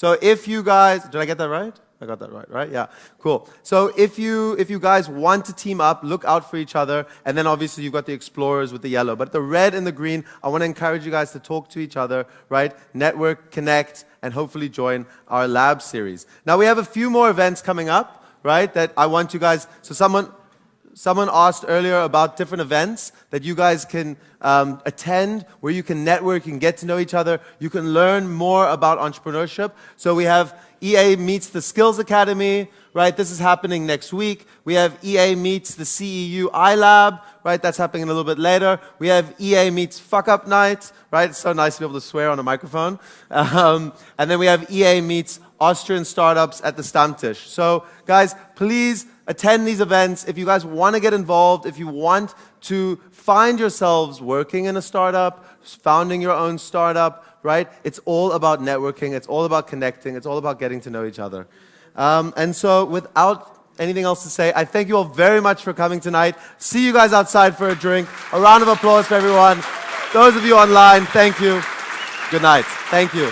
if you guys, did I get that right? I got that right? Yeah, cool. So if you guys want to team up, look out for each other, and then obviously you've got the explorers with the yellow. But the red and the green, I want to encourage you guys to talk to each other, right? Network, connect, and hopefully join our lab series. Now we have a few more events coming up, right? That I want you guys. So someone asked earlier about different events that you guys can attend, where you can network, you can get to know each other, you can learn more about entrepreneurship. So we have EA Meets the Skills Academy, right? This is happening next week. We have EA Meets the CEU iLab, right? That's happening a little bit later. We have EA Meets Fuck Up Night, right? It's so nice to be able to swear on a microphone. And then we have EA Meets Austrian Startups at the Stammtisch. So guys, please attend these events. If you guys want to get involved, if you want to find yourselves working in a startup, founding your own startup, right? It's all about networking. It's all about connecting. It's all about getting to know each other. And so without anything else to say, I thank you all very much for coming tonight. See you guys outside for a drink. A round of applause for everyone. Those of you online, thank you. Good night. Thank you.